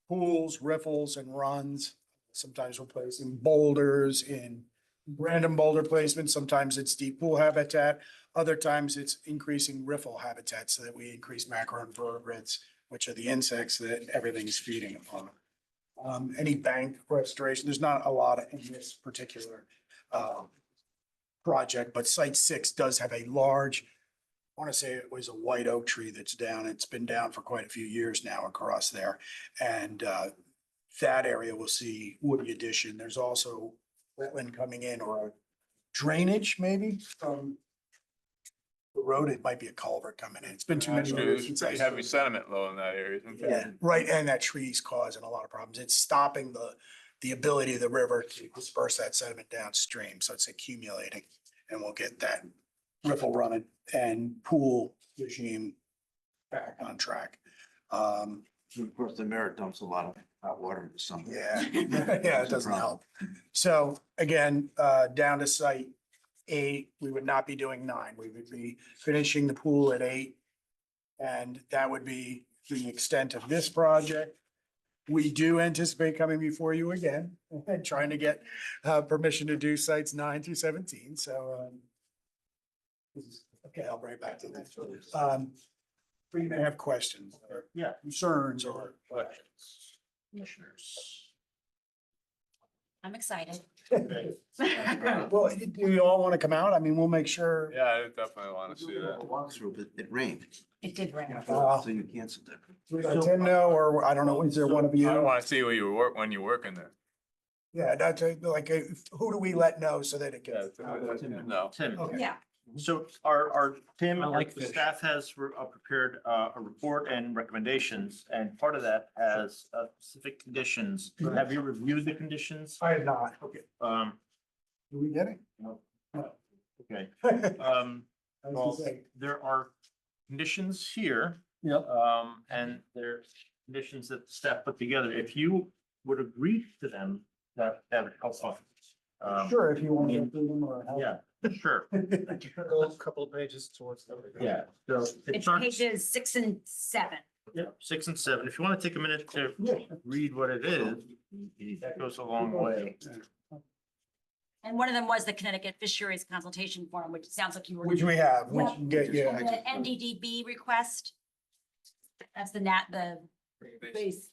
S17: pools, riffles and runs. Sometimes we're placing boulders in random boulder placement. Sometimes it's deep pool habitat. Other times it's increasing riffle habitat so that we increase macroinvertebrates, which are the insects that everything's feeding upon. Any bank restoration, there's not a lot in this particular project, but site 6 does have a large, I want to say it was a white oak tree that's down. It's been down for quite a few years now across there. And that area will see woody addition. There's also wetland coming in or a drainage maybe from the road. It might be a culvert coming in. It's been too many years.
S5: It's pretty heavy sediment low in that area. Isn't it?
S17: Yeah, right. And that tree's causing a lot of problems. It's stopping the ability of the river to disperse that sediment downstream. So it's accumulating and we'll get that riffle running and pool regime back on track.
S16: Of course, the Merritt dumps a lot of hot water in the summer.
S17: Yeah, yeah, it doesn't help. So again, down to site 8, we would not be doing 9. We would be finishing the pool at 8. And that would be the extent of this project. We do anticipate coming before you again and trying to get permission to do sites 9 through 17. So okay, I'll bring it back to that. We may have questions or concerns or
S1: Questions? Commissioners?
S7: I'm excited.
S17: well, do you all want to come out? I mean, we'll make sure.
S5: Yeah, I definitely want to see that.
S16: Walkthrough, but it rained,
S7: It did rain.
S17: Uh,
S16: so you canceled it.
S17: We let Tim know, or I don't know, is there one of you?
S5: I want to see what you work when you're working there.
S17: Yeah, that's like, who do we let know so that it
S5: Yeah,
S17: gets?
S5: no.
S1: Tim,
S17: Okay.
S7: Yeah.
S1: so our Tim,
S15: I like
S1: the
S15: fish.
S1: staff has prepared a report and recommendations, and part of that has specific conditions. Have you reviewed the conditions?
S17: I have not.
S1: Okay,
S17: Do we get it?
S1: no.
S17: No.
S1: Okay,
S17: I was
S1: well,
S17: gonna say,
S1: there are conditions here.
S17: Yep.
S1: And there's conditions that the staff put together. If you would agree to them, that would help us.
S17: Sure, if you want to go through them or.
S1: Yeah, sure.
S6: Go a couple of pages towards.
S1: Yeah, so it
S7: It's
S1: starts,
S7: pages 6 and 7.
S1: yeah, 6 and 7. If you want to take a minute to read what it is, that goes a long way.
S7: And one of them was the Connecticut Fisheries Consultation Forum, which sounds like you were.
S17: Which we have, we
S7: Yeah.
S17: can get,
S7: And
S17: yeah.
S7: the NDDB request. That's the base.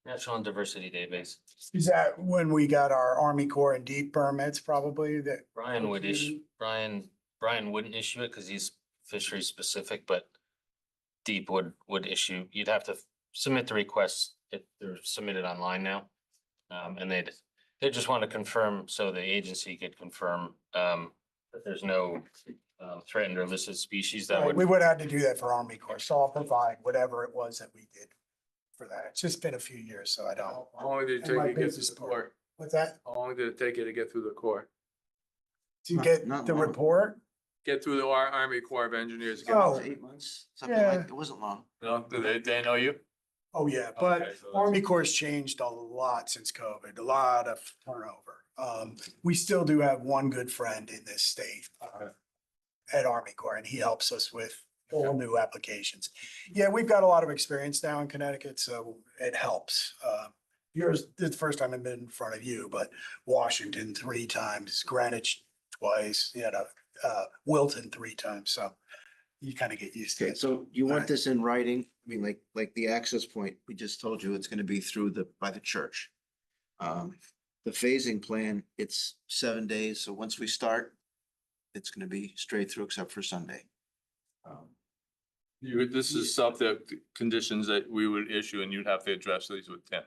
S12: National and Diversity Database.
S17: Is that when we got our Army Corps and deep permits probably that?
S12: Brian would issue, Brian wouldn't issue it because he's fishery specific, but Deep would issue, you'd have to submit the requests if they're submitted online now. And they just want to confirm, so the agency could confirm that there's no threatened or listed species that
S17: We
S12: would.
S17: would have to do that for Army Corps, so I'll provide whatever it was that we did for that. It's just been a few years, so I don't.
S5: How long did it
S17: And
S5: take
S17: my
S5: you to get
S17: business
S5: through the
S17: part.
S5: court?
S17: What's that?
S5: How long did it take you to get through the court?
S17: To get
S16: Not
S17: the
S16: long.
S17: report?
S5: Get through the Army Corps of Engineers? get-
S17: Oh.
S16: 8 months, something
S17: Yeah.
S16: like, it wasn't long.
S5: No, did they know you?
S17: Oh, yeah,
S5: Okay,
S17: but
S5: so that's-
S17: Army Corps has changed a lot since COVID, a lot of turnover. We still do have one good friend in this state at Army Corps, and he helps us with all new applications. Yeah, we've got a lot of experience now in Connecticut, so it helps. Yours, this is the first time I've been in front of you, but Washington 3 times, Greenwich twice, Wilton 3 times, so you kind of get used to
S16: Okay,
S17: it.
S16: so you want
S17: Alright.
S16: this in writing? I mean, like the access point, we just told you it's gonna be by the church. The phasing plan, it's 7 days, so once we start, it's gonna be straight through except for Sunday.
S5: This is stuff that, conditions that we would issue and you'd have to address these with Tim.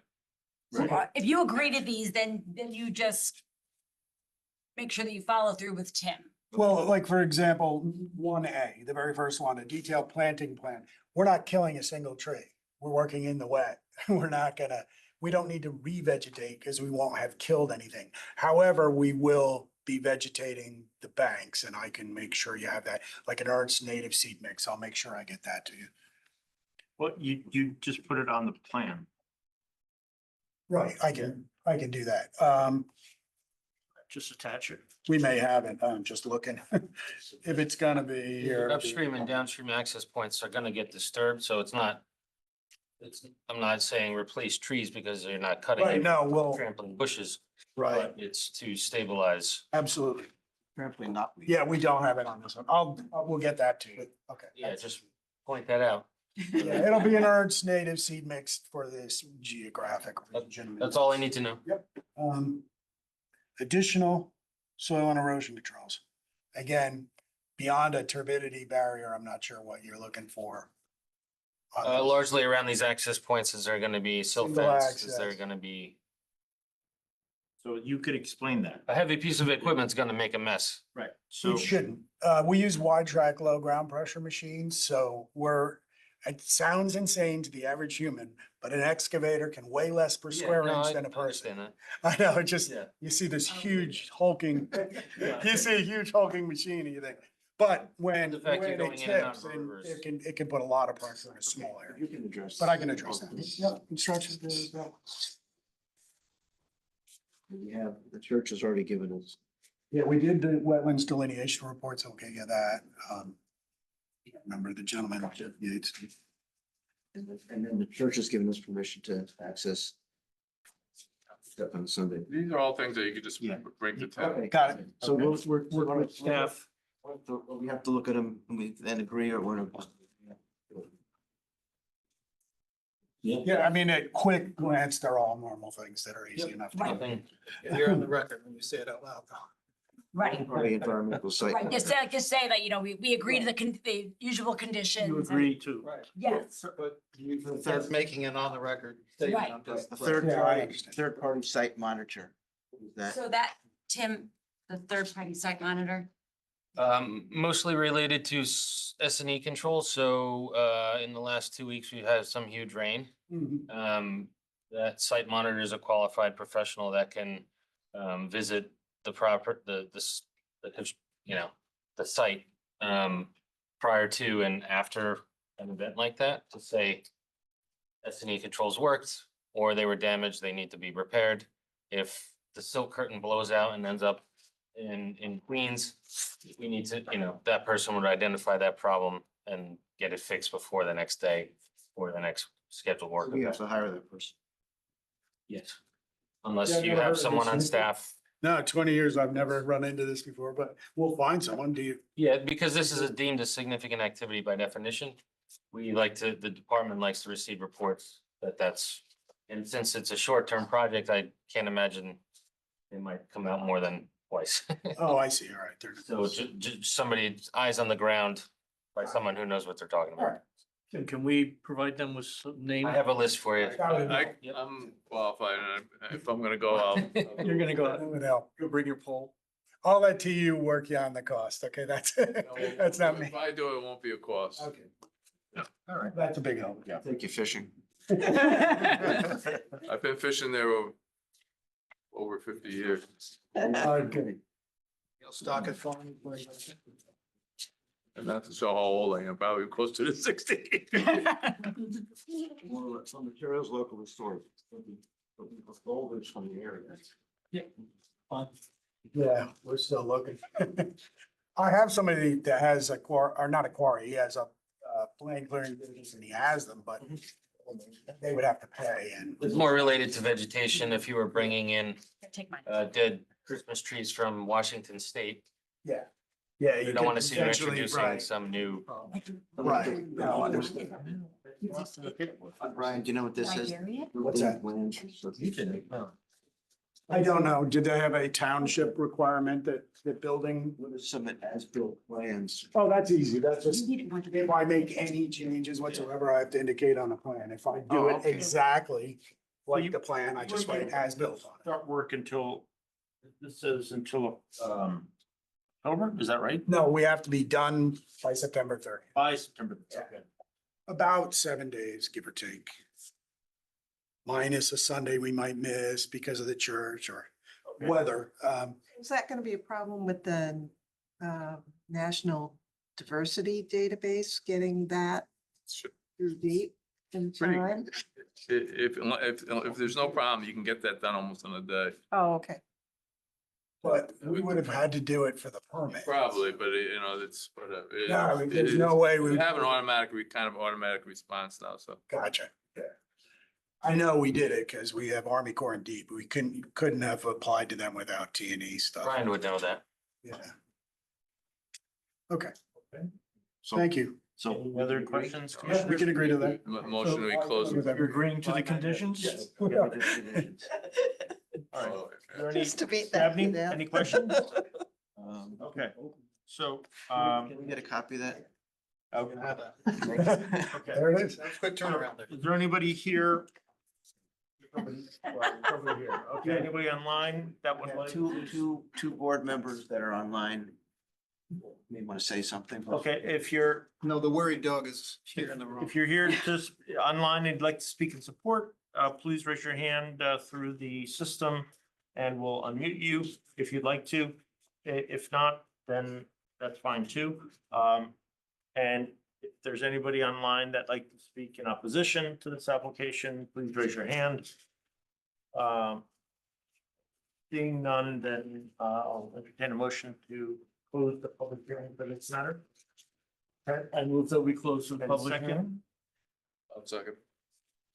S7: If you agree to these, then you just make sure that you follow through with Tim.
S17: Well, like, for example, 1A, the very first one, a detailed planting plan. We're not killing a single tree. We're working in the wet. We don't need to revegetate because we won't have killed anything. However, we will be vegetating the banks, and I can make sure you have that, like an Ernst native seed mix. I'll make sure I get that to you.
S1: Well, you just put it on the plan.
S17: Right, I can do that.
S1: Just attach it.
S17: We may have it. I'm just looking. If it's gonna be here.
S12: Upstream and downstream access points are gonna get disturbed, so I'm not saying replace trees because you're not cutting.
S17: Right,
S12: them,
S17: no, we'll,
S12: Trampling bushes,
S17: right,
S12: but it's to stabilize.
S17: absolutely.
S16: Apparently not.
S17: Yeah, we don't have it on this one. We'll get that to you. Okay.
S12: Yeah, just point that out.
S17: Yeah, it'll be an Ernst native seed mix for this geographic region.
S12: That's all I need to know.
S17: Additional soil and erosion controls. Again, beyond a turbidity barrier, I'm not sure what you're looking for.
S12: Largely around these access points, is there gonna be silt
S17: Single
S12: fence? Is there
S17: access.
S12: gonna be
S1: So you could explain that.
S12: a heavy piece of equipment's gonna make a mess?
S1: Right. So
S17: It shouldn't. We use wide track, low ground pressure machines, so it sounds insane to the average human, but an excavator can weigh less per square
S12: Yeah, no,
S17: inch
S12: I
S17: than a person.
S12: understand
S17: I
S12: that.
S17: know, it just,
S12: Yeah.
S17: you see this huge hulking, you see a huge hulking machine and you think, but when
S12: The fact you're
S17: it
S12: going in and out
S17: tips,
S12: of
S17: and
S12: rivers.
S17: it can put a lot of pressure in a small area.
S16: You can address.
S17: But I can address that. Yep, instructions.
S16: We have, the church has already given us.
S17: Yeah, we did the wetlands delineation reports. Okay, yeah, that. Remember the gentleman, Jeff Yates.
S16: And then the church has given us permission to access stuff on Sunday.
S5: These are all things that you could just bring to Tim.
S17: Got it.
S16: So we're
S17: with staff.
S16: We have to look at them and we then agree or we're.
S17: Yeah, I mean, at quick glance, they're all normal things that are easy enough. to do.
S12: Nothing.
S6: You're on the record when you say it out loud.
S7: Right.
S16: Probably environmental site.
S7: Right, just say that, we agree to the usual conditions.
S1: you
S7: and-
S1: agree to.
S6: Right.
S7: Yes,
S6: But that's making it on the record. statement.
S7: Right.
S6: I'm just-
S16: A
S17: Yeah, I understand.
S16: third party site monitor. That,
S7: so that, Tim, the third party site monitor,
S12: Mostly related to S&E control. So, in the last 2 weeks, we've had some huge rain.
S17: Mhm.
S12: That site monitor is a qualified professional that can, visit the the site, prior to and after an event like that to say S&E controls worked, or they were damaged, they need to be repaired. If the silk curtain blows out and ends up in Queens, we need to, that person would identify that problem and get it fixed before the next day or the next scheduled work.
S10: We have
S12: event.
S10: to hire that person.
S12: Yes.
S17: Yeah,
S12: Unless
S17: I've
S12: you
S17: never heard
S12: have
S17: of
S12: someone
S17: this.
S12: on staff.
S17: No, 20 years, I've never run into this before, but we'll find someone. Do you?
S12: Yeah, because this is deemed a significant activity by definition. The department likes to receive reports that's, and since it's a short-term project, I can't imagine it might come out more than twice.
S17: Oh, I see. All right. There.
S12: So somebody eyes on the ground by someone who knows what they're talking
S17: All
S12: about.
S17: right.
S15: And can we provide them with some name?
S12: I have a list for you.
S5: I'm qualified, and if I'm gonna go out.
S15: You're gonna go out,
S17: That would help.
S15: go bring your poll.
S17: I'll let TU work you on the cost. Okay, that's, that's not me.
S5: If I do, it won't be a cost.
S17: Okay. All right. That's a big help. Yeah.
S10: Take you fishing.
S5: I've been fishing there over 50 years.
S17: Okay.
S6: You'll stock it for me.
S5: And not to show how old I am, probably close to the 60.
S4: Some materials locally stored. Boulders from the area.
S17: Yeah, we're still looking. I have somebody that has a quarry, or not a quarry, he has a land clearing business and he has them, but they would have to pay and.
S12: It's more related to vegetation. If you were bringing in
S7: Take mine.
S12: dead Christmas trees from Washington State,
S17: Yeah. Yeah.
S12: you don't
S17: could
S12: want to see them
S17: potentially-
S12: introducing
S17: right,
S12: some new.
S17: Right. No, understood.
S16: Brian, do you know what this is?
S17: What's that? I don't know. Did they have a township requirement that the building?
S16: Submit as-built plans.
S17: Oh, that's easy. That's just, if I make any changes whatsoever, I have to indicate on the plan. If I do
S1: Oh,
S17: it
S1: okay.
S17: exactly like the plan, I just write as built on it.
S1: Start work until, this says until, October, is that right?
S17: No, we have to be done by September 30th.
S1: By September. Okay.
S17: About 7 days, give or take. Minus a Sunday we might miss because of the church or weather.
S2: Is that going to be a problem with the National Diversity Database, getting that through deep in
S5: Pretty-
S2: time?
S5: If there's no problem, you can get that done almost in a day.
S2: Oh, okay.
S17: But we would have had to do it for the permit.
S5: Probably, but it's whatever.
S17: No, I mean, there's no way we.
S5: We have an automatic response now, so.
S17: Gotcha, yeah. I know we did it because we have Army Corps and Deep. We couldn't have applied to them without T and E stuff.
S12: Brian would know that.
S17: Yeah. Okay,
S10: So,
S17: thank you.
S10: so
S1: Any other questions?
S17: Yeah, we can agree to that.
S5: Motion to close.
S17: With
S15: You're
S17: every-
S15: agreeing to the conditions?
S1: All right.
S5: Oh,
S1: Is there any-
S2: Just to beat that.
S1: Dabney,
S2: to
S1: any
S2: death.
S1: questions?
S16: um,
S1: Okay, so,
S16: Can we get a copy of that?
S1: okay.
S17: There it is.
S6: Quick turnaround there.
S1: Is there anybody here? Okay, anybody online that would like?
S16: Two board members that are online may want to say something.
S1: Okay, if you're,
S6: No, the worried dog is here in the room.
S1: if you're here to online and like to speak in support, please raise your hand through the system and we'll unmute you if you'd like to. If not, then that's fine too. And if there's anybody online that'd like to speak in opposition to this application, please raise your hand. Seeing none, then I'll entertain a motion to close the public hearing for this matter.
S15: I move that we close the
S1: And
S15: public
S1: second?
S15: hearing.
S5: I'll second.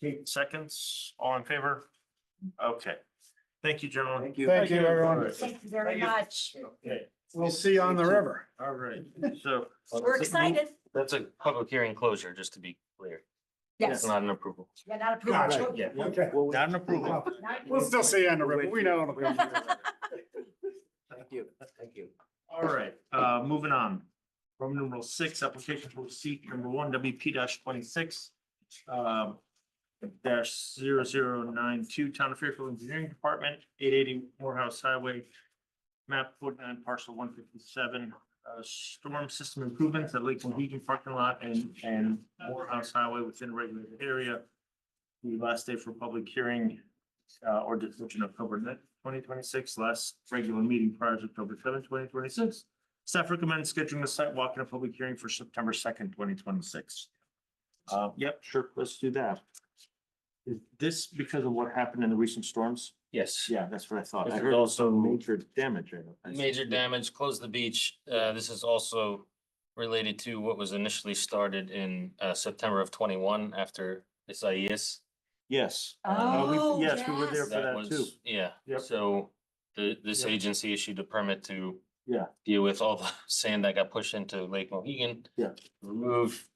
S1: 8 seconds, all in favor? Okay, thank you, gentlemen.
S16: Thank you.
S17: Thank you, everyone.
S7: Thank you very much.
S1: Okay,
S17: We'll see you on the river.
S1: all right, so.
S7: We're excited.
S12: That's a public hearing closure, just to be clear.
S7: Yes.
S12: It's not an approval.
S7: Yeah, not
S17: Gotcha.
S7: approved.
S1: Yeah,
S17: Okay.
S1: not an approval.
S17: We'll still see you on the river. We know.
S16: Thank you. Thank you.
S1: All right, moving on. Roman numeral 6, application for receipt number 1, WP 26. Dash 0092, Town of Fairfield Engineering Department, 880 Morehouse Highway. Map 49, parcel 157, storm system improvements at Lake Mohegan parking lot and Morehouse Highway within regulated area. The last day for public hearing or decision October 9th, 2026, last regular meeting prior to October 7th, 2026. Staff recommends scheduling the site walk and a public hearing for September 2nd, 2026. Yep, sure, let's do that. Is this because of what happened in the recent storms?
S12: Yes.
S1: Yeah, that's what I thought.
S12: This
S1: I
S12: is
S1: heard also
S12: also-
S1: major damage. I see.
S12: Major damage, closed the beach. This is also related to what was initially started in September of 21 after Isaias.
S1: Yes.
S7: Oh,
S1: Yes, we were there for
S12: That
S1: that too.
S12: was, yeah,
S1: Yep.
S12: so this
S1: Yep.
S12: agency issued a permit to
S1: Yeah.
S12: deal with all the sand that got pushed into Lake Mohegan.
S1: Yeah.
S12: Remove,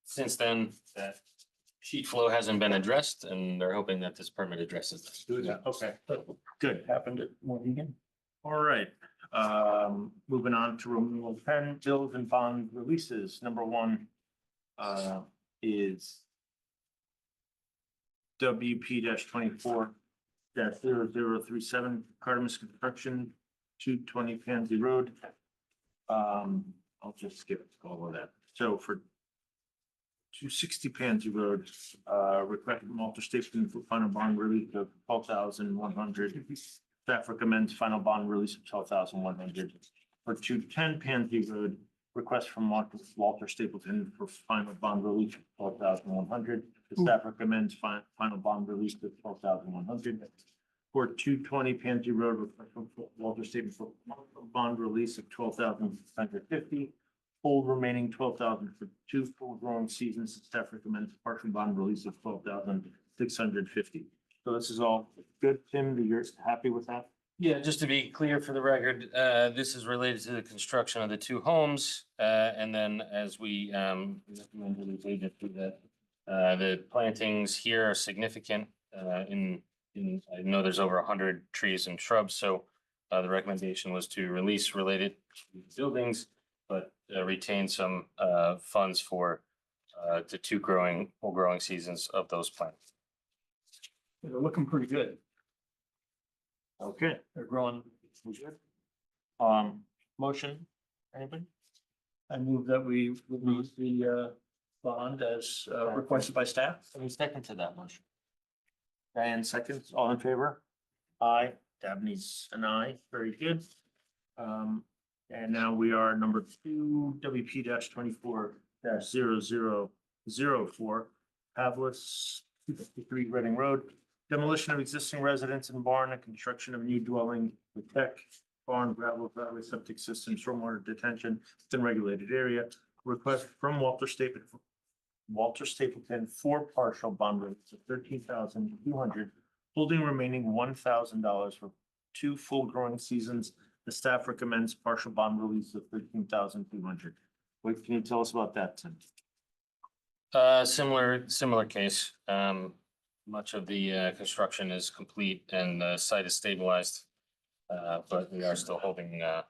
S12: since then, that sheet flow hasn't been addressed and they're hoping that this permit addresses that.
S1: Yeah, okay, good. Happened at Mohegan. All right, moving on to renewal 10, bills and bond releases. Number one is WP 24 0037 Cardamus Construction, 220 Pansy Road. I'll just skip all of that. So for 260 Pansy Road, request from Walter Stapleton for final bond release of 12,100. Staff recommends final bond release of 12,100. For 210 Pansy Road, request from Walter Stapleton for final bond release of 12,100. The staff recommends final bond release of 12,100. For 220 Pansy Road, request from Walter Stapleton for bond release of 12,650. Full remaining 12,000 for 2 full growing seasons. Staff recommends partial bond release of 12,650. So this is all good. Tim, you're happy with that?
S12: Yeah, just to be clear for the record, this is related to the construction of the two homes. And then as we recommended with agency that the plantings here are significant I know there's over 100 trees and shrubs, so the recommendation was to release related to buildings, but retain some funds for the two full growing seasons of those plants.
S15: They're looking pretty good.
S1: Okay,
S15: They're growing.
S1: good. Motion, anybody?
S15: I move that we release the bond as requested by staff.
S1: Any second to that motion? Diane seconds, all in favor? Aye, Dabney's an aye, very good. And now we are number 2, WP 24 0004, Pavlis, 253 Reading Road. Demolition of existing residence and barn and construction of new dwelling with deck, barn, gravel, driveway, septic system, stormwater detention within regulated area. Request from Walter Stapleton for partial bond release of 13,200, holding remaining $1,000 for 2 full growing seasons. The staff recommends partial bond release of 13,200. What can you tell us about that, Tim?
S12: Similar case. Much of the construction is complete and the site is stabilized. But we are still holding a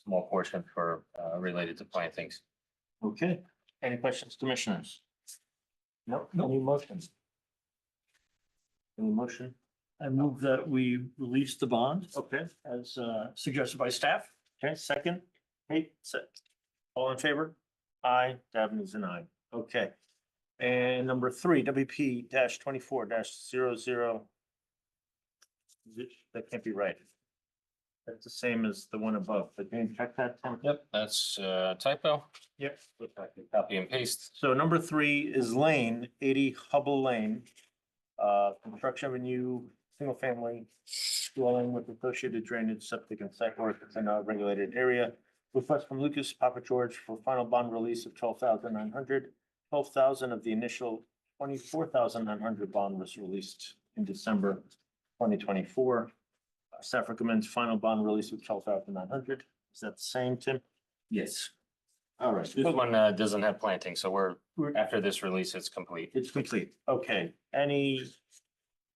S12: small portion for related to plantings.
S1: Okay, any questions, commissioners? No, any motions? Any motion?
S15: I move that we release the bond
S1: Okay,
S15: as suggested by staff.
S1: okay, second, all in favor? Aye, Dabney's an aye. Okay. And number 3, WP 24 00. That can't be right. That's the same as the one above, but can you check that, Tim?
S12: Yep, that's typo.
S1: Yep.
S12: Copy and paste.
S1: So number 3 is Lane, 80 Hubble Lane. Construction of a new single-family dwelling with associated drainage, septic and site work in a regulated area. Request from Lucas Papa George for final bond release of 12,900. 12,000 of the initial 24,900 bond was released in December 2024. Staff recommends final bond release of 12,900. Is that the same, Tim?
S12: Yes.
S1: All right.
S12: This one doesn't have planting, so after this release, it's complete.
S1: It's complete. Okay. Any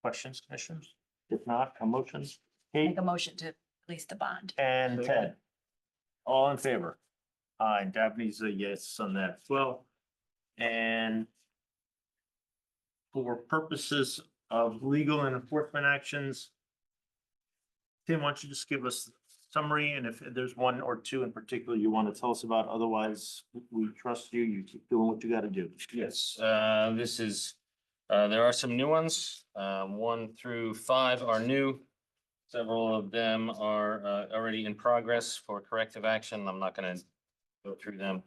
S1: questions, commissioners? If not, a motion? Kate
S7: Make a motion to release the bond.
S1: and Ted. All in favor? Aye, Dabney's a yes on that as well. And for purposes of legal and enforcement actions, Tim, why don't you just give us a summary, and if there's one or two in particular you want to tell us about, otherwise we trust you, you keep doing what you got to do.
S12: Yes, this is, there are some new ones. 1 through 5 are new. Several of them are already in progress for corrective action. I'm not gonna go through them.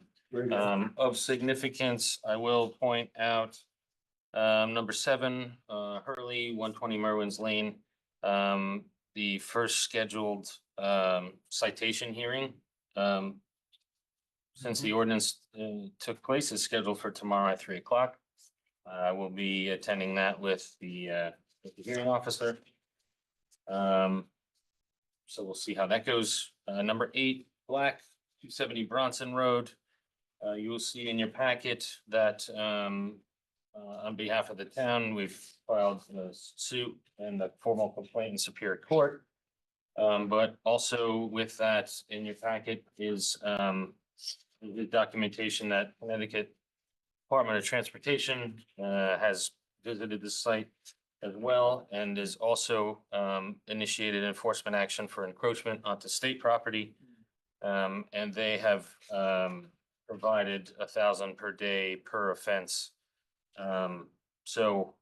S12: Of significance, I will point out Number 7, Hurley, 120 Merwin's Lane. The first scheduled citation hearing since the ordinance took place is scheduled for tomorrow at 3 o'clock. I will be attending that with the hearing officer. So we'll see how that goes. Number 8, Black, 270 Bronson Road. You will see in your packet that on behalf of the town, we've filed a suit and a formal complaint in Superior Court. But also with that in your packet is the documentation that Connecticut Department of Transportation has visited the site as well and is also initiated enforcement action for encroachment onto state property. And they have provided 1,000 per day per offense. So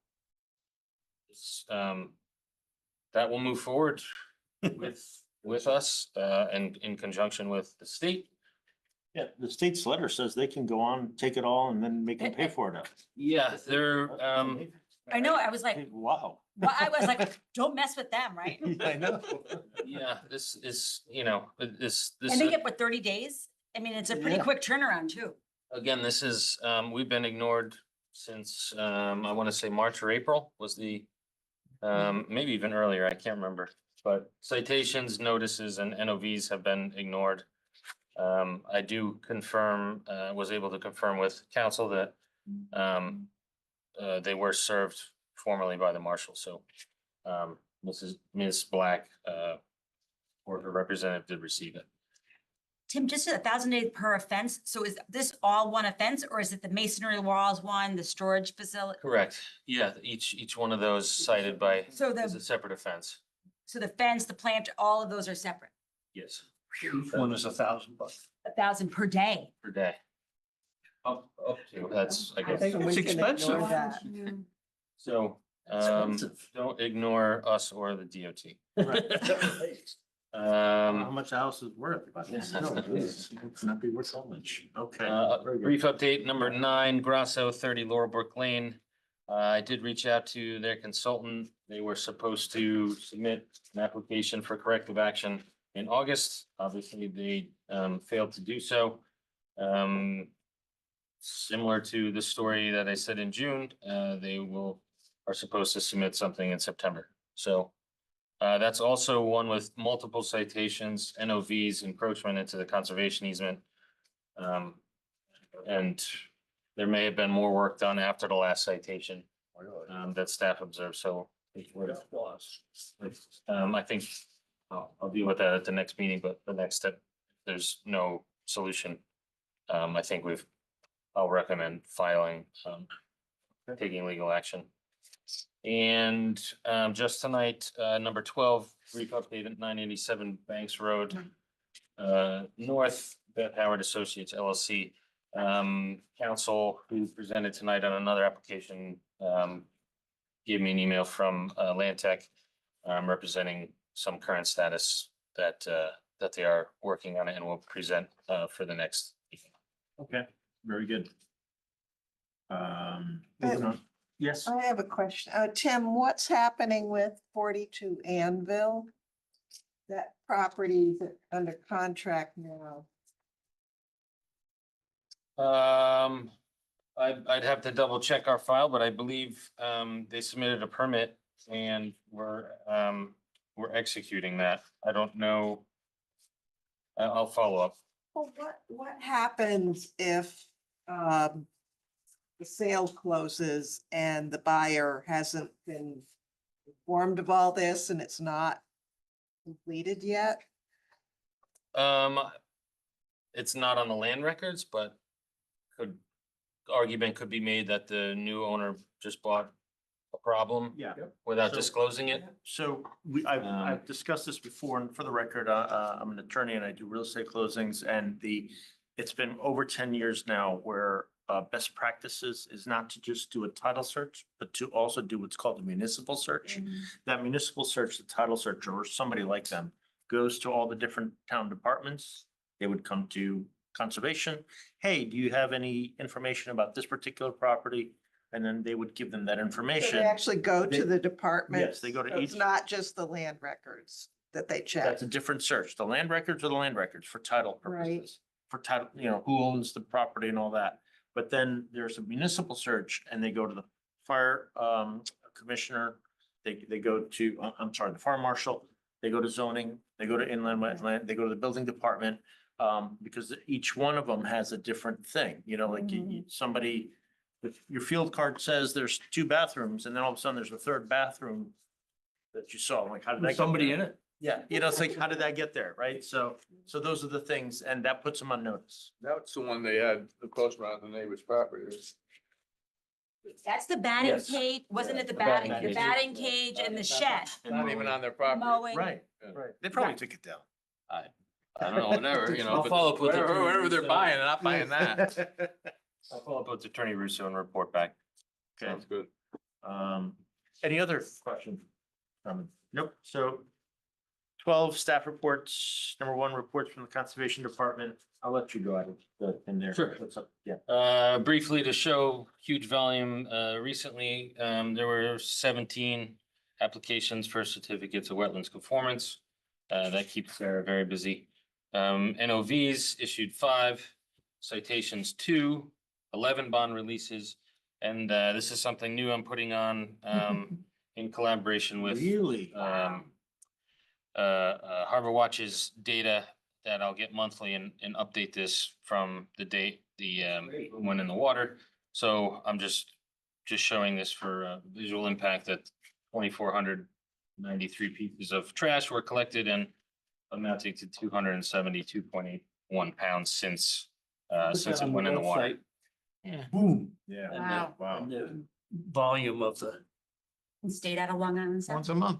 S12: it's, that will move forward with us and in conjunction with the state.
S1: Yeah, the state's letter says they can go on, take it all and then make them pay for it.
S12: Yeah, they're
S7: I know, I was like,
S1: Wow.
S7: well, I was like, don't mess with them, right?
S1: I know.
S12: yeah, this is, you know, this
S7: And they get for 30 days? I mean, it's a pretty
S1: Yeah.
S7: quick turnaround too.
S12: again, this is, we've been ignored since, I want to say March or April was the, maybe even earlier, I can't remember. But citations, notices, and NOVs have been ignored. I do confirm, was able to confirm with council that, they were served formally by the marshal, so, Ms. Black, or her representative did receive it.
S7: Tim, just 1,000 days per offense. So is this all one offense or is it the masonry walls one, the storage facility?
S12: Correct, yeah, each one of those cited by,
S7: So
S12: is a
S7: the,
S12: separate offense,
S7: so the fence, the plant, all of those are separate.
S12: yes,
S1: Each one is $1,000.
S7: 1,000 per day.
S12: per day. Up to, that's, I guess.
S2: think we
S1: It's
S2: can ignore
S1: expensive.
S2: that.
S12: So,
S1: Expensive.
S12: don't ignore us or the DOT.
S1: How much the house is worth? It's not be worth so much. Okay.
S12: Brief update, number 9, Grasso, 30 Laurelbrook Lane. I did reach out to their consultant. They were supposed to submit an application for corrective action in August. Obviously, they failed to do so. Similar to the story that I said in June, they are supposed to submit something in September. So that's also one with multiple citations, NOVs, encroachment into the conservation easement. And there may have been more work done after the last citation that staff observed, so I think I'll deal with that at the next meeting, but the next step, there's no solution. I think I'll recommend filing, taking legal action. And just tonight, number 12, brief update at 987 Banks Road, North, Beth Howard Associates LLC. Council who presented tonight on another application gave me an email from Land Tech representing some current status that they are working on it and will present for the next meeting.
S1: Okay, very good. Moving on. Yes.
S2: I have a question. Tim, what's happening with 42 Anvil? That property is under contract now.
S12: I'd have to double check our file, but I believe they submitted a permit and we're executing that. I don't know. I'll follow up.
S2: Well, what happens if the sale closes and the buyer hasn't been informed of all this and it's not completed yet?
S12: It's not on the land records, but argument could be made that the new owner just bought a problem
S1: Yeah.
S12: without
S1: So-
S12: disclosing it.
S1: So I've discussed this before, and for the record, I'm an attorney and I do real estate closings, and it's been over 10 years now where best practices is not to just do a title search, but to also do what's called a municipal search. That municipal search, the title search, or somebody like them, goes to all the different town departments. They would come to conservation. Hey, do you have any information about this particular property? and then they would give them that
S2: So
S1: information.
S2: they actually go to
S1: They-
S2: the department.
S1: Yes, they go to
S2: So it's
S1: each-
S2: not just the land records that they check.
S1: That's a different search. The land records are the land records for title
S2: Right.
S1: purposes. For title, who owns the property and all that. But then there's a municipal search and they go to the fire commissioner. They go to, I'm sorry, the fire marshal, they go to zoning, they go to inland wetland, they go to the building department. Because each one of them has a different thing, like somebody, if your field card says there's 2 bathrooms and then all of a sudden there's a 3rd bathroom that you saw, like how did that?
S15: There's somebody in it.
S1: Yeah, it's like, how did that get there, right? So those are the things, and that puts them on notice.
S5: That's the one they had the post around the neighbor's property.
S7: That's the batting
S1: Yes.
S7: cage, wasn't it the
S1: batting
S7: batting, the
S1: cage.
S7: batting cage and the shed?
S5: Not even on their property.
S7: Mowing.
S1: Right,
S5: Yeah.
S1: right. They probably took it down.
S12: I don't know, whatever,
S1: I'll
S12: but
S1: follow up with
S5: Whatever,
S1: Attorney
S5: whatever they're
S1: Russo.
S5: buying, they're not buying that.
S12: I'll follow up with Attorney Russo and report back.
S1: Okay.
S5: Sounds good.
S1: Any other questions? Nope. So 12 staff reports. Number 1, reports from the Conservation Department. I'll let you go out in there.
S12: Sure.
S1: What's up? Yeah.
S12: Briefly to show huge volume, recently, there were 17 applications for certificates of wetlands conformance. That keeps Sarah very busy. NOVs issued 5, citations 2, 11 bond releases. And this is something new I'm putting on in collaboration with
S1: Really?
S12: Harbor Watch's data that I'll get monthly and update this from the date the went in the water. So I'm just showing this for visual impact that 2,493 pieces of trash were collected and amounting to 272.81 pounds since it went in the water.
S15: Yeah.
S1: Boom. Yeah.
S7: Wow.
S1: Wow.
S15: And the volume of the.
S7: And stayed out of Long Island Sound.
S6: Once a month.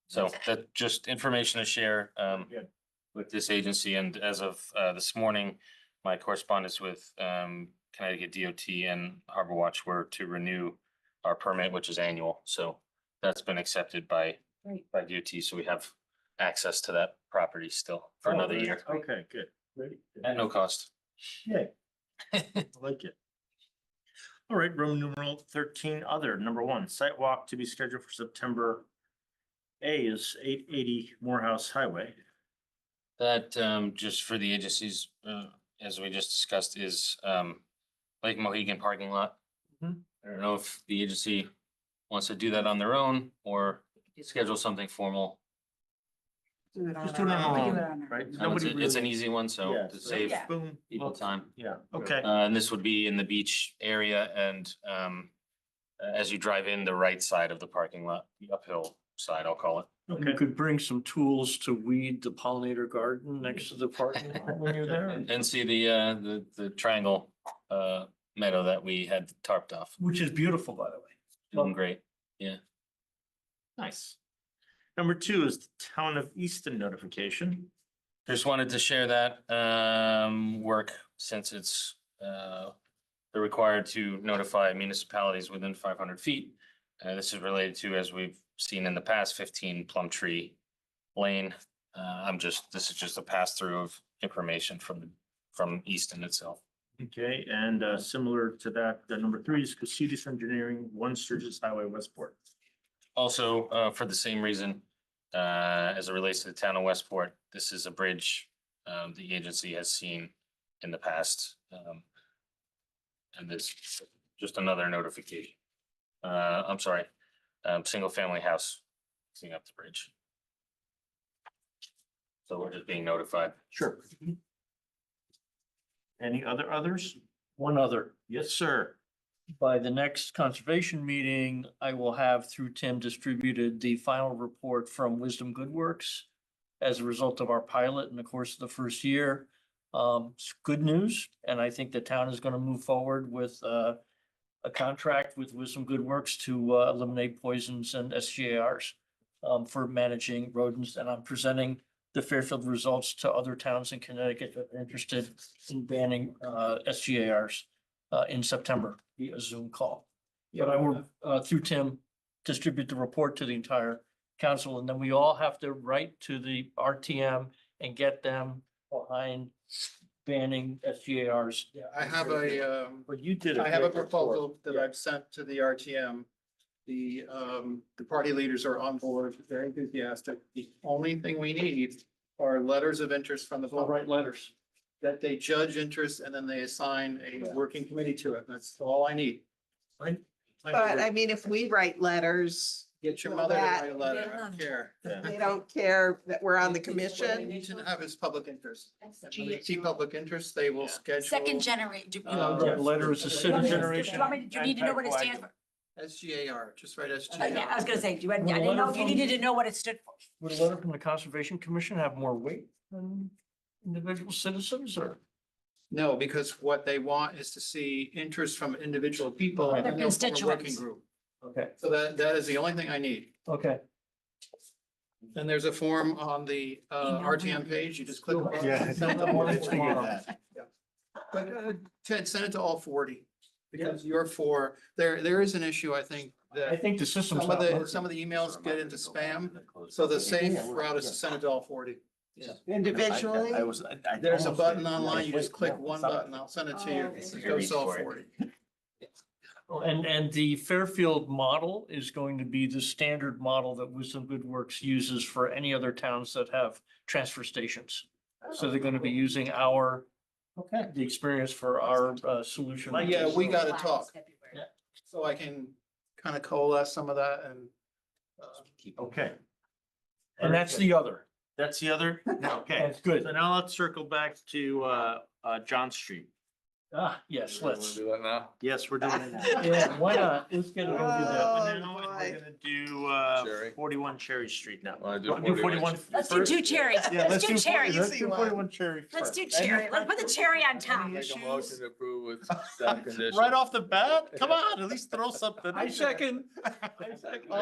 S12: So that just information to share
S1: Good.
S12: with this agency. And as of this morning, my correspondence with Connecticut DOT and Harbor Watch were to renew our permit, which is annual. So that's been accepted by
S7: Great.
S12: DOT. So we have access to that property still for another year
S1: Okay, good. Great.
S12: at no cost.
S1: Yay. I like it. All right, Roman numeral 13, other, number 1, site walk to be scheduled for September. A is 880 Morehouse Highway.
S12: That just for the agencies, as we just discussed, is Lake Mohegan parking lot.
S1: Mhm.
S12: I don't know if the agency wants to do that on their own or schedule something formal.
S2: Do it on
S1: Just do it
S2: our
S1: on
S2: own.
S1: our
S7: We do
S1: own,
S7: it on our
S1: right?
S12: It's
S1: Nobody
S12: it's an
S1: really-
S12: easy one, so
S1: Yeah,
S12: to
S1: so-
S12: save
S7: Yeah.
S1: Boom.
S12: people time.
S1: Yeah, okay.
S12: And this would be in the beach area and as you drive in the right side of the parking lot, the uphill side, I'll call it.
S15: You
S1: Okay.
S15: could bring some tools to weed the pollinator garden next to the parking lot when you're there,
S12: And see the triangle meadow that we had tarped off.
S1: Which is beautiful, by the way.
S12: Doing great.
S1: Nice. Number 2 is the Town of Easton notification.
S12: Just wanted to share that work since it's they're required to notify municipalities within 500 feet. This is related to, as we've seen in the past, 15 Plumtree Lane. This is just a pass through of information from Easton itself.
S1: Okay, and similar to that, the number 3 is Casitas Engineering, 1 Sturgis Highway, Westport.
S12: Also, for the same reason, as it relates to the town of Westport, this is a bridge the agency has seen in the past. And this, just another notification. I'm sorry, single family house, seeing up the bridge. So we're just being notified.
S1: Sure. Any others?
S15: one other.
S1: Yes, sir.
S15: By the next conservation meeting, I will have through Tim distributed the final report from Wisdom Good Works as a result of our pilot in the course of the first year. It's good news, and I think the town is going to move forward with a contract with Wisdom Good Works to eliminate poisons and SGARs for managing rodents, and I'm presenting the Fairfield results to other towns in Connecticut that are interested in banning SGARs in September via Zoom call. But I will, through Tim, distribute the report to the entire council, and then we all have to write to the RTM and get them behind banning SGARs.
S6: Yeah, I have a,
S1: But you did.
S6: I have a
S1: great
S6: proposal that
S1: report.
S6: I've sent to the RTM. The party leaders are on board, very enthusiastic. The only thing we need are letters of interest from the
S15: I'll
S6: public
S15: write letters.
S6: that they judge interest and then they assign a working committee to it. That's all I need.
S2: But I mean, if we write letters,
S6: Get your mother to
S2: That-
S6: write a letter. I don't care.
S2: they don't care that we're on the
S6: What they
S2: commission.
S6: need to have is public interest. When they see public interest, they will schedule.
S7: Second generation.
S15: The letter is a citizen generation.
S7: Do you need to know what it stands for?
S6: SGAR, just write
S7: Yeah, I
S6: SGAR.
S7: was gonna say, I didn't know if you needed to know what it stood for.
S15: Would a letter from the Conservation Commission have more weight than individual citizens or?
S6: No, because what they want is to see interest from individual people and
S7: Their
S6: then they'll form a working
S7: constituents.
S6: group.
S15: Okay,
S6: So that is the only thing I need.
S15: okay.
S6: And there's a form on the RTM page. You just click. a button,
S9: Yeah.
S6: send them all.
S9: I figured that.
S6: But Ted, send it to all 40 because you're for, there is an issue, I think,
S15: I
S6: that
S15: think the system's
S6: some of
S15: not
S6: the,
S15: working.
S6: some of the emails get into spam. So the safe route is to send it to all 40.
S2: Individually.
S6: There's a button online. You just click one button. I'll send it to you. It goes to all 40.
S15: And the Fairfield model is going to be the standard model that Wisdom Good Works uses for any other towns that have transfer stations. So they're gonna be using our, the experience for our solution.
S6: Yeah, we gotta
S7: Flags
S6: talk.
S7: everywhere.
S6: So I can kind of coalesce some of that and.
S1: Okay,
S15: And that's the other.
S1: that's the other, okay.
S15: That's good.
S1: So now let's circle back to John Street.
S15: Ah, yes,
S5: Wanna
S15: let's.
S5: Do that now?
S1: Yes, we're doing it now.
S15: Yeah, why not? Let's get it over
S2: Oh,
S15: that.
S1: And now
S2: boy.
S1: we're gonna do
S5: Cherry.
S1: 41 Cherry Street now.
S5: Wanna do
S1: Wanna do 41
S7: Let's do
S1: first?
S7: two cherries.
S1: Yeah,
S7: Let's do cherry.
S1: Let's do 41 Cherry
S7: Let's
S1: first.
S7: do cherry. Let's put the cherry on top.
S5: Make a motion to approve with that condition.
S1: Right off the bat? Come on, at least throw something.
S15: I second.
S1: All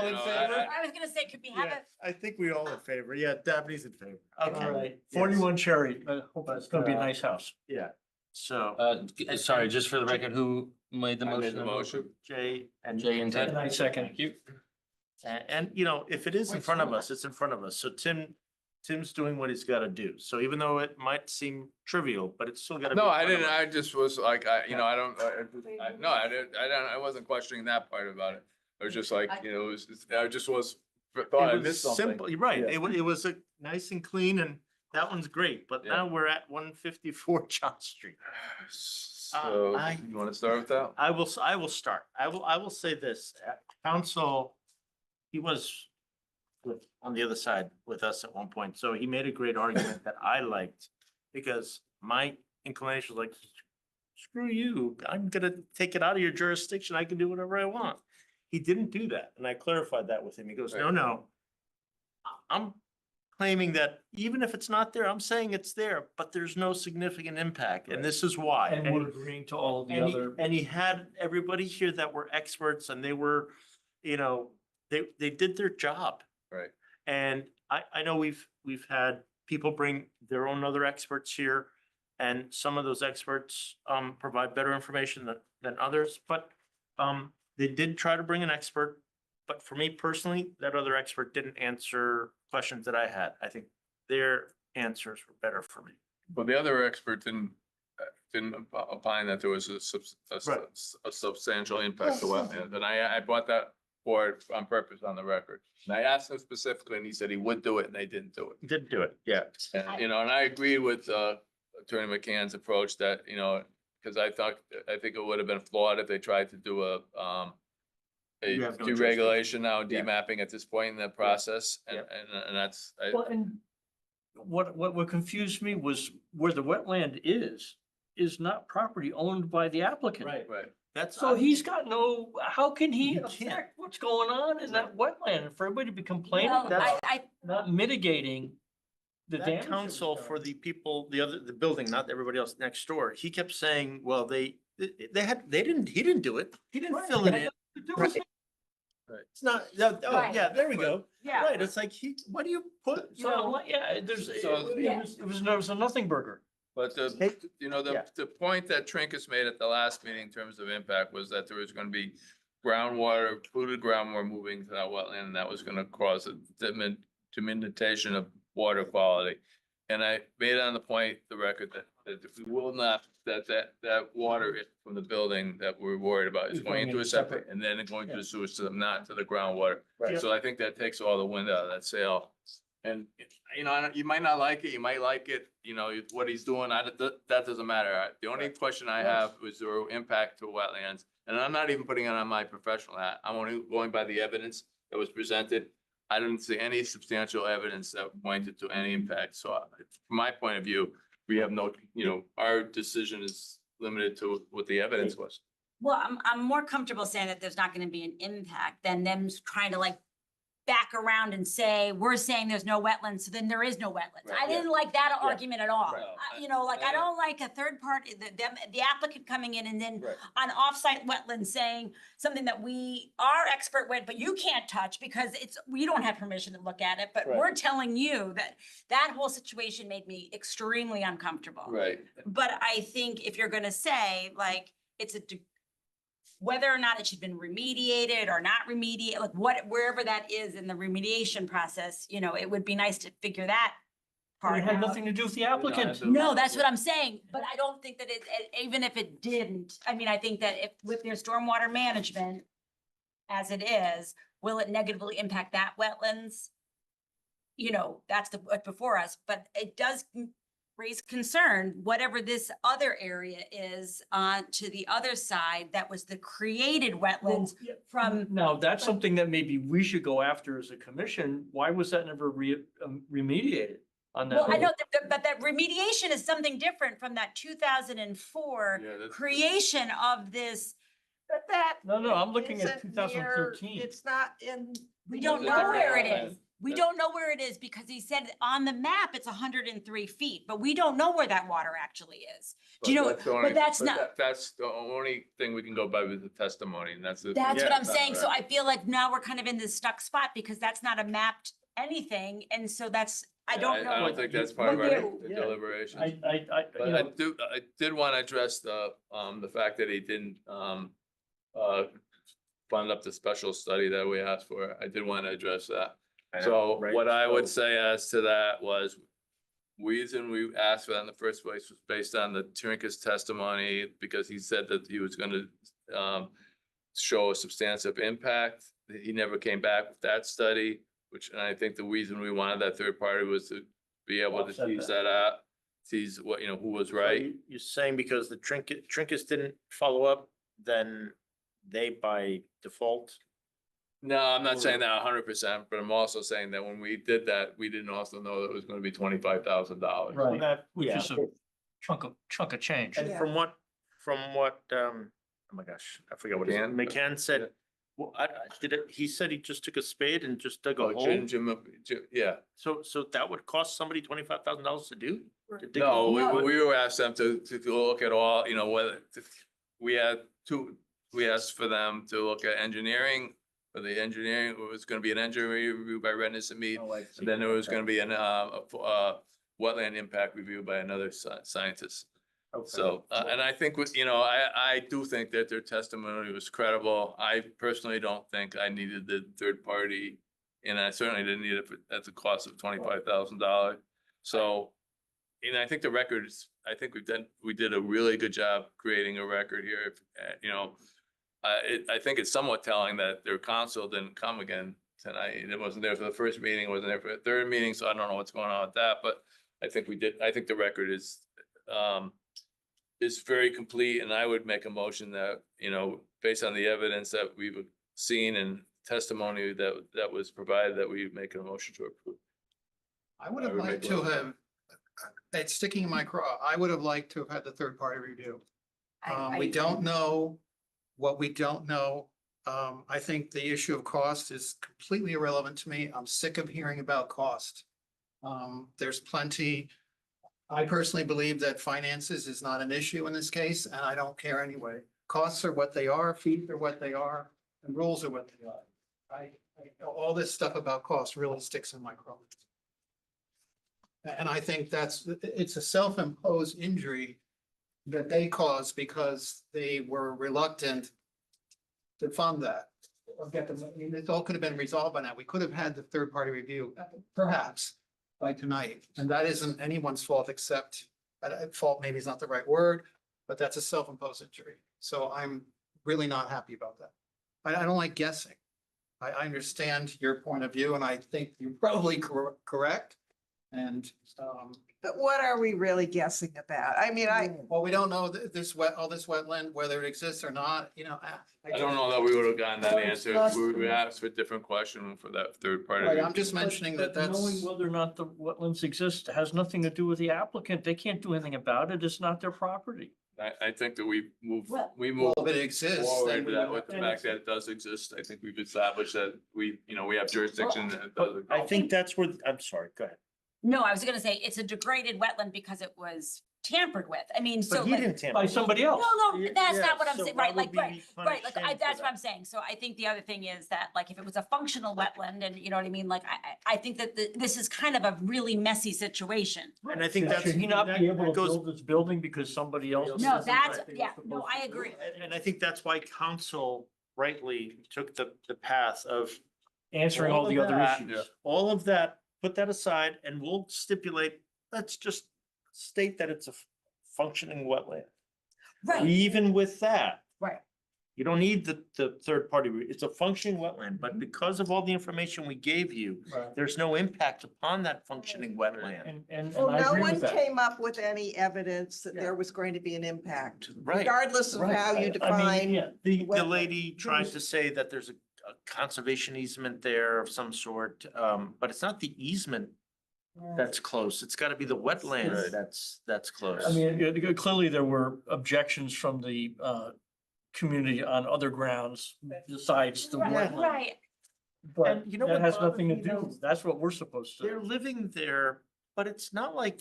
S1: in
S5: You know,
S1: favor?
S7: I was gonna say, could we have
S1: Yeah,
S7: it?
S1: I think we all in favor. Yeah, Dabney's in favor.
S15: All
S1: Okay,
S15: right, 41 Cherry. I hope that's gonna be a nice house.
S1: yeah. So
S12: Sorry, just for the record, who made the
S5: I made
S12: motion?
S5: the motion.
S1: Jay and
S12: Jay and Ted.
S15: And I second.
S12: Thank you.
S1: And you know, if it is in front of us, it's in front of us. So Tim's doing what he's got to do. So even though it might seem trivial, but it's still got to.
S5: No, I didn't. I just was like, I don't, I wasn't questioning that part about it. I was just like, you know, I just was, thought I missed something.
S1: Simple, you're right.
S5: Yeah.
S1: It was a nice and clean and that one's great, but
S5: Yeah.
S1: now we're at 154 John Street.
S5: So you want to start with that?
S1: I will start. I will say this, council, he was on the other side with us at one point, so he made a great argument that I liked. Because my inclination was like, screw you, I'm gonna take it out of your jurisdiction, I can do whatever I want. He didn't do that, and I clarified that with him. He goes, no,
S5: Right.
S1: no. I'm claiming that even if it's not there, I'm saying it's there, but there's no significant impact, and this is why.
S15: And
S1: And
S15: we're
S1: he-
S15: agreeing to all of the
S1: and he,
S15: other.
S1: and he had everybody here that were experts and they were, you know, they did their job.
S5: Right.
S1: And I know we've had people bring their own other experts here. And some of those experts provide better information than others, but they did try to bring an expert. But for me personally, that other expert didn't answer questions that I had. I think their answers were better for me.
S5: But the other expert didn't opine that there was
S1: Right.
S5: a substantial impact to wetlands. And I brought that forward on purpose on the record. And I asked him specifically and he said he would do it and they didn't do it.
S1: Didn't do it, yeah.
S5: And, you know, and I agree with Attorney McCann's approach that, you know, because I think it would have been flawed if they tried to do a
S1: You have no
S5: deregulation now,
S1: Yeah.
S5: demapping at this point in the process. And,
S1: Yeah.
S5: and that's,
S15: Well, and what confused me was where the wetland is not property owned by the applicant.
S1: Right.
S5: right.
S1: That's.
S15: So he's got no, how can he
S1: You can't.
S15: affect what's going on in that wetland? And for everybody to be complaining,
S7: Well,
S15: that's
S7: I,
S15: not mitigating the
S1: That
S15: damage.
S1: counsel for the people, the building, not everybody else next door, he kept saying, well, he didn't do it. He didn't fill it in. It's not, oh,
S7: Right.
S1: yeah, there we go.
S7: yeah.
S1: Right, it's like, what do you put, you
S15: So,
S1: know?
S15: yeah, there's,
S5: So-
S15: it was a nothing burger.
S5: But
S1: Hey,
S5: you know,
S1: yeah.
S5: the point that Trinkus made at the last meeting in terms of impact was that there was gonna be groundwater, polluted groundwater moving to that wetland, and that was gonna cause a diminution of water quality. And I made it on the point, the record, that if we will not, that water from the building that we're worried about is
S15: Is
S5: going
S15: going
S5: into
S15: in
S5: a septic
S15: separate.
S5: and then going to
S15: Yeah.
S5: the sewer system, not to the groundwater.
S15: Right.
S5: So I think that takes all the wind out of that sail. And, you know, you might not like it, you might like it, you know, what he's doing, that doesn't matter. The only question I have is the impact to wetlands. And I'm not even putting it on my professional hat. I'm only going by the evidence that was presented. I didn't see any substantial evidence that pointed to any impact. So from my point of view, we have no, you know, our decision is limited to what the evidence was.
S7: Well, I'm more comfortable saying that there's not gonna be an impact than them trying to like back around and say, we're saying there's no wetlands, so then there is no wetlands.
S5: Right,
S7: I didn't like that
S5: Yeah.
S7: argument at all.
S5: Right.
S7: You know, like, I don't like a third party, the applicant coming in and then
S5: Right.
S7: on offsite wetlands saying something that we are expert with, but you can't touch because we don't have permission to look at it, but
S5: Right.
S7: we're telling you that whole situation made me extremely uncomfortable.
S5: Right.
S7: But I think if you're gonna say, like, whether or not it should have been remediated or not remediated, like wherever that is in the remediation process, you know, it would be nice to figure that part
S15: It had
S7: out.
S15: nothing to do with the applicant.
S7: No, that's what I'm saying, but I don't think that even if it didn't, I mean, I think that if with their stormwater management as it is, will it negatively impact that wetlands? You know, that's what's before us, but it does raise concern, whatever this other area is to the other side, that was the created wetlands from.
S15: Now, that's something that maybe we should go after as a commission. Why was that never remediated on that?
S7: Well, I know but that remediation is something different from that 2004
S5: Yeah, that's-
S7: creation of this.
S2: But that.
S15: No, I'm looking at
S2: isn't near-
S15: 2013.
S2: It's not in.
S7: We don't
S5: That's a
S7: know where it
S5: different
S7: is. We don't know where it is because he said on the map it's 103 feet, but we don't know where that water actually is. Do you know,
S5: That's the only-
S7: but that's
S5: but
S7: not,
S5: That's the only thing we can go by with the testimony, and that's.
S7: that's what I'm saying. So I feel like now we're kind of in this stuck spot because that's not a mapped anything. And so I don't know.
S5: I don't think that's part of our
S7: Yeah.
S5: deliberation.
S15: you
S5: But
S15: know,
S5: I did want to address the fact that he didn't, fund up the special study that we asked for. I did want to address that. So what I would say as to that was, reason we asked for that in the first place was based on the Trinkus testimony, because he said that he was gonna, show a substantive impact. He never came back with that study, and I think the reason we wanted that third party was to be able to
S15: Offset
S5: tease
S15: that.
S5: that out, tease what, you know, who was right.
S18: You're saying because the Trinkus didn't follow up, then they by default?
S5: No, I'm not saying that 100%, but I'm also saying that when we did that, we didn't also know that it was gonna be $25,000.
S15: right,
S18: That,
S15: which
S18: yeah.
S15: is a chunk of change.
S18: And from what, oh my gosh, I forgot what his,
S5: McCann?
S18: McCann said, well, he said he just took a spade and just dug a
S5: Oh,
S18: hole?
S5: yeah.
S18: So that would cost somebody $25,000 to do? To dig a
S5: No,
S18: hole?
S5: we were asked them to look at all, you know, we asked for them to look at engineering. For the engineering, it was gonna be an engineering review by Rennis and Mead,
S15: Oh, I
S5: and
S15: see.
S5: then there was gonna be a wetland impact review by another scientist.
S18: Okay.
S5: So, and I think, you know, I do think that their testimony was credible. I personally don't think I needed the third party, and I certainly didn't need it at the cost of $25,000. So, and I think the records, I think we did a really good job creating a record here. You know, I think it's somewhat telling that their counsel didn't come again tonight. It wasn't there for the first meeting, wasn't there for the third meeting, so I don't know what's going on with that, but I think the record is very complete, and I would make a motion that, you know, based on the evidence that we've seen and testimony that was provided, that we make a motion to approve.
S6: I would have liked to have, it's sticking in my craw, I would have liked to have had the third party review. We don't know what we don't know. I think the issue of cost is completely irrelevant to me. I'm sick of hearing about cost. There's plenty. I personally believe that finances is not an issue in this case, and I don't care anyway. Costs are what they are, fees are what they are, and rules are what they are. All this stuff about cost really sticks in my craw. And I think it's a self-imposed injury that they caused because they were reluctant to fund that. Or get them, I mean, it all could have been resolved by now. We could have had the third party review, perhaps. by tonight, and that isn't anyone's fault except, fault maybe is not the right word, but that's a self-imposed injury. So I'm really not happy about that. I don't like guessing. I understand your point of view and I think you're probably correct. And,
S2: But what are we really guessing about? I mean,
S6: well, we don't know this wetland, whether it exists or not, you know.
S5: I don't know that we would have gotten that
S6: Well, it's
S5: answer.
S6: not-
S5: We asked for a different question for that third party.
S6: Right, I'm just mentioning that
S15: But knowing
S6: that's,
S15: whether or not the wetlands exist has nothing to do with the applicant. They can't do anything about it. It's not their property.
S5: I think that we move
S7: Well-
S6: well, if it exists,
S5: forward
S6: then
S5: with
S6: we
S5: that,
S6: would
S5: with the
S15: have-
S5: fact that it does exist. I think we've established that we have jurisdiction and it does.
S1: I think that's where, I'm sorry, go ahead.
S7: No, I was gonna say it's a degraded wetland because it was tampered with. I mean, so
S1: But he
S7: like.
S1: didn't tamper.
S15: By
S1: with it.
S15: somebody else.
S7: No,
S1: Yeah,
S7: that's not what I'm
S1: so
S7: saying,
S1: why
S7: right,
S1: would
S7: like,
S1: we
S7: right,
S1: punish
S7: like,
S1: him for
S7: that's what
S1: that?
S7: I'm saying. So I think the other thing is that, like, if it was a functional wetland and, you know what I mean, like, I think that this is kind of a really messy situation.
S1: And I think that's.
S15: Should he not be able to
S1: that goes-
S15: build this building because somebody else?
S7: No,
S15: isn't
S7: that's,
S15: like they were
S7: yeah, no,
S15: supposed
S7: I
S15: to do?
S7: agree.
S1: And I think that's why council rightly took the path of
S15: Answering all
S1: of
S15: the other
S1: that,
S15: issues.
S1: all of that, put that aside and we'll stipulate, let's just state that it's a functioning wetland.
S7: Right,
S1: Even with that,
S7: right.
S1: you don't need the third party, it's a functioning wetland, but because of all the information we gave you,
S15: Right.
S1: there's no impact upon that functioning wetland.
S15: And
S2: well,
S15: I
S2: no
S15: agree
S2: one
S15: with that.
S2: came up with any evidence that
S1: Yeah.
S2: there was going to be an impact,
S1: Right.
S2: regardless of
S15: Right.
S2: how
S15: I
S2: you
S15: mean,
S2: define.
S15: yeah,
S1: The
S2: wetland.
S1: lady tried to say that there's a conservation easement there of some sort, but it's not the easement that's close. It's gotta be the wetland
S5: Right.
S1: that's close.
S15: I mean, clearly there were objections from the community on other grounds besides the
S7: Right,
S15: wetland.
S7: right.
S15: But
S1: And you know
S15: that
S1: what
S15: has
S1: bothers
S15: nothing to
S1: me,
S15: do.
S1: though?
S15: That's what we're supposed to.
S1: They're living there, but it's not like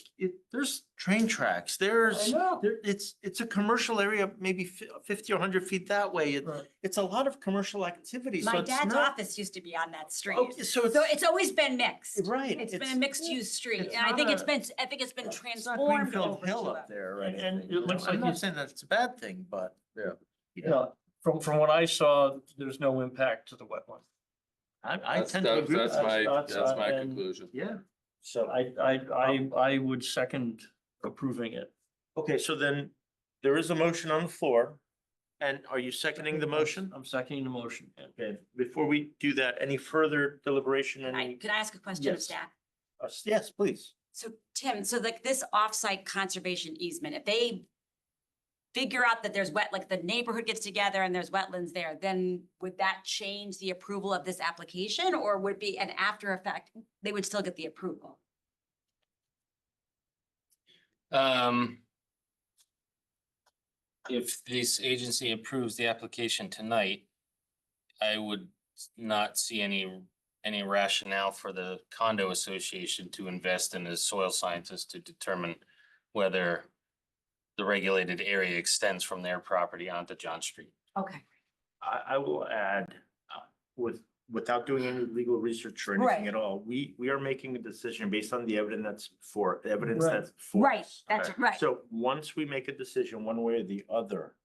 S1: there's train tracks. There's,
S15: I know.
S1: it's a commercial area, maybe 50 or 100 feet that way.
S15: Right.
S1: It's a lot of commercial activity. So
S7: My
S1: it's
S7: dad's
S1: not-
S7: office used to be on that street.
S1: Okay, so
S7: So it's always been mixed.
S1: right.
S7: It's been a mixed use street,
S1: it's
S7: and I
S1: not
S7: think
S1: a-
S7: it's been
S1: It's not
S7: transformed
S1: Greenfield
S7: over
S1: Hill
S7: to
S1: up there or
S15: And- and
S1: anything.
S15: it looks
S1: I'm
S15: like
S1: not
S15: it's-
S1: saying that it's a bad thing, but.
S5: Yeah.
S15: Yeah, from what I saw, there's no impact to the wetland.
S1: I tend to agree with
S5: That's
S1: that.
S5: that's my
S15: and-
S5: conclusion.
S1: Yeah, so.
S15: I would second approving it.
S1: Okay, so then there is a motion on the floor. And are you seconding the motion?
S15: I'm seconding the motion. yeah.
S1: Okay, before we do that, any further deliberation?
S7: Can I ask a question of
S1: Yes.
S7: staff?
S1: Yes, please.
S7: So Tim, so like this offsite conservation easement, if they figure out that there's like the neighborhood gets together and there's wetlands there, then would that change the approval of this application or would it be an after effect? They would still get the approval?
S12: If this agency approves the application tonight, I would not see any rationale for the condo association to invest in a soil scientist to determine whether the regulated area extends from their property onto John Street.
S7: Okay.
S1: I will add, without doing any legal research or anything
S7: Right.
S1: at all, we are making a decision based on the evidence the evidence
S15: Right.
S1: that's for
S7: Right,
S1: us.
S7: that's right.
S1: So once we make a decision one way or the other,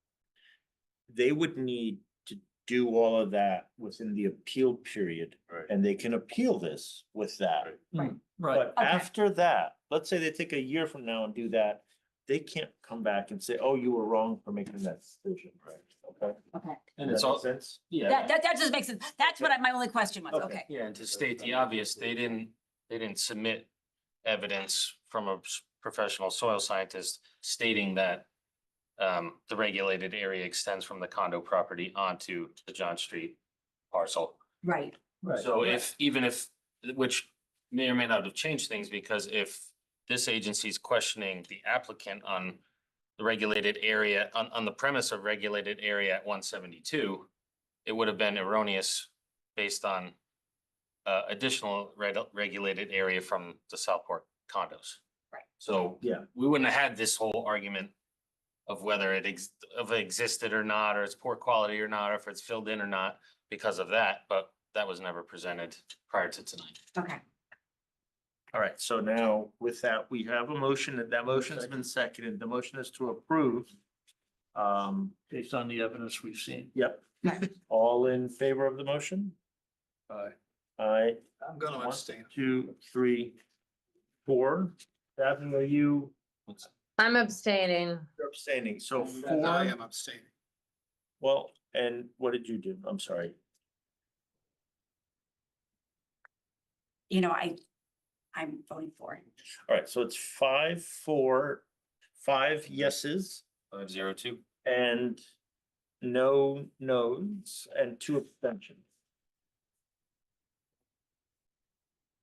S1: they would need to do all of that within the appeal period.
S5: Right.
S1: And they can appeal this with that.
S7: Right.
S15: Right.
S1: But
S7: Okay.
S1: after that, let's say they take a year from now and do that, they can't come back and say, oh, you were wrong for making that decision. Right. Okay.
S7: Okay.
S12: And
S1: Does
S12: it's
S1: that make
S12: all,
S1: sense?
S12: yeah.
S7: That just makes sense. That's what my only question was.
S1: Okay.
S7: Okay.
S12: Yeah, and to state the obvious, they didn't submit evidence from a professional soil scientist stating that the regulated area extends from the condo property onto the John Street parcel.
S7: Right.
S15: Right.
S12: So even if, which may or may not have changed things, because if this agency is questioning the applicant on the regulated area, on the premise of regulated area at 172, it would have been erroneous based on additional regulated area from the Southport condos.
S7: Right.
S12: So
S1: Yeah.
S12: we wouldn't have had this whole argument of whether it existed or not, or it's poor quality or not, or if it's filled in or not because of that, but that was never presented prior to tonight.
S7: Okay.
S1: All right, so now with that, we have a motion, and that motion's been seconded. The motion is to approve.
S15: Based on the evidence we've seen.
S1: Yep. All in favor of the motion?
S5: Aye.
S1: Aye.
S6: I'm gonna
S1: One,
S6: abstain.
S1: 2, 3, four. Daphne, are you
S19: I'm abstaining.
S1: you're abstaining? So
S6: I
S1: four,
S6: am abstaining.
S1: well, and what did you do? I'm sorry.
S7: You know, I'm voting for it.
S1: All right, so it's 5-4, 5 yeses
S12: 502.
S1: and no no's and 2 abstentions.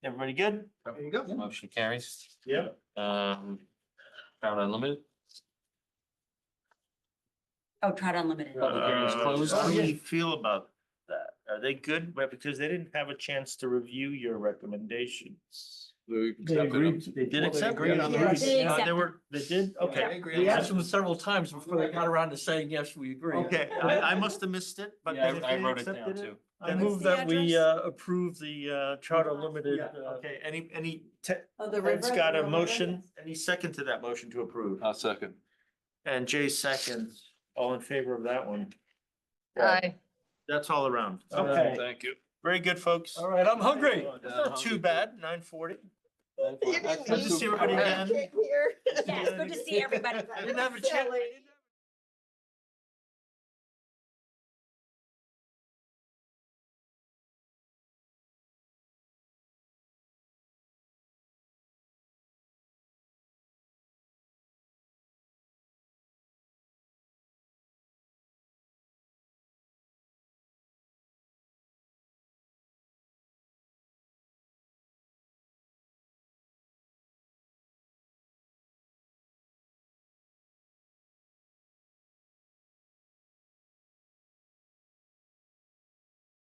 S1: Everybody good?
S6: There you go.
S12: Motion carries.
S1: Yeah.
S12: Crowd unlimited.
S7: Oh, Trout Unlimited.
S12: Public hearing is closed.
S1: How do you feel about that? Are they good? Well, because they didn't have a chance to review your recommendations.
S5: We
S1: They
S5: accepted them.
S1: did accept.
S6: agreed on the
S1: them.
S6: rest.
S7: They accept
S1: They were, they did?
S6: They
S1: Okay.
S6: agreed.
S15: We asked them several times before they got around to saying, yes, we agree.
S1: Okay, I must have missed it, but
S12: Yeah,
S1: then if
S12: I
S1: they
S12: wrote it down
S1: accepted
S12: too.
S1: I
S15: I move that we approve the Trout Unlimited.
S1: Okay, any,
S2: Oh, the
S1: Ted's
S2: river-
S1: got a
S2: the
S1: motion, any second to that motion to approve?
S5: I'll second.
S1: And Jay seconds, all in favor of that one?
S19: Aye.
S1: That's all around. Okay,
S5: Thank you.
S1: very good, folks.
S15: All right, I'm hungry.
S1: It's not too bad, 9:40.
S2: You didn't
S1: Good to see everybody
S2: eat.
S1: again.
S2: Came here.
S7: Yes, good to see everybody.
S1: I didn't have a chance, I didn't